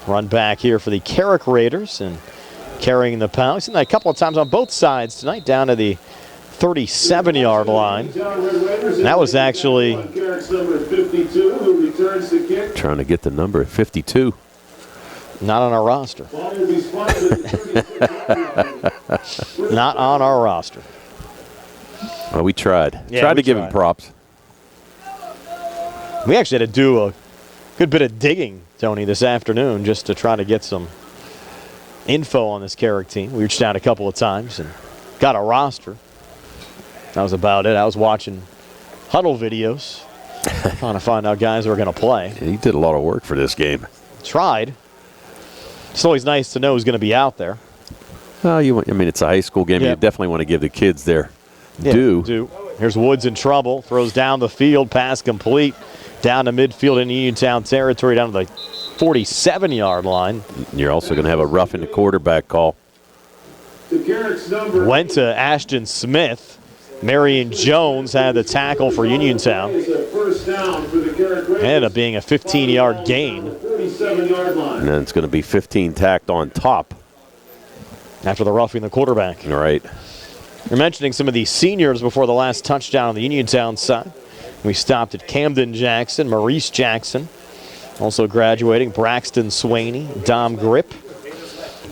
Run back here for the Carrick Raiders and carrying the pound. We've seen that a couple of times on both sides tonight, down to the 37-yard line. And that was actually trying to get the number 52. Not on our roster. Not on our roster. Well, we tried. Yeah, tried we to give him props. We actually had to do a good bit of digging, Tony, this afternoon just to try to get some info on this Carrick team. We reached out a couple of times and got a roster. That was about it. I was watching huddle videos, trying to find out guys who were going to play. Yeah, he did a lot of work for this game. Tried. It's always nice to know who's going to be out there. Well, it's a high school game. Yeah. You definitely want to give the kids their due. Here's Woods in trouble. Throws down the field. Pass complete. Down to midfield in Uniontown territory. Down to the 47-yard line. You're also going to have a roughing the quarterback call. Went to Ashton Smith. Marion Jones had the tackle for Uniontown. Ended up being a 15-yard gain. And then it's going to be 15 tacked on top. After the roughing the quarterback. All right. You're mentioning some of these seniors before the last touchdown on the Uniontown side. We stopped at Camden Jackson, Maurice Jackson. Also graduating, Braxton Swaney, Dom Grip,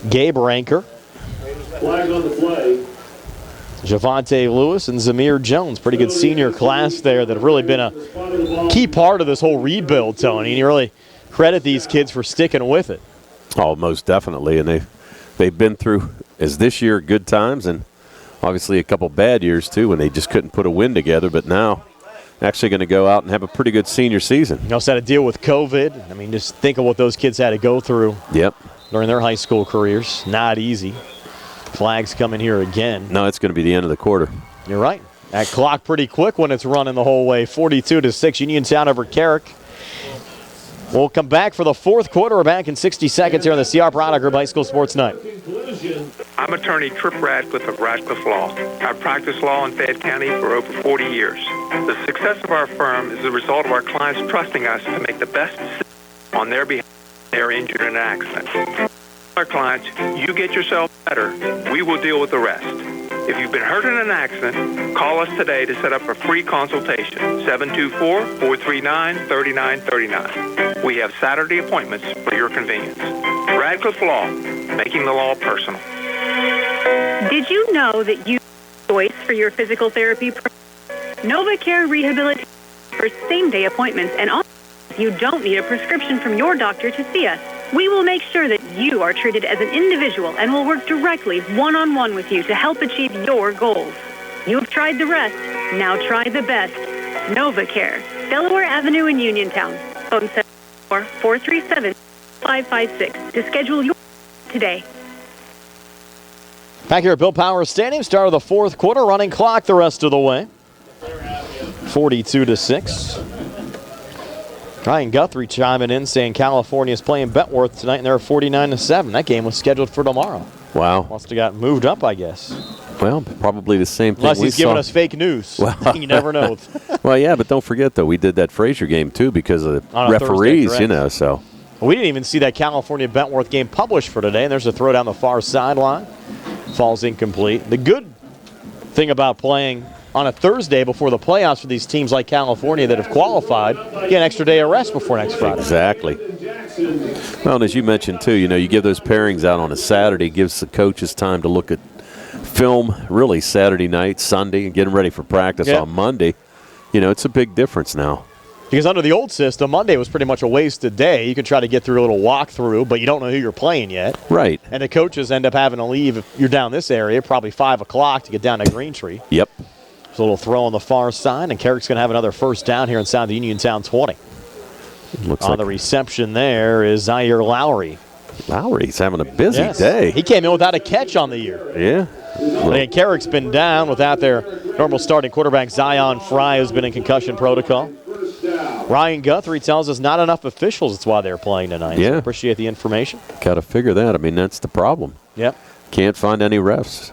Gabe Ranker. Flag on the play. Javante Lewis and Zamir Jones. Pretty good senior class there that have really been a key part of this whole rebuild, Tony. And you really credit these kids for sticking with it. Oh, most definitely. And they've been through, as this year, good times and obviously a couple bad years, too, when they just couldn't put a win together. But now actually going to go out and have a pretty good senior season. You also had to deal with COVID. I mean, just think of what those kids had to go through during their high school careers. Not easy. Flags coming here again. No, it's going to be the end of the quarter. You're right. That clock pretty quick when it's running the whole way. 42-6, Uniontown over Carrick. We'll come back for the fourth quarter. We're back in 60 seconds here on the CR Product Group High School Sports Night. I'm attorney Trip Radcliffe of Radcliffe Law. I've practiced law in Fayette County for over 40 years. The success of our firm is the result of our clients trusting us to make the best decision on their behalf if they are injured in an accident. Our clients, you get yourself better, we will deal with the rest. If you've been hurt in an accident, call us today to set up a free consultation, 724-439-3939. We have Saturday appointments for your convenience. Radcliffe Law, making the law personal. Did you know that you choice for your physical therapy program? NovaCare Rehabilitation for same-day appointments, and also you don't need a prescription from your doctor to see us. We will make sure that you are treated as an individual and will work directly one-on-one with you to help achieve your goals. You have tried the rest. Now try the best. NovaCare, Delaware Avenue in Uniontown. Phone 774-437-556 to schedule your today. Back here at Bill Powers Stadium, start of the fourth quarter, running clock the rest of the way. 42-6. Ryan Guthrie chiming in saying California is playing Bentworth tonight and they're 49-7. That game was scheduled for tomorrow. Wow. Must have got moved up, I guess. Well, probably the same thing. Unless he's giving us fake news. Well, you never know. Well, yeah, but don't forget, though, we did that Frazier game, too, because of the referees, Thursday, you know, so. We didn't even see that California-Bentworth game published for today, and there's a throw down the far sideline. Falls incomplete. The good thing about playing on a Thursday before the playoffs for these teams like California that have qualified, get an extra day of rest before next Friday. Exactly. Well, and as you mentioned, too, you know, you give those pairings out on a Saturday, gives the coaches time to look at film really Saturday night, Sunday, and get them ready for practice on Monday. You know, it's a big difference now. Because under the old system, Monday was pretty much a wasted day. You could try to get through a little walkthrough, but you don't know who you're playing yet. Right. And the coaches end up having to leave if you're down this area, probably 5 o'clock to get down to Green Tree. Yep. There's a little throw on the far side, and Carrick's going to have another first down here inside the Uniontown 20. On the reception there is Zaire Lowry. Lowry's having a busy day. He came in without a catch on the year. Yeah. And Carrick's been down without their normal starting quarterback, Zion Fry, who's been in concussion protocol. Ryan Guthrie tells us not enough officials. That's why they're playing tonight. Yeah. So appreciate the information. Got to figure that. I mean, that's the problem. Yep. Can't find any refs.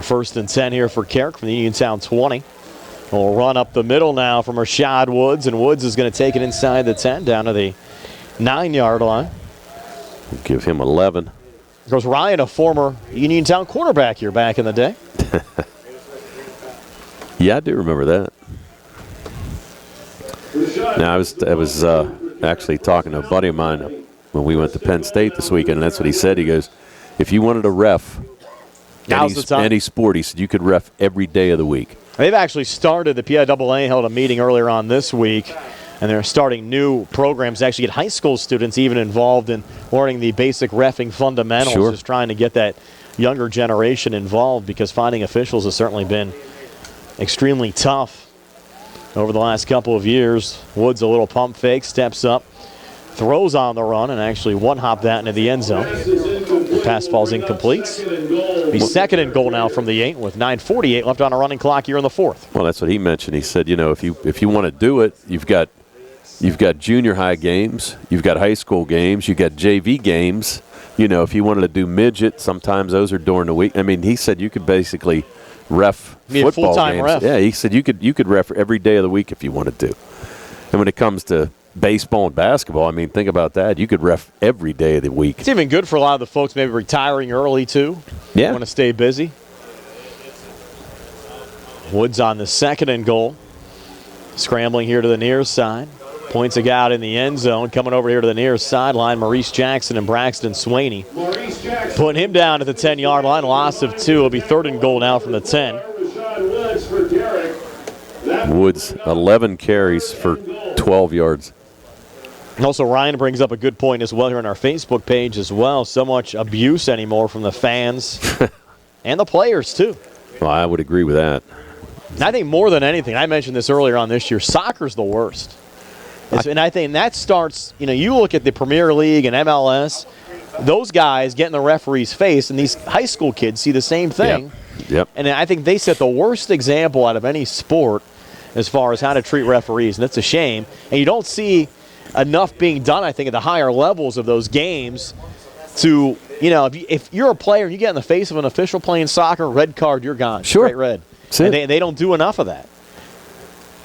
First and 10 here for Carrick from the Uniontown 20. We'll run up the middle now from Rashad Woods, and Woods is going to take it inside the 10 down to the 9-yard line. We'll give him 11. Of course, Ryan, a former Uniontown quarterback here back in the day. Yeah, I do remember that. Now, I was actually talking to a buddy of mine when we went to Penn State this weekend, and that's what he said. He goes, if you wanted a ref, any sport, he said you could ref every day of the week. They've actually started, the PIAA held a meeting earlier on this week, and they're starting new programs to actually get high school students even involved in learning the basic reffing fundamentals, just trying to get that younger generation involved, because finding officials has certainly been extremely tough over the last couple of years. Woods, a little pump fake, steps up, throws on the run, and actually one-hop that into the end zone. The pass falls incomplete. Be second and goal now from the 8 with 9:48 left on a running clock here in the fourth. Well, that's what he mentioned. He said, if you want to do it, you've got junior high games, you've got high school games, you've got JV games. If you wanted to do midget, sometimes those are during the week. I mean, he said you could basically ref football full-time games. ref. Yeah, he said you could ref every day of the week if you wanted to. And when it comes to baseball and basketball, I mean, think about that. You could ref every day of the week. It's even good for a lot of the folks maybe retiring early, too. Yeah. Want to stay busy. Woods on the second and goal. Scrambling here to the near side. Points a guy out in the end zone. Coming over here to the near sideline, Maurice Jackson and Braxton Swaney. Putting him down at the 10-yard line. Loss of 2. It'll be third and goal now from the 10. Woods, 11 carries for 12 yards. And also, Ryan brings up a good point as well here on our Facebook page as well. So much abuse anymore from the fans and the players, too. Well, I would agree with that. I think more than anything, I mentioned this earlier on this year, soccer's the worst. And I think that starts, you look at the Premier League and MLS, those guys get in the referee's face, and these high school kids see the same thing. Yep. And I think they set the worst example out of any sport as far as how to treat referees, and it's a shame. And you don't see enough being done, I think, at the higher levels of those games to, if you're a player and you get in the face of an official playing soccer, red card, you're gone. Sure. Straight red. And they don't do enough of that.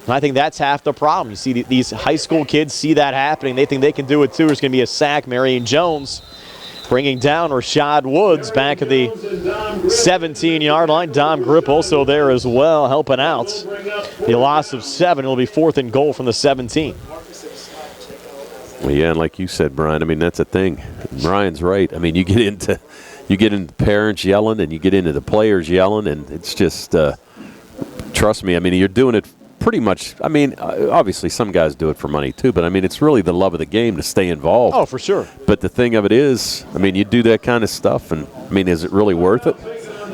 And I think that's half the problem. You see these high school kids see that happening. They think they can do it too. There's going to be a sack. Marion Jones bringing down Rashad Woods back at the 17-yard line. Dom Grip also there as well, helping out. The loss of 7. It'll be fourth and goal from the 17. Well, yeah, and like you said, Brian, I mean, that's a thing. Brian's right. I mean, you get into parents yelling and you get into the players yelling, and it's just, trust me, I mean, you're doing it pretty much. I mean, obviously some guys do it for money too, but I mean, it's really the love of the game to stay involved. Oh, for sure. But the thing of it is, I mean, you do that kind of stuff, and I mean, is it really worth it?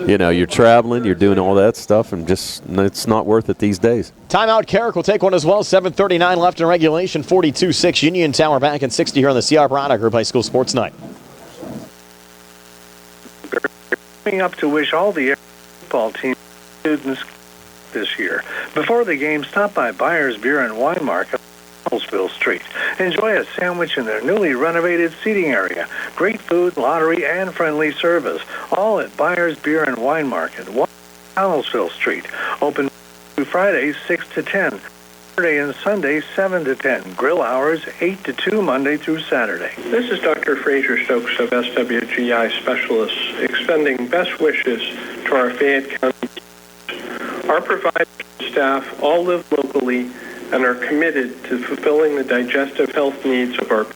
You're traveling, you're doing all that stuff, and just it's not worth it these days. Timeout. Carrick will take one as well. 7:39 left in regulation. 42-6 Uniontown. We're back in 60 here on the CR Product Group High School Sports Night. Coming up to wish all the football team students this year. Before the game, stop by Byers Beer and Wine Market on Hallsville Street. Enjoy a sandwich in their newly renovated seating area. Great food, lottery, and friendly service. All at Byers Beer and Wine Market, Hallsville Street. Open Fridays 6 to 10. Saturday and Sunday 7 to 10. Grill hours 8 to 2 Monday through Saturday. This is Dr. Fraser Stokes of SWGI Specialists, extending best wishes to our Fayette County. Our providers and staff all live locally and are committed to fulfilling the digestive health needs of our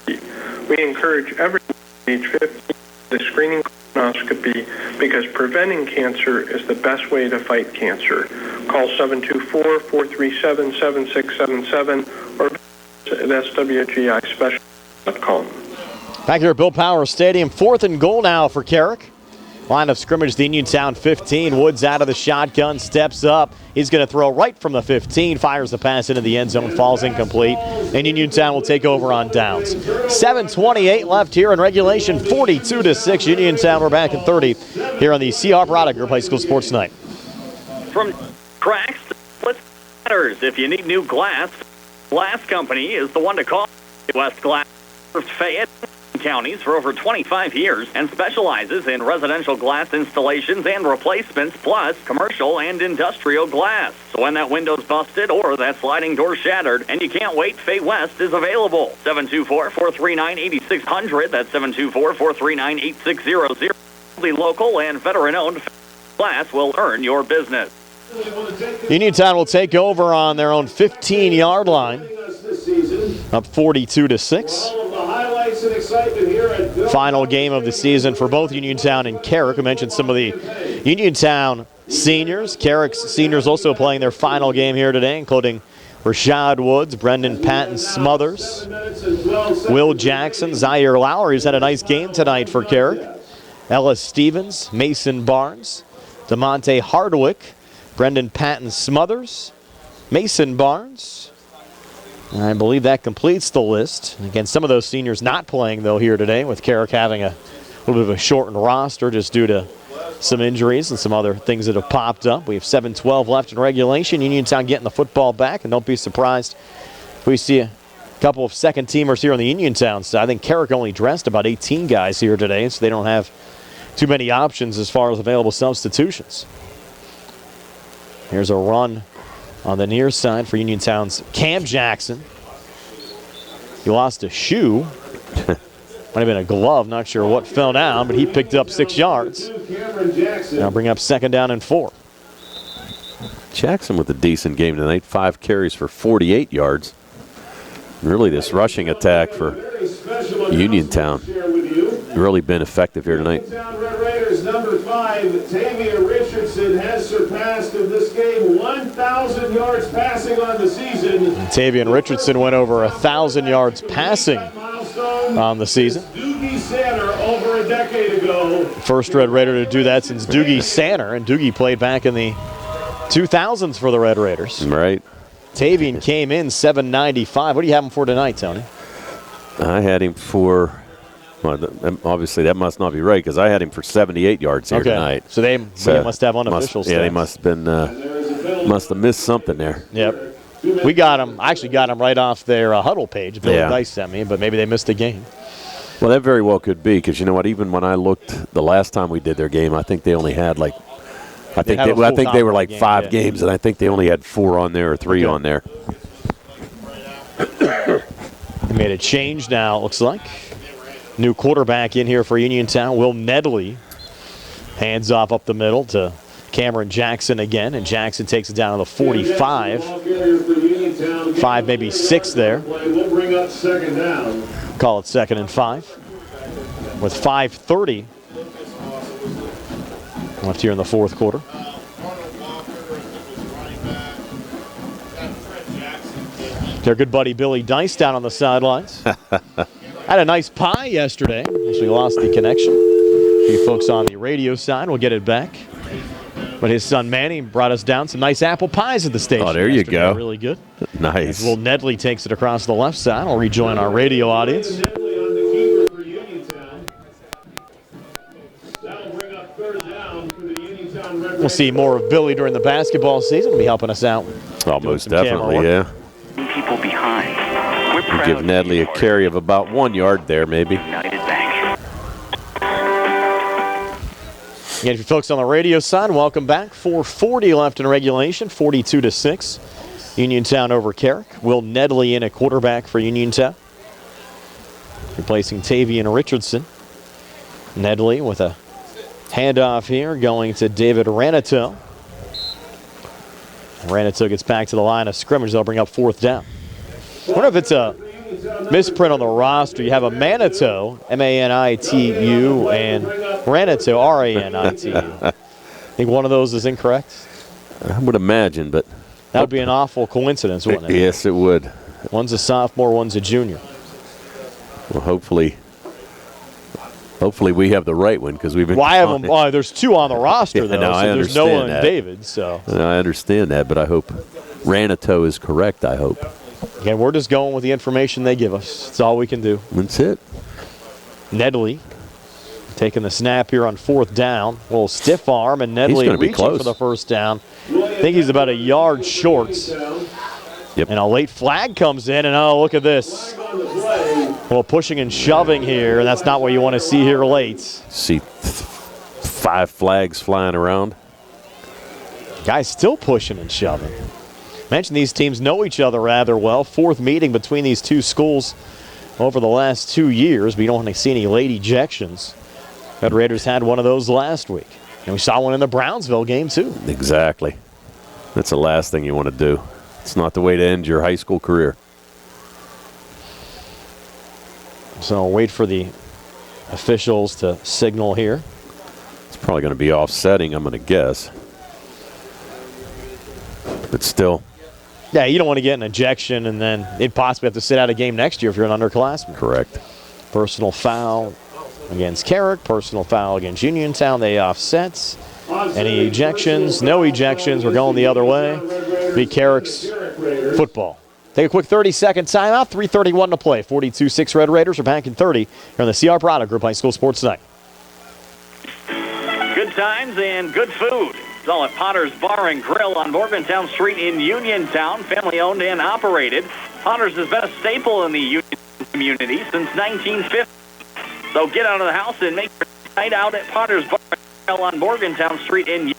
community. We encourage everyone age 15 the screening colonoscopy because preventing cancer is the best way to fight cancer. Call 724-437-7677 or visit at swgispecialist.com. Back here at Bill Power Stadium, fourth and goal now for Carrick. Line of scrimmage, the Uniontown 15. Woods out of the shotgun, steps up. He's going to throw right from the 15, fires the pass into the end zone, falls incomplete, and Uniontown will take over on downs. 7:28 left here in regulation, 42-6. Uniontown, we're back in 30 here on the CR Product Group High School Sports Night. From cracks to split matters, if you need new glass Company is the one to call. West Glass served Fayette counties for over 25 years and specializes in residential glass installations and replacements, plus commercial and industrial glass. So when that window's busted or that sliding door shattered and you can't wait, Fay West is available. 724-439-8600. That's 724-439-8600. The local and veteran-owned glass will earn your business. Uniontown will take over on their own 15-yard line, up 42-6. Final game of the season for both Uniontown and Carrick. I mentioned some of the Uniontown seniors. Carrick's seniors also playing their final game here today, including Rashad Woods, Brendan Patton Smothers, Will Jackson, Zaire Lowry's had a nice game tonight for Carrick. Ellis Stevens, Mason Barnes, DeMonte Hardwick, Brendan Patton Smothers, Mason Barnes. And I believe that completes the list. Again, some of those seniors not playing, though, here today, with Carrick having a little bit of a shortened roster just due to some injuries and some other things that have popped up. We have 7:12 left in regulation. Uniontown getting the football back, and don't be surprised if we see a couple of second-teamers here on the Uniontown side. I think Carrick only dressed about 18 guys here today, so they don't have too many options as far as available substitutions. Here's a run on the near side for Uniontown's Cam Jackson. He lost a shoe. Might have been a glove, not sure what fell down, but he picked up 6 yards. Now bring up 2nd down and 4. Jackson with a decent game tonight. 5 carries for 48 yards. Really, this rushing attack for Uniontown really been effective here tonight. Red Raiders number 5, Tavia Richardson, has surpassed in this game 1,000 yards passing on the season. Tavian Richardson went over 1,000 yards passing on the season. Doogie Sanner over a decade ago. First Red Raider to do that since Doogie Sanner, and Doogie played back in the 2000s for the Red Raiders. Right. Tavian came in 795. What do you have him for tonight, Tony? I had him for, well, obviously that must not be right because I had him for 78 yards here tonight. So they must have unofficial stats. Yeah, they must have missed something there. Yep. We got him. I actually got him right off their huddle page. Bill Dice sent me, but maybe they missed a game. Well, that very well could be because you know what? Even when I looked the last time we did their game, I think they only had like. I think they were like 5 games, and I think they only had 4 on there or 3 on there. They made a change now, it looks like. New quarterback in here for Uniontown, Will Nedley. Hands off up the middle to Cameron Jackson again, and Jackson takes it down to the 45. 5, maybe 6 there. We'll bring up 2nd down. Call it 2nd and 5. With 5:30 left here in the 4th quarter. Their good buddy Billy Dice down on the sidelines. Had a nice pie yesterday. Actually lost the connection. A few folks on the radio side will get it back. But his son Manny brought us down some nice apple pies at the station. Oh, there you go. Really good. Nice. Will Nedley takes it across the left side. I'll rejoin our radio audience. We'll see more of Billy during the basketball season. He'll be helping us out. Oh, most definitely, yeah. People behind. We're proud give Nedley a carry of about 1 yard there, maybe. United Bank. Again, if you folks on the radio side, welcome back. 4:40 left in regulation, 42-6. Uniontown over Carrick. Will Nedley in at quarterback for Uniontown, replacing Tavian Richardson. Nedley with a handoff here, going to David Ranito. Ranito gets back to the line of scrimmage. They'll bring up 4th down. I wonder if it's a misprint on the roster. You have a Manito, M-A-N-I-T-U, and Ranito, R-A-N-I-T-U. I think one of those is incorrect. I would imagine, but that would be an awful coincidence, wouldn't it? Yes, it would. One's a sophomore, one's a junior. Well, hopefully we have the right one because we've been. Why have them? Oh, there's 2 on the roster though. No, so I there's no understand one that. David. So I understand that, but I hope Ranito is correct. I hope. Again, we're just going with the information they give us. That's all we can do. That's it. Nedley taking the snap here on 4th down. A little stiff arm, and Nedley reaching for the 1st down. I think he's about a yard short. Yep. And a late flag comes in, and oh, look at this. Well, pushing and shoving here, and that's not what you want to see here late. See 5 flags flying around. Guys still pushing and shoving. Mentioned these teams know each other rather well. 4th meeting between these 2 schools over the last 2 years, but you don't want to see any late ejections. Red Raiders had one of those last week. And we saw one in the Brownsville game, too. Exactly. That's the last thing you want to do. It's not the way to end your high school career. So we'll wait for the officials to signal here. It's probably going to be offsetting, I'm going to guess. But still. Yeah, you don't want to get an ejection and then they'd possibly have to sit out a game next year if you're an underclassman. Correct. Personal foul against Carrick. Personal foul against Uniontown. They offsets. Any ejections? No ejections. We're going the other way. Be Carrick's football. Take a quick 30-second timeout. 3:31 to play. 42-6 Red Raiders are back in 30 here on the CR Product Group High School Sports Tonight. Good times and good food. It's all at Potter's Bar and Grill on Morgantown Street in Uniontown. Family owned and operated. Potter's has been a staple in the Union community since 1950. So get out of the house and make your night out at Potter's Bar and Grill on Morgantown Street in Uniontown.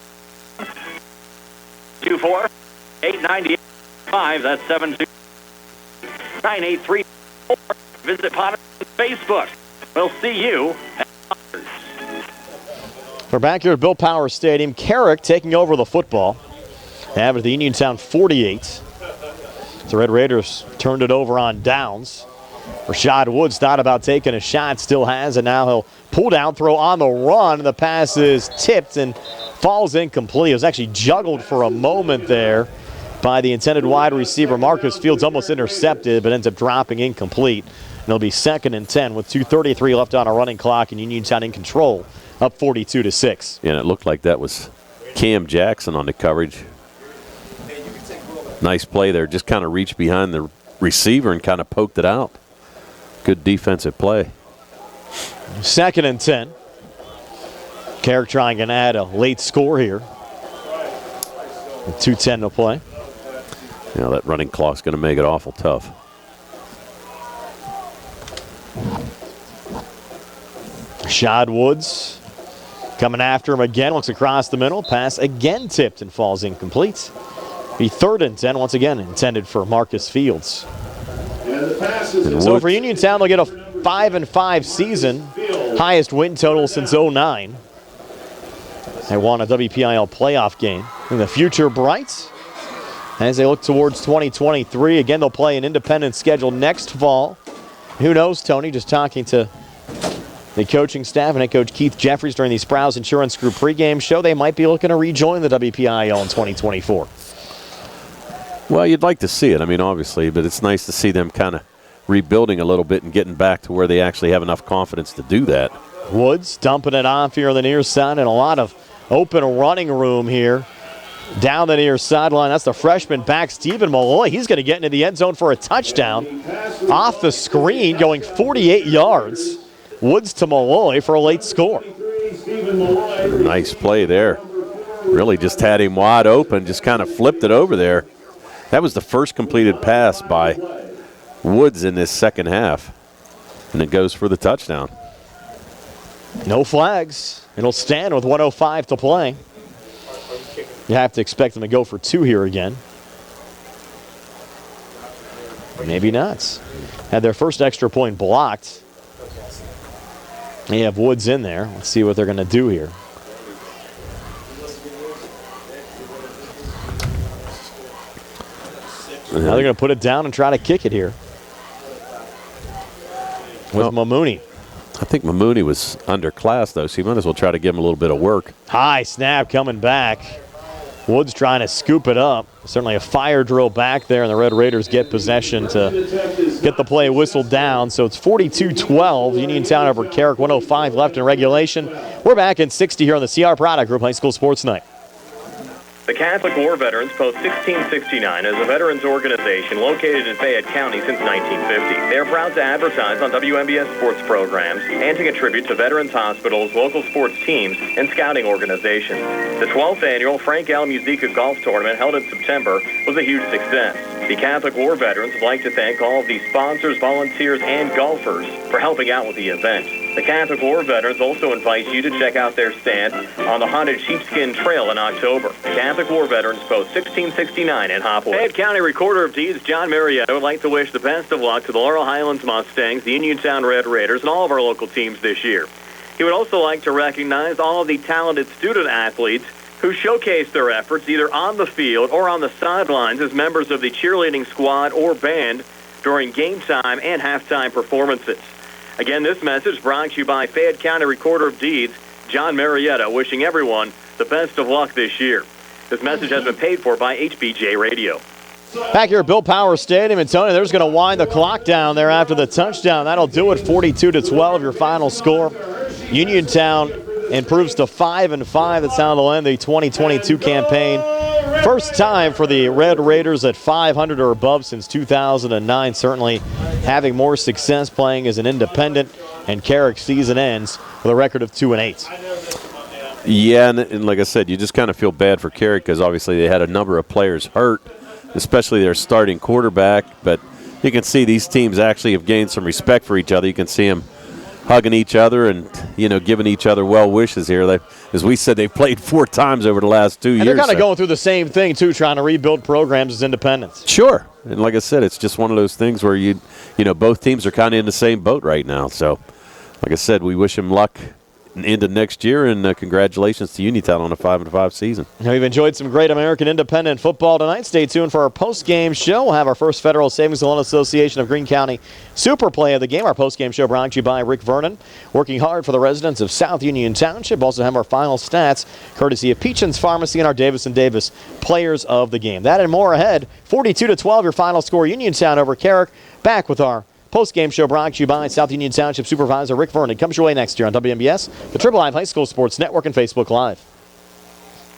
24-898-5. That's 729-834. Visit Potter's on Facebook. We'll see you at Potter's. We're back here at Bill Power Stadium. Carrick taking over the football. They have it at the Uniontown 48. The Red Raiders turned it over on downs. Rashad Woods thought about taking a shot, still has, and now he'll pull down, throw on the run. The pass is tipped and falls incomplete. It was actually juggled for a moment there by the intended wide receiver. Marcus Fields almost intercepted, but ends up dropping incomplete. And it'll be 2nd and 10 with 2:33 left on a running clock, and Uniontown in control, up 42-6. Yeah, and it looked like that was Cam Jackson on the coverage. Nice play there. Just kind of reached behind the receiver and kind of poked it out. Good defensive play. 2nd and 10. Carrick trying to add a late score here. With 2:10 to play. Yeah, that running clock's going to make it awful tough. Rashad Woods coming after him again. Looks across the middle. Pass again tipped and falls incomplete. Be 3rd and 10 once again, intended for Marcus Fields. So for Uniontown, they'll get a 5-5 season, highest win total since 2009. They won a WPIAL playoff game. And the future bright as they look towards 2023. Again, they'll play an independent schedule next fall. Who knows, Tony? Just talking to the coaching staff and head coach Keith Jeffries during the Sprouse Insurance Group pregame show, they might be looking to rejoin the WPIAL in 2024. Well, you'd like to see it, I mean, obviously, but it's nice to see them kind of rebuilding a little bit and getting back to where they actually have enough confidence to do that. Woods dumping it off here on the near side, and a lot of open running room here down the near sideline. That's the freshman back, Stephen Malloy. He's going to get into the end zone for a touchdown. Off the screen, going 48 yards. Woods to Malloy for a late score. Nice play there. Really just had him wide open, just kind of flipped it over there. That was the first completed pass by Woods in this second half. And it goes for the touchdown. No flags. It'll stand with 1:05 to play. You have to expect them to go for 2 here again. Maybe not. Had their first extra point blocked. They have Woods in there. Let's see what they're going to do here. Now they're going to put it down and try to kick it here. With Mamouni. I think Mamouni was underclassed, though, so you might as well try to give him a little bit of work. High snap coming back. Woods trying to scoop it up. Certainly a fire drill back there, and the Red Raiders get possession to get the play whistled down. So it's 42-12. Uniontown over Carrick, 1:05 left in regulation. We're back in 60 here on the CR Product Group High School Sports Night. The Catholic War Veterans Post 1669 is a veterans organization located in Fayette County since 1950. They are proud to advertise on WMBS sports programs and to contribute to veterans hospitals, local sports teams, and scouting organizations. The 12th annual Frank L. Musica Golf Tournament held in September was a huge success. The Catholic War Veterans would like to thank all of the sponsors, volunteers, and golfers for helping out with the event. The Catholic War Veterans also invites you to check out their stand on the haunted Sheepskin Trail in October. The Catholic War Veterans Post 1669 in Hopwood. Fayette County Recorder of Deeds John Marietta would like to wish the best of luck to the Laurel Highlands Mustangs, the Uniontown Red Raiders, and all of our local teams this year. He would also like to recognize all of the talented student athletes who showcase their efforts either on the field or on the sidelines as members of the cheerleading squad or band during game time and halftime performances. Again, this message brought to you by Fayette County Recorder of Deeds, John Marietta, wishing everyone the best of luck this year. This message has been paid for by HBJ Radio. Back here at Bill Power Stadium, and Tony, they're just going to wind the clock down there after the touchdown. That'll do it, 42-12, your final score. Uniontown improves to 5-5. That's how they'll end the 2022 campaign. First time for the Red Raiders at 500 or above since 2009. Certainly having more success playing as an independent, and Carrick's season ends with a record of 2-8. Yeah, and like I said, you just kind of feel bad for Carrick because obviously they had a number of players hurt, especially their starting quarterback. But you can see these teams actually have gained some respect for each other. You can see them hugging each other and, giving each other well wishes here. As we said, they've played 4 times over the last 2 years. And they're kind of going through the same thing, too, trying to rebuild programs as independents. Sure. And like I said, it's just one of those things where, both teams are kind of in the same boat right now. So, like I said, we wish them luck into next year, and congratulations to Uniontown on a 5-5 season. We've enjoyed some great American independent football tonight. Stay tuned for our post-game show. We'll have our first Federal Savings and Loan Association of Greene County Super Play of the game. Our post-game show brought to you by Rick Vernon, working hard for the residents of South Union Township. Also have our final stats, courtesy of Peachin's Pharmacy and our Davis & Davis players of the game. That and more ahead. 42-12, your final score, Uniontown over Carrick. Back with our post-game show brought to you by South Union Township Supervisor Rick Vernon. Comes your way next year on WMBS, the Triple I High School Sports Network, and Facebook Live.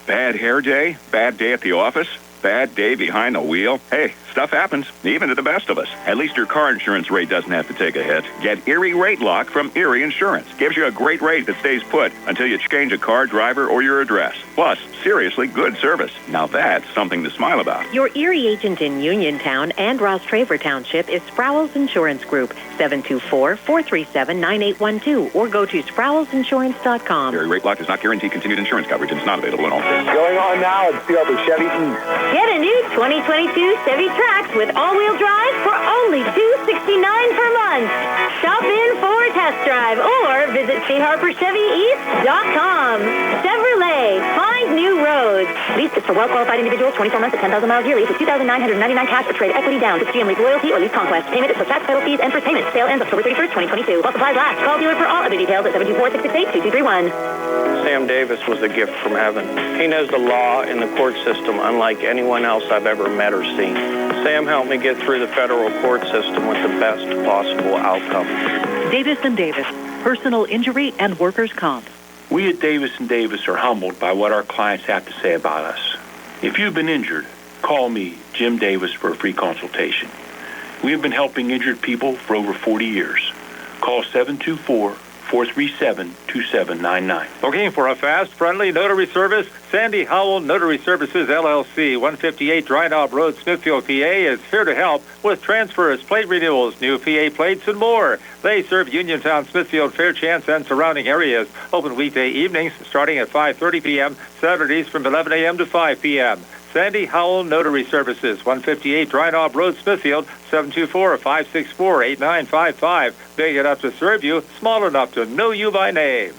Bad hair day? Bad day at the office? Bad day behind the wheel? Hey, stuff happens, even to the best of us. At least your car insurance rate doesn't have to take a hit. Get Erie Rate Lock from Erie Insurance. Gives you a great rate that stays put until you change a car, driver, or your address. Plus, seriously good service. Now that's something to smile about. Your Erie agent in Uniontown and Ross Traver Township is Sprowell's Insurance Group, 724-437-9812, or go to sprowellsinsurance.com. Erie Rate Lock does not guarantee continued insurance coverage and is not available in all states. Going on now at Silver Chevy East. Get a new 2022 Chevy Trax with all-wheel drive for only $269 per month. Stop in for a test drive or visit CHarperChevyEast.com. Chevrolet, find new roads. Lease is for well-qualified individuals, 24 months at 10,000 miles yearly with $2,999 cash or trade equity down. It's GM Lease Loyalty or Lease Conquest. Payment is for tax, title fees, and first payment. Sale ends October 31st, 2022. While supplies last. Call dealer for all other details at 724-668-2231. Sam Davis was a gift from heaven. He knows the law and the court system unlike anyone else I've ever met or seen. Sam helped me get through the federal court system with the best possible outcome. Davis & Davis, personal injury and workers' comp. We at Davis & Davis are humbled by what our clients have to say about us. If you've been injured, call me, Jim Davis, for a free consultation. We have been helping injured people for over 40 years. Call 724-437-2799. Looking for a fast, friendly notary service? Sandy Howell Notary Services, LLC, 158 Dry Knob Road, Smithfield, PA, is here to help with transfers, plate renewals, new PA plates, and more. They serve Uniontown, Smithfield, Fairchance, and surrounding areas. Open weekday evenings starting at 5:30 p.m., Saturdays from 11 a.m. to 5 p.m. Sandy Howell Notary Services, 158 Dry Knob Road, Smithfield, 724-564-8955. Big enough to serve you, small enough to know you by name.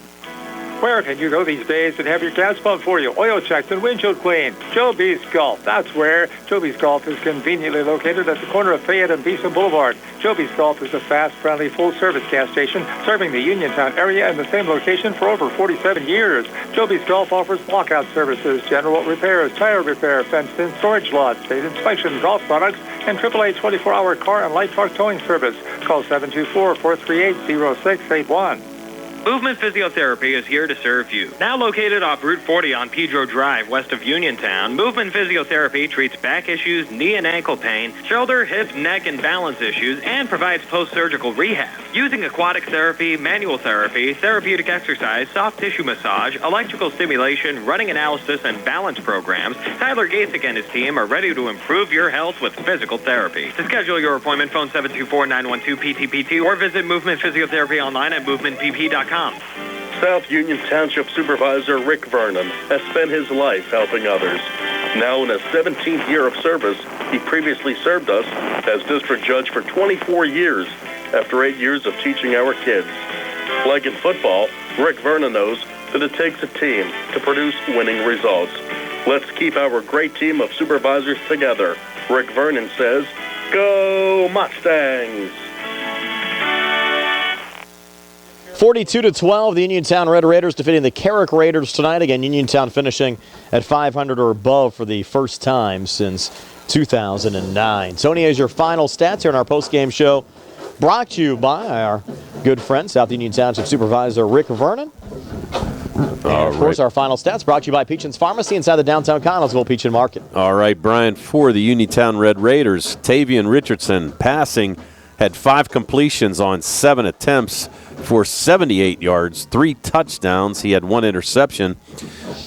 Where can you go these days and have your gas pumped for you? Oil checks and windshield clean. Joby's Golf. That's where. Joby's Golf is conveniently located at the corner of Fayette and Beeson Boulevard. Joby's Golf is a fast, friendly, full-service gas station serving the Uniontown area in the same location for over 47 years. Joby's Golf offers lockout services, general repairs, tire repair, fenced-in storage lots, state inspection, golf products, and AAA 24-hour car and light truck towing service. Call 724-438-0681. Movement Physiotherapy is here to serve you. Now located off Route 40 on Pedro Drive, west of Uniontown, Movement Physiotherapy treats back issues, knee and ankle pain, shoulder, hip, neck, and balance issues, and provides post-surgical rehab. Using aquatic therapy, manual therapy, therapeutic exercise, soft tissue massage, electrical stimulation, running analysis, and balance programs, Tyler Gasek and his team are ready to improve your health with physical therapy. To schedule your appointment, phone 724-912-PTPT or visit Movement Physiotherapy online at movementpp.com. South Union Township Supervisor Rick Vernon has spent his life helping others. Now in his 17th year of service, he previously served us as district judge for 24 years after 8 years of teaching our kids. Like in football, Rick Vernon knows that it takes a team to produce winning results. Let's keep our great team of supervisors together. Rick Vernon says, "Go Mustangs!" 42-12, the Uniontown Red Raiders defeating the Carrick Raiders tonight. Again, Uniontown finishing at 500 or above for the first time since 2009. Tony has your final stats here in our post-game show, brought to you by our good friend, South Union Township Supervisor Rick Vernon. And, of course, our final stats brought to you by Peachin's Pharmacy inside the downtown Connellsville Peachin Market. All right, Brian, for the Uniontown Red Raiders, Tavian Richardson passing, had 5 completions on 7 attempts for 78 yards, 3 touchdowns. He had 1 interception.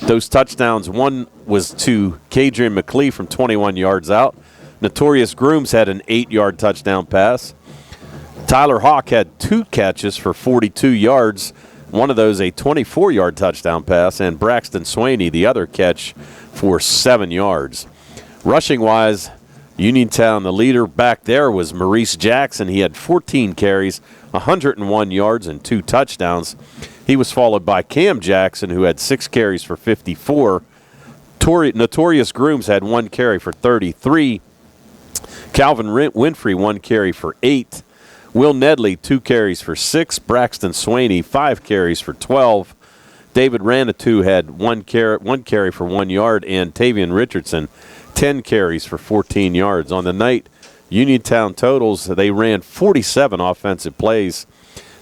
Those touchdowns, one was to Kadrian McLee from 21 yards out. Notorious Grooms had an 8-yard touchdown pass. Tyler Hawk had 2 catches for 42 yards. One of those a 24-yard touchdown pass, and Braxton Swaney, the other catch, for 7 yards. Rushing-wise, Uniontown, the leader back there was Maurice Jackson. He had 14 carries, 101 yards, and 2 touchdowns. He was followed by Cam Jackson, who had 6 carries for 54. Notorious Grooms had 1 carry for 33. Calvin Winfrey, 1 carry for 8. Will Nedley, 2 carries for 6. Braxton Swaney, 5 carries for 12. David Ranatu had 1 carry for 1 yard, and Tavian Richardson, 10 carries for 14 yards. On the night, Uniontown totals, they ran 47 offensive plays.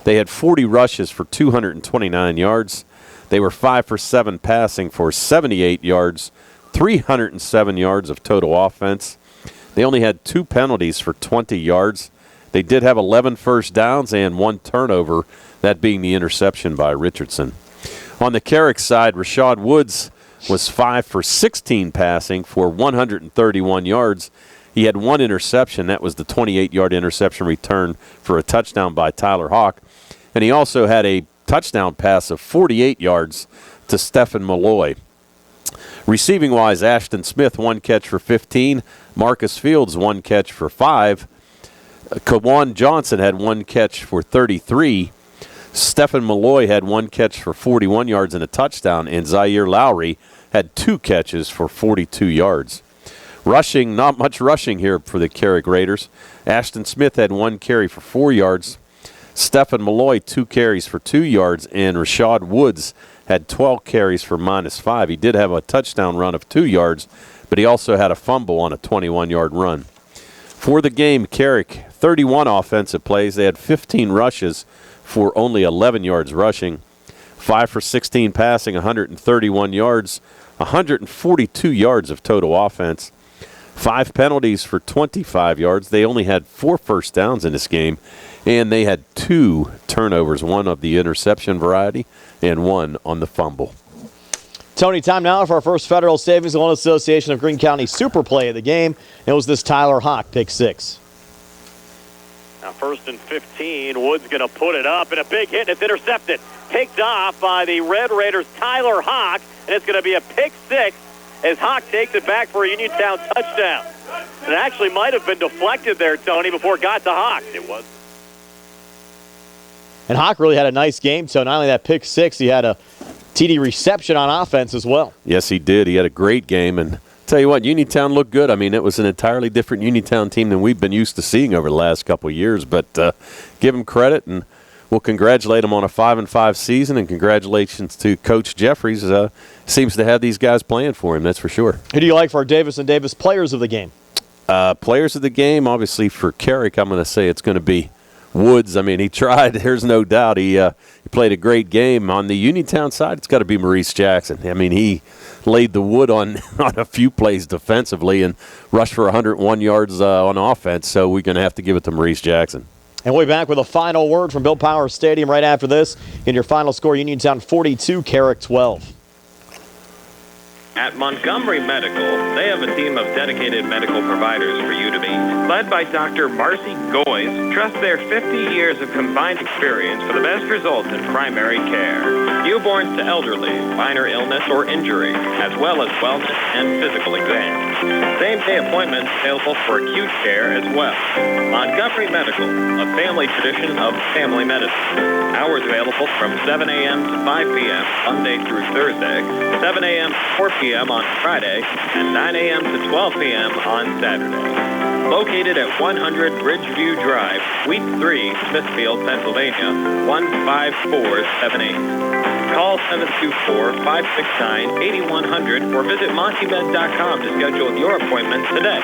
They had 40 rushes for 229 yards. They were 5 for 7 passing for 78 yards, 307 yards of total offense. They only had 2 penalties for 20 yards. They did have 11 first downs and 1 turnover, that being the interception by Richardson. On the Carrick side, Rashad Woods was 5 for 16 passing for 131 yards. He had 1 interception. That was the 28-yard interception return for a touchdown by Tyler Hawk. And he also had a touchdown pass of 48 yards to Stephen Malloy. Receiving-wise, Ashton Smith, 1 catch for 15. Marcus Fields, 1 catch for 5. Kawan Johnson had 1 catch for 33. Stephen Malloy had 1 catch for 41 yards and a touchdown. And Zaire Lowry had 2 catches for 42 yards. Rushing, not much rushing here for the Carrick Raiders. Ashton Smith had 1 carry for 4 yards. Stephen Malloy, 2 carries for 2 yards. And Rashad Woods had 12 carries for -5. He did have a touchdown run of 2 yards, but he also had a fumble on a 21-yard run. For the game, Carrick, 31 offensive plays. They had 15 rushes for only 11 yards rushing. 5 for 16 passing, 131 yards, 142 yards of total offense. 5 penalties for 25 yards. They only had 4 first downs in this game, and they had 2 turnovers, 1 of the interception variety and 1 on the fumble. Tony, time now for our first Federal Savings Loan Association of Greene County super play of the game. It was this Tyler Hawk pick 6. Now 1st and 15, Wood's going to put it up, and a big hit, and it's intercepted. Picked off by the Red Raiders' Tyler Hawk, and it's going to be a pick 6 as Hawk takes it back for a Uniontown touchdown. It actually might have been deflected there, Tony, before it got to Hawk. It was. And Hawk really had a nice game, so not only that pick 6, he had a TD reception on offense as well. Yes, he did. He had a great game, and tell you what, Uniontown looked good. I mean, it was an entirely different Uniontown team than we've been used to seeing over the last couple of years, but give them credit, and we'll congratulate them on a 5-5 season, and congratulations to Coach Jeffries. Seems to have these guys playing for him, that's for sure. Who do you like for our Davis & Davis players of the game? Players of the game, obviously for Carrick, I'm going to say it's going to be Woods. I mean, he tried. There's no doubt. He played a great game. On the Uniontown side, it's got to be Maurice Jackson. I mean, he laid the wood on a few plays defensively and rushed for 101 yards on offense, so we're going to have to give it to Maurice Jackson. And we'll be back with a final word from Bill Power Stadium right after this. In your final score, Uniontown 42, Carrick 12. At Montgomery Medical, they have a team of dedicated medical providers for you to meet. Led by Dr. Marcy Goyes, trust their 50 years of combined experience for the best results in primary care. Newborns to elderly, minor illness or injury, as well as wellness and physical exams. Same-day appointments available for acute care as well. Montgomery Medical, a family tradition of family medicine. Hours available from 7 a.m. to 5 p.m. Monday through Thursday, 7 a.m. to 4 p.m. on Friday, and 9 a.m. to 12 p.m. on Saturday. Located at 100 Bridgeview Drive, Suite 3, Smithfield, Pennsylvania, 15478. Call 724-569-8100 or visit montymed.com to schedule your appointment today.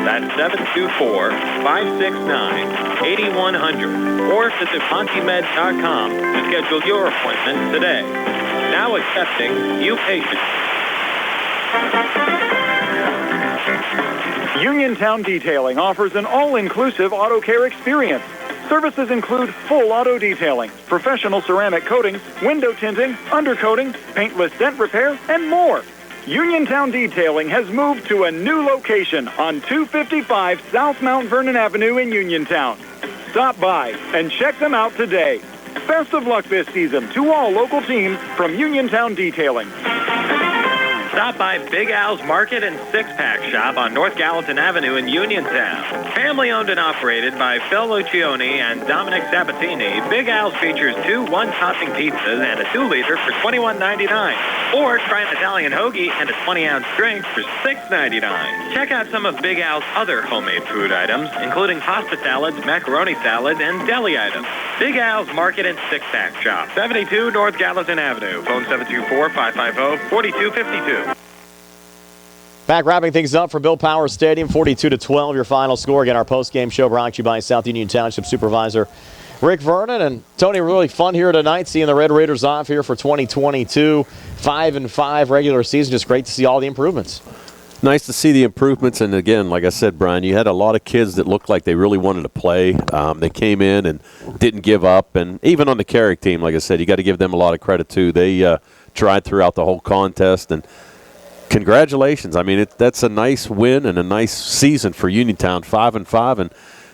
That's 724-569-8100 or visit montymed.com to schedule your appointment today. Now accepting new patients. Uniontown Detailing offers an all-inclusive auto care experience. Services include full auto detailing, professional ceramic coatings, window tinting, undercoating, paintless dent repair, and more. Uniontown Detailing has moved to a new location on 255 South Mount Vernon Avenue in Uniontown. Stop by and check them out today. Best of luck this season to all local teams from Uniontown Detailing. Stop by Big Al's Market and Six-Pack Shop on North Gallatin Avenue in Uniontown. Family owned and operated by Phil Lucioni and Dominic Sabatini, Big Al's features 2 one-topping pizzas and a 2-liter for $21.99. Or try an Italian hoagie and a 20-ounce drink for $6.99. Check out some of Big Al's other homemade food items, including pasta salads, macaroni salad, and deli items. Big Al's Market and Six-Pack Shop, 72 North Gallatin Avenue. Phone 724-550-4252. Back wrapping things up for Bill Powers Stadium, 42-12, your final score. Again, our post-game show brought to you by South Union Township Supervisor Rick Vernon. And Tony, really fun here tonight, seeing the Red Raiders off here for 2022. 5-5 regular season. Just great to see all the improvements. Nice to see the improvements. And again, like I said, Brian, you had a lot of kids that looked like they really wanted to play. They came in and didn't give up. And even on the Carrick team, like I said, you got to give them a lot of credit too. They tried throughout the whole contest, and congratulations. I mean, that's a nice win and a nice season for Uniontown, 5-5. And,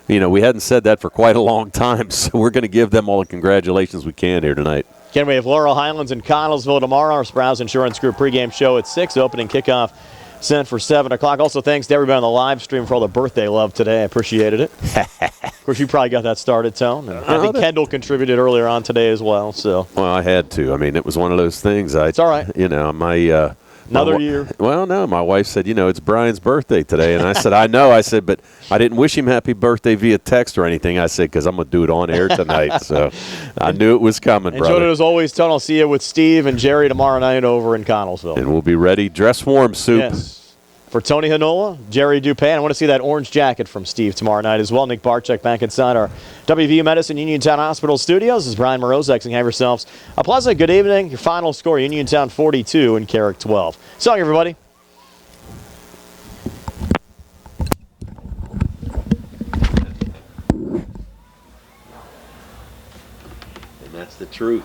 you know, we hadn't said that for quite a long time, so we're going to give them all the congratulations we can here tonight. Again, we have Laurel Highlands and Connellsville tomorrow. Our Sprouse Insurance Group pregame show at 6, opening kickoff set for 7 o'clock. Also, thanks to everybody on the live stream for all the birthday love today. I appreciated it. Of course, you probably got that started, Tone. And I think Kendall contributed earlier on today as well. So. Well, I had to. I mean, it was one of those things. It's all right. You know, Another year. Well, no, my wife said, you know, it's Brian's birthday today. And I said, I know. I said, but I didn't wish him happy birthday via text or anything. I said, because I'm going to do it on air tonight. So I knew it was coming, brother. Enjoyed it as always, Tone. I'll see you with Steve and Jerry tomorrow night over in Connellsville. And we'll be ready. Dress warm, Soup. Yes. For Tony Hanola, Jerry Dupin, I want to see that orange jacket from Steve tomorrow night as well. Nick Barczyk back inside our WVU Medicine Uniontown Hospital studios. This is Brian Morozek, and have yourselves a pleasant good evening. Your final score, Uniontown 42 and Carrick 12. So long, everybody. And that's the truth.